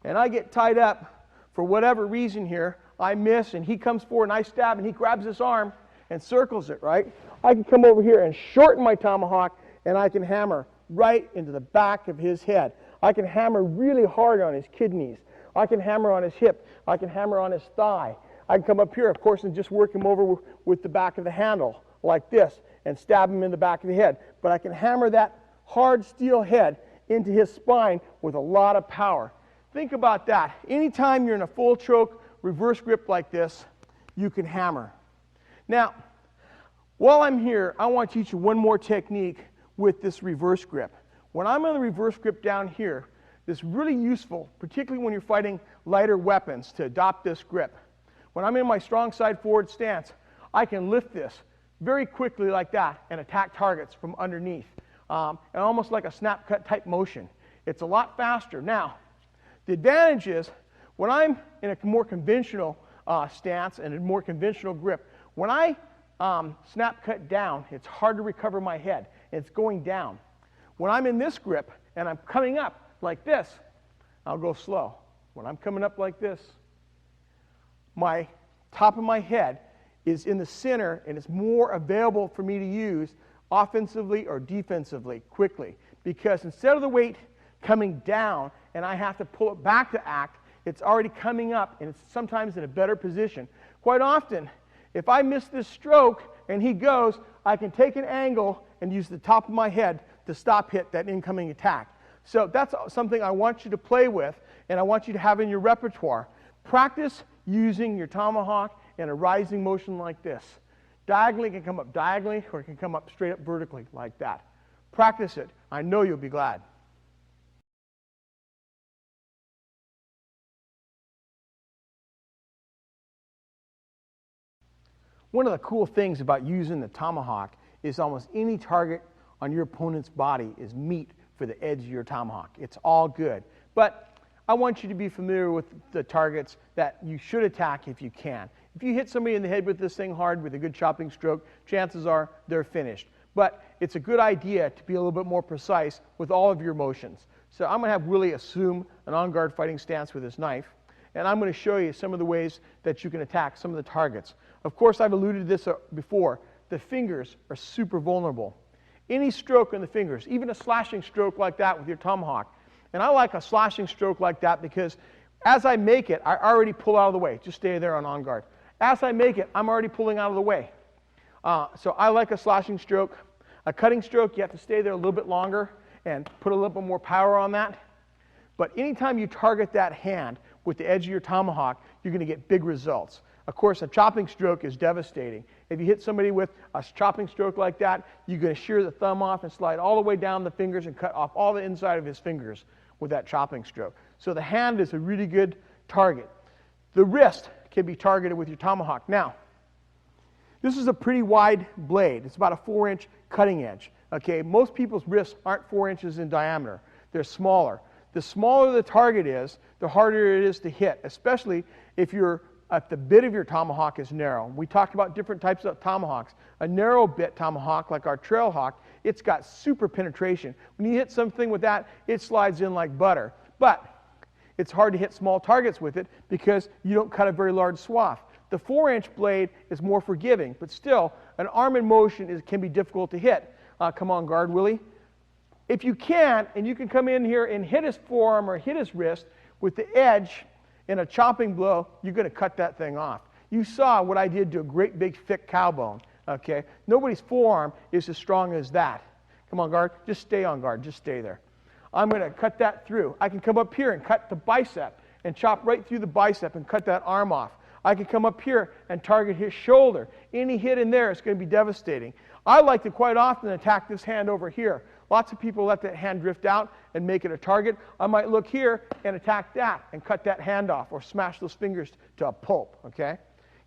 and I get tied up for whatever reason here, I miss and he comes forward and I stab and he grabs this arm and circles it, right? I can come over here and shorten my tomahawk and I can hammer right into the back of his head. I can hammer really hard on his kidneys. I can hammer on his hip. I can hammer on his thigh. I can come up here, of course, and just work him over with the back of the handle like this and stab him in the back of the head. But I can hammer that hard steel head into his spine with a lot of power. Think about that. Anytime you're in a full choke reverse grip like this, you can hammer. Now, while I'm here, I want to teach you one more technique with this reverse grip. When I'm on the reverse grip down here, it's really useful, particularly when you're fighting lighter weapons, to adopt this grip. When I'm in my strong side forward stance, I can lift this very quickly like that and attack targets from underneath, and almost like a snap cut type motion. It's a lot faster. Now, the advantage is when I'm in a more conventional stance and a more conventional grip, when I snap cut down, it's hard to recover my head. It's going down. When I'm in this grip and I'm coming up like this, I'll go slow. When I'm coming up like this, my top of my head is in the center and it's more available for me to use offensively or defensively quickly, because instead of the weight coming down and I have to pull it back to act, it's already coming up and it's sometimes in a better position. Quite often, if I miss this stroke and he goes, I can take an angle and use the top of my head to stop hit that incoming attack. So that's something I want you to play with and I want you to have in your repertoire. Practice using your tomahawk in a rising motion like this. Diagonally, it can come up diagonally or it can come up straight up vertically like that. Practice it. I know you'll be glad. One of the cool things about using the tomahawk is almost any target on your opponent's body is meat for the edge of your tomahawk. It's all good. But I want you to be familiar with the targets that you should attack if you can. If you hit somebody in the head with this thing hard with a good chopping stroke, chances are they're finished. But it's a good idea to be a little bit more precise with all of your motions. So I'm going to have Willie assume an on-guard fighting stance with his knife, and I'm going to show you some of the ways that you can attack some of the targets. Of course, I've alluded to this before. The fingers are super vulnerable. Any stroke in the fingers, even a slashing stroke like that with your tomahawk. And I like a slashing stroke like that because as I make it, I already pull out of the way. Just stay there on guard. As I make it, I'm already pulling out of the way. So I like a slashing stroke. A cutting stroke, you have to stay there a little bit longer and put a little bit more power on that. But anytime you target that hand with the edge of your tomahawk, you're going to get big results. Of course, a chopping stroke is devastating. If you hit somebody with a chopping stroke like that, you're going to shear the thumb off and slide all the way down the fingers and cut off all the inside of his fingers with that chopping stroke. So the hand is a really good target. The wrist can be targeted with your tomahawk. Now, this is a pretty wide blade. It's about a 4-inch cutting edge. Okay, most people's wrists aren't 4 inches in diameter. They're smaller. The smaller the target is, the harder it is to hit, especially if the bit of your tomahawk is narrow. We talked about different types of tomahawks. A narrow bit tomahawk, like our trail hawk, it's got super penetration. When you hit something with that, it slides in like butter. But It's hard to hit small targets with it because you don't cut a very large swath. The 4-inch blade is more forgiving, but still, an arm in motion can be difficult to hit. Come on guard, Willie. If you can, and you can come in here and hit his forearm or hit his wrist with the edge in a chopping blow, you're going to cut that thing off. You saw what I did to a great big thick cow bone. Okay? Nobody's forearm is as strong as that. Come on, guard. Just stay on guard. Just stay there. I'm going to cut that through. I can come up here and cut the bicep and chop right through the bicep and cut that arm off. I can come up here and target his shoulder. Any hit in there is going to be devastating. I like to quite often attack this hand over here. Lots of people let that hand drift out and make it a target. I might look here and attack that and cut that hand off or smash those fingers to a pulp. Okay?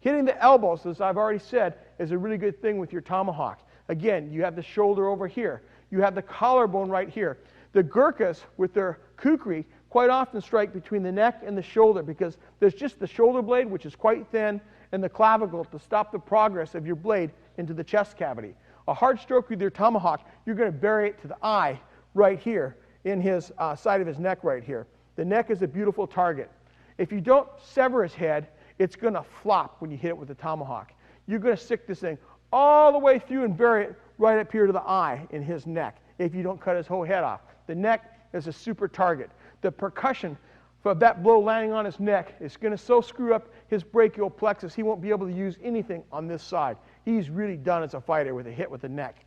Hitting the elbows, as I've already said, is a really good thing with your tomahawk. Again, you have the shoulder over here. You have the collarbone right here. The Gurkhas, with their kukri, quite often strike between the neck and the shoulder because there's just the shoulder blade, which is quite thin, and the clavicle to stop the progress of your blade into the chest cavity. A hard stroke with your tomahawk, you're going to bury it to the eye right here in his side of his neck right here. The neck is a beautiful target. If you don't sever his head, it's going to flop when you hit it with the tomahawk. You're going to stick this thing all the way through and bury it right up here to the eye in his neck if you don't cut his whole head off. The neck is a super target. The percussion of that blow landing on his neck is going to so screw up his brachial plexus he won't be able to use anything on this side. He's really done as a fighter with a hit with the neck.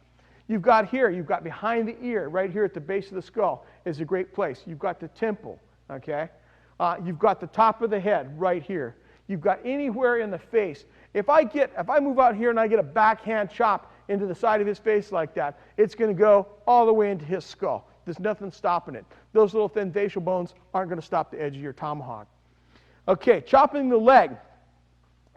You've got here, you've got behind the ear, right here at the base of the skull is a great place. You've got the temple, okay? You've got the top of the head right here. You've got anywhere in the face. If I move out here and I get a backhand chop into the side of his face like that, it's going to go all the way into his skull. There's nothing stopping it. Those little thin facial bones aren't going to stop the edge of your tomahawk. Okay, chopping the leg.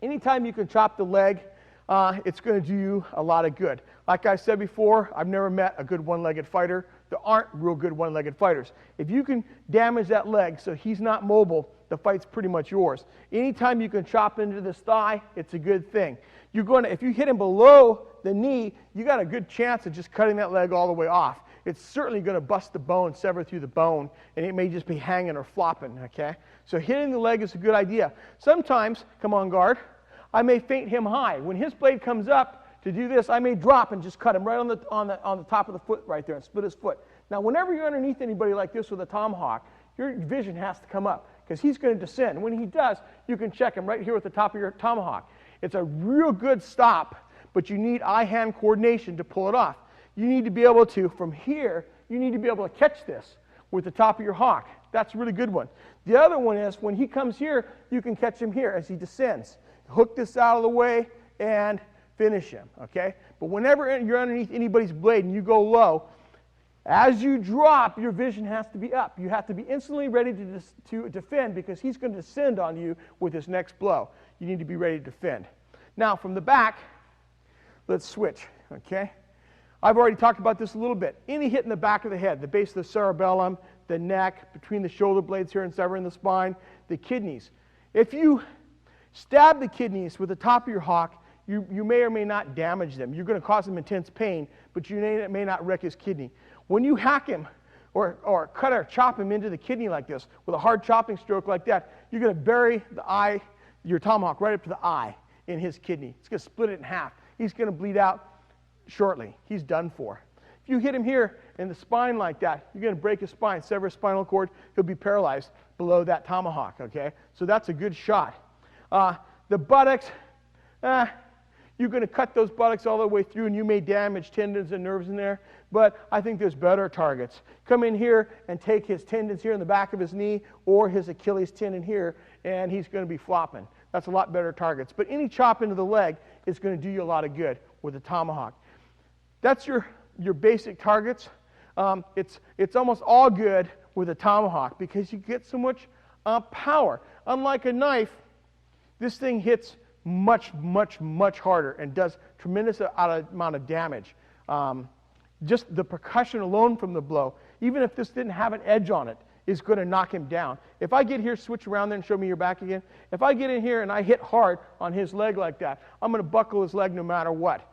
Anytime you can chop the leg, it's going to do you a lot of good. Like I said before, I've never met a good one-legged fighter. There aren't real good one-legged fighters. If you can damage that leg so he's not mobile, the fight's pretty much yours. Anytime you can chop into this thigh, it's a good thing. If you hit him below the knee, you got a good chance of just cutting that leg all the way off. It's certainly going to bust the bone, sever through the bone, and it may just be hanging or flopping, okay? So hitting the leg is a good idea. Sometimes, come on guard, I may feint him high. When his blade comes up to do this, I may drop and just cut him right on the top of the foot right there and split his foot. Now, whenever you're underneath anybody like this with a tomahawk, your vision has to come up because he's going to descend. When he does, you can check him right here at the top of your tomahawk. It's a real good stop, but you need eye-hand coordination to pull it off. You need to be able to, from here, you need to be able to catch this with the top of your hawk. That's a really good one. The other one is when he comes here, you can catch him here as he descends. Hook this out of the way and finish him, okay? But whenever you're underneath anybody's blade and you go low, as you drop, your vision has to be up. You have to be instantly ready to defend because he's going to descend on you with his next blow. You need to be ready to defend. Now, from the back, let's switch, okay? I've already talked about this a little bit. Any hit in the back of the head, the base of the cerebellum, the neck, between the shoulder blades here and severing the spine, the kidneys. If you stab the kidneys with the top of your hawk, you may or may not damage them. You're going to cause him intense pain, but you may not wreck his kidney. When you hack him or cut or chop him into the kidney like this, with a hard chopping stroke like that, you're going to bury your tomahawk right up to the eye in his kidney. It's going to split it in half. He's going to bleed out shortly. He's done for. If you hit him here in the spine like that, you're going to break his spine, sever his spinal cord. He'll be paralyzed below that tomahawk, okay? So that's a good shot. The buttocks, you're going to cut those buttocks all the way through, and you may damage tendons and nerves in there, but I think there's better targets. Come in here and take his tendons here in the back of his knee or his Achilles tendon here, and he's going to be flopping. That's a lot better targets. But any chop into the leg is going to do you a lot of good with a tomahawk. That's your basic targets. It's almost all good with a tomahawk because you get so much power. Unlike a knife, this thing hits much, much, much harder and does tremendous amount of damage. Just the percussion alone from the blow, even if this didn't have an edge on it, is going to knock him down. If I get here, switch around there and show me your back again. If I get in here and I hit hard on his leg like that, I'm going to buckle his leg no matter what.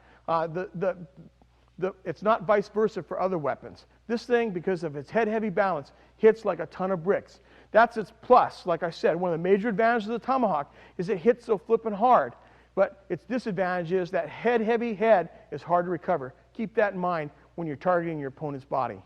It's not vice versa for other weapons. This thing, because of its head-heavy balance, hits like a ton of bricks. That's its plus. Like I said, one of the major advantages of the tomahawk is it hits so flipping hard. But its disadvantage is that heavy head is hard to recover. Keep that in mind when you're targeting your opponent's body.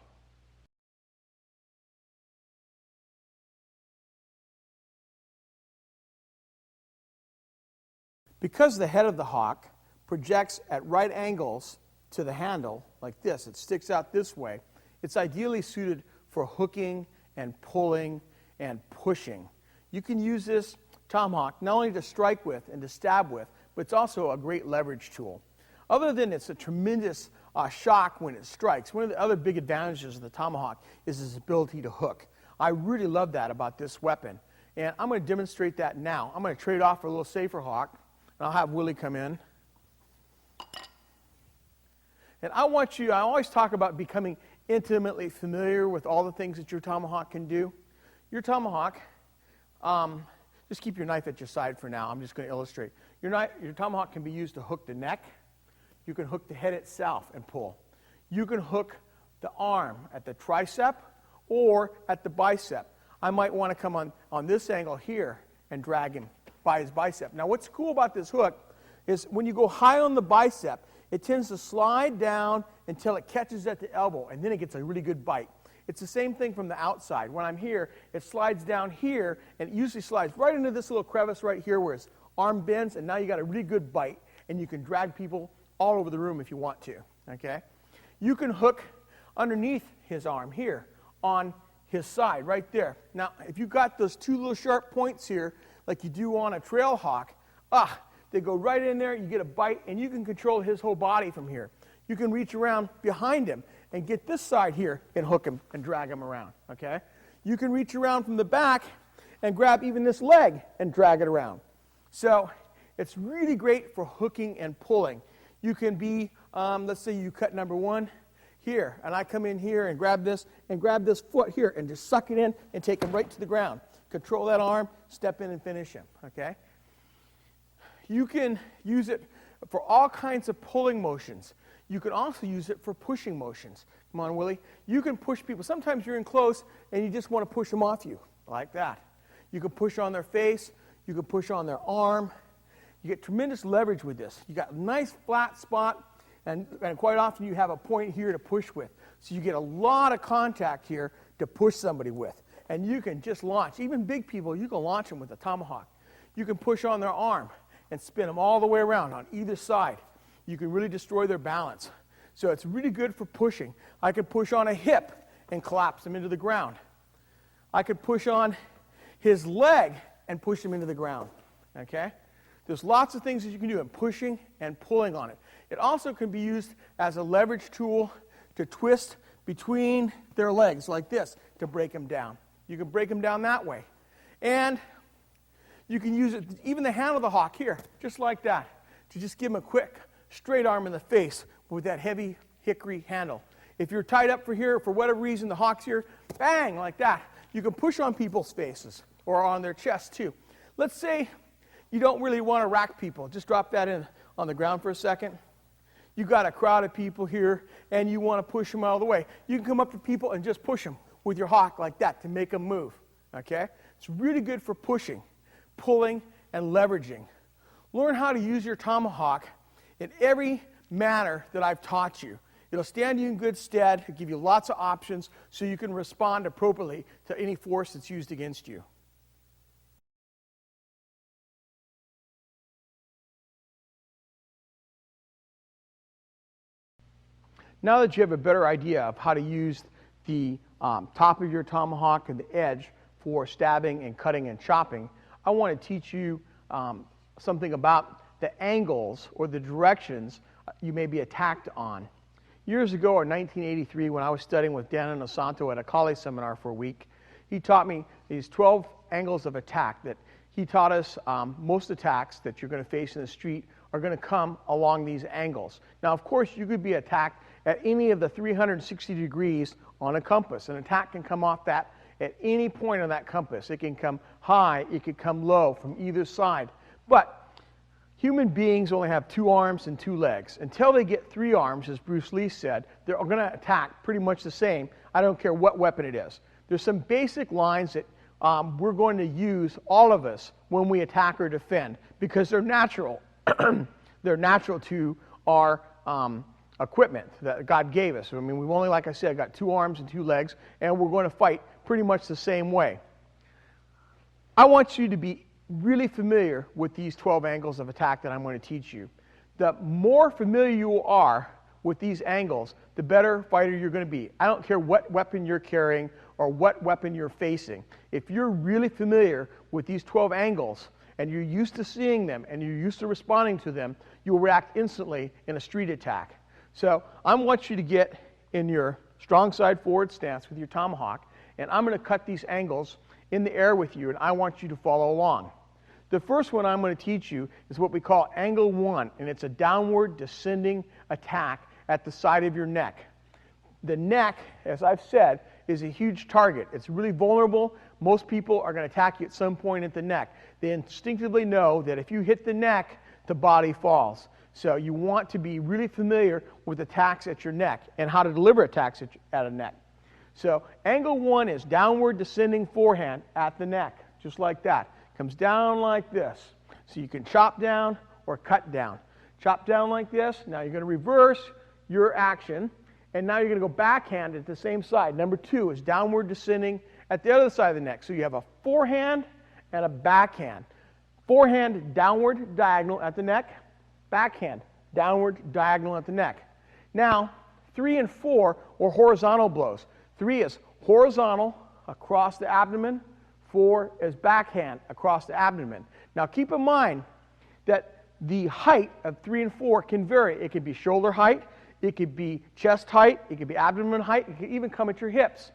Because the head of the hawk projects at right angles to the handle, like this, it sticks out this way, it's ideally suited for hooking and pulling and pushing. You can use this tomahawk not only to strike with and to stab with, but it's also a great leverage tool. Other than it's a tremendous shock when it strikes, one of the other big advantages of the tomahawk is its ability to hook. I really love that about this weapon, and I'm going to demonstrate that now. I'm going to trade off for a little safer hawk, and I'll have Willie come in. And I always talk about becoming intimately familiar with all the things that your tomahawk can do. Your tomahawk, just keep your knife at your side for now. I'm just going to illustrate. Your tomahawk can be used to hook the neck. You can hook the head itself and pull. You can hook the arm at the tricep or at the bicep. I might want to come on this angle here and drag him by his bicep. Now what's cool about this hook is when you go high on the bicep, it tends to slide down until it catches at the elbow, and then it gets a really good bite. It's the same thing from the outside. When I'm here, it slides down here, and it usually slides right into this little crevice right here where his arm bends, and now you got a really good bite, and you can drag people all over the room if you want to, okay? You can hook underneath his arm here on his side right there. Now, if you've got those two little sharp points here, like you do on a trail hawk, they go right in there, you get a bite, and you can control his whole body from here. You can reach around behind him and get this side here and hook him and drag him around, okay? You can reach around from the back and grab even this leg and drag it around. So it's really great for hooking and pulling. You can be, let's say you cut number one here, and I come in here and grab this foot here and just suck it in and take him right to the ground. Control that arm, step in and finish him, okay? You can use it for all kinds of pulling motions. You can also use it for pushing motions. Come on, Willie. You can push people. Sometimes you're in close and you just want to push them off you, like that. You can push on their face. You can push on their arm. You get tremendous leverage with this. You got a nice flat spot, and quite often you have a point here to push with. So you get a lot of contact here to push somebody with. And you can just launch. Even big people, you can launch them with a tomahawk. You can push on their arm and spin them all the way around on either side. You can really destroy their balance. So it's really good for pushing. I could push on a hip and collapse him into the ground. I could push on his leg and push him into the ground. Okay? There's lots of things that you can do in pushing and pulling on it. It also can be used as a leverage tool to twist between their legs like this to break them down. You can break them down that way. And you can use it, even the handle of the hawk here, just like that, to just give him a quick, straight arm in the face with that heavy hickory handle. If you're tied up for here, for whatever reason, the hawk's here, bang, like that. You can push on people's faces or on their chest too. Let's say you don't really want to rack people. Just drop that in on the ground for a second. You got a crowd of people here, and you want to push them out of the way. You can come up to people and just push them with your hawk like that to make them move. Okay? It's really good for pushing, pulling, and leveraging. Learn how to use your tomahawk in every manner that I've taught you. It'll stand you in good stead, it'll give you lots of options so you can respond appropriately to any force that's used against you. Now that you have a better idea of how to use the top of your tomahawk and the edge for stabbing and cutting and chopping, I want to teach you something about the angles or the directions you may be attacked on. Years ago in 1983, when I was studying with Dan Inosanto at a college seminar for a week, he taught me these 12 angles of attack that he taught us. Most attacks that you're going to face in the street are going to come along these angles. Now, of course, you could be attacked at any of the 360 degrees on a compass. An attack can come off that at any point on that compass. It can come high, it could come low from either side. But human beings only have 2 arms and 2 legs. Until they get 3 arms, as Bruce Lee said, they're going to attack pretty much the same. I don't care what weapon it is. There's some basic lines that we're going to use, all of us, when we attack or defend, because they're natural. They're natural to our equipment that God gave us. I mean, we've only, like I said, got 2 arms and 2 legs, and we're going to fight pretty much the same way. I want you to be really familiar with these 12 angles of attack that I'm going to teach you. The more familiar you are with these angles, the better fighter you're going to be. I don't care what weapon you're carrying or what weapon you're facing. If you're really familiar with these 12 angles and you're used to seeing them and you're used to responding to them, you'll react instantly in a street attack. So I want you to get in your strong side forward stance with your tomahawk, and I'm going to cut these angles in the air with you, and I want you to follow along. The first one I'm going to teach you is what we call angle 1, and it's a downward descending attack at the side of your neck. The neck, as I've said, is a huge target. It's really vulnerable. Most people are going to attack you at some point at the neck. They instinctively know that if you hit the neck, the body falls. So you want to be really familiar with attacks at your neck and how to deliver attacks at a neck. So angle 1 is downward descending forehand at the neck, just like that. Comes down like this. So you can chop down or cut down. Chop down like this. Now you're going to reverse your action, and now you're going to go backhand at the same side. Number 2 is downward descending at the other side of the neck. So you have a forehand and a backhand. Forehand, downward, diagonal at the neck. Backhand, downward, diagonal at the neck. Now, 3 and 4 are horizontal blows. 3 is horizontal across the abdomen. 4 is backhand across the abdomen. Now, keep in mind that the height of 3 and 4 can vary. It could be shoulder height, it could be chest height, it could be abdomen height, it could even come at your hips.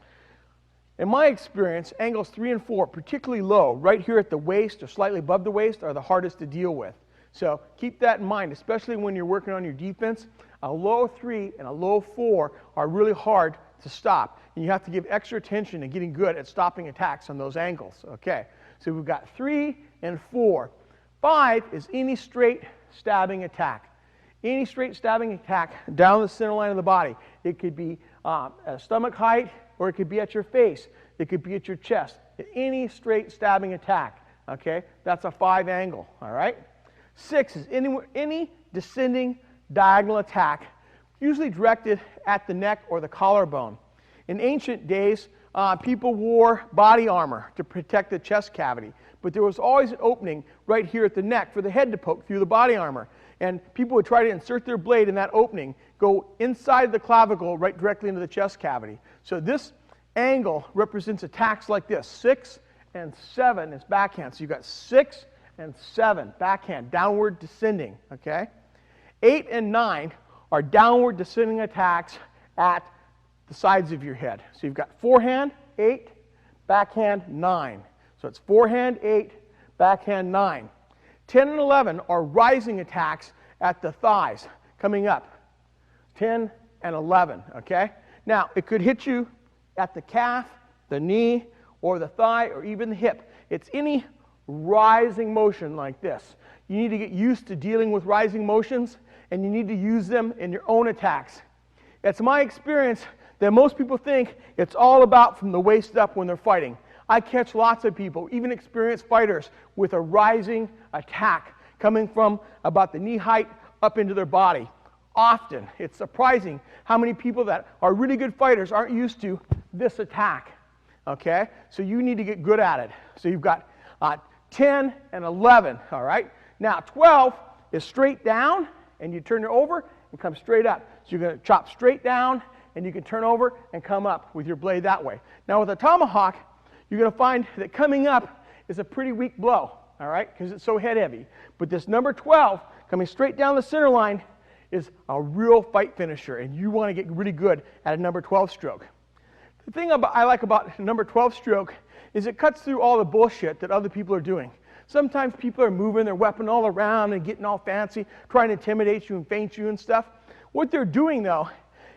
In my experience, angles 3 and 4, particularly low, right here at the waist or slightly above the waist, are the hardest to deal with. So keep that in mind, especially when you're working on your defense. A low 3 and a low 4 are really hard to stop. And you have to give extra attention and getting good at stopping attacks on those angles. Okay, so we've got 3 and 4. 5 is any straight stabbing attack. Any straight stabbing attack down the center line of the body. It could be at stomach height, or it could be at your face. It could be at your chest. Any straight stabbing attack. Okay, that's a 5 angle. All right. 6 is any descending diagonal attack, usually directed at the neck or the collarbone. In ancient days, people wore body armor to protect the chest cavity, but there was always an opening right here at the neck for the head to poke through the body armor. And people would try to insert their blade in that opening, go inside the clavicle right directly into the chest cavity. So this angle represents attacks like this. 6 and 7 is backhand. So you've got 6 and 7, backhand, downward descending, okay? 8 and 9 are downward descending attacks at the sides of your head. So you've got forehand, 8, backhand, 9. So it's forehand, 8, backhand, 9. 10 and 11 are rising attacks at the thighs, coming up. 10 and 11, okay? Now, it could hit you at the calf, the knee, or the thigh, or even the hip. It's any rising motion like this. You need to get used to dealing with rising motions, and you need to use them in your own attacks. It's my experience that most people think it's all about from the waist up when they're fighting. I catch lots of people, even experienced fighters, with a rising attack coming from about the knee height up into their body. Often, it's surprising how many people that are really good fighters aren't used to this attack. Okay? So you need to get good at it. So you've got 10 and 11, all right? Now, 12 is straight down, and you turn it over and come straight up. So you're going to chop straight down, and you can turn over and come up with your blade that way. Now, with a tomahawk, you're going to find that coming up is a pretty weak blow, all right, because it's so head heavy. But this number 12, coming straight down the center line, is a real fight finisher, and you want to get really good at a number 12 stroke. The thing I like about number 12 stroke is it cuts through all the bullshit that other people are doing. Sometimes people are moving their weapon all around and getting all fancy, trying to intimidate you and feint you and stuff. What they're doing, though,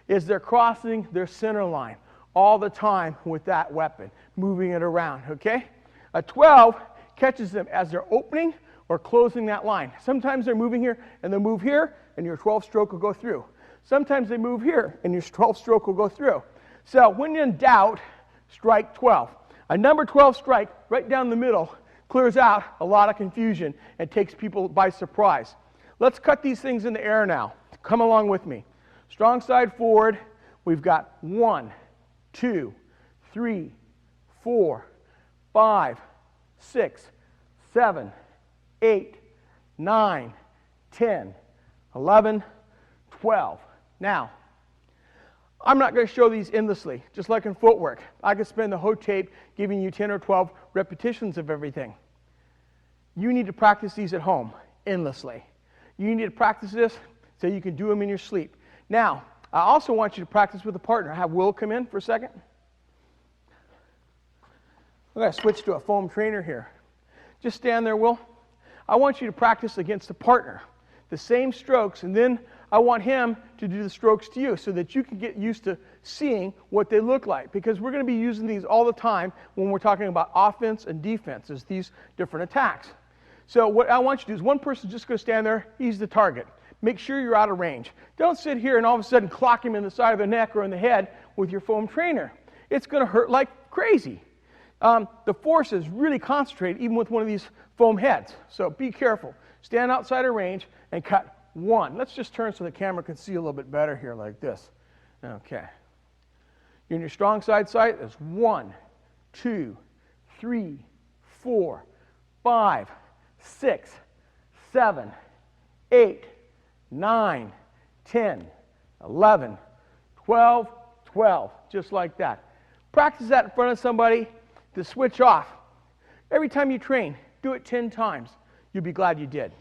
is they're crossing their center line all the time with that weapon, moving it around, okay? A 12 catches them as they're opening or closing that line. Sometimes they're moving here, and they'll move here, and your 12 stroke will go through. Sometimes they move here, and your 12 stroke will go through. So when in doubt, strike 12. A number 12 strike right down the middle clears out a lot of confusion and takes people by surprise. Let's cut these things in the air now. Come along with me. Strong side forward. We've got 1, 2, 3, 4, 5, 6, 7, 8, 9, 10, 11, 12. Now, I'm not going to show these endlessly, just like in footwork. I could spend the whole tape giving you 10 or 12 repetitions of everything. You need to practice these at home endlessly. You need to practice this so you can do them in your sleep. Now, I also want you to practice with a partner. Have Will come in for a second. I'm going to switch to a foam trainer here. Just stand there, Will. I want you to practice against a partner. The same strokes, and then I want him to do the strokes to you so that you can get used to seeing what they look like, because we're going to be using these all the time when we're talking about offense and defense, as these different attacks. So what I want you to do is one person's just going to stand there, he's the target. Make sure you're out of range. Don't sit here and all of a sudden clock him in the side of the neck or in the head with your foam trainer. It's going to hurt like crazy. The force is really concentrated even with one of these foam heads. So be careful. Stand outside of range and cut 1. Let's just turn so the camera can see a little bit better here like this. Okay. In your strong side sight, there's 1, 2, 3, 4, 5, 6, 7, 8, 9, 10, 11, 12, 12. Just like that. Practice that in front of somebody to switch off. Every time you train, do it 10 times. You'll be glad you did.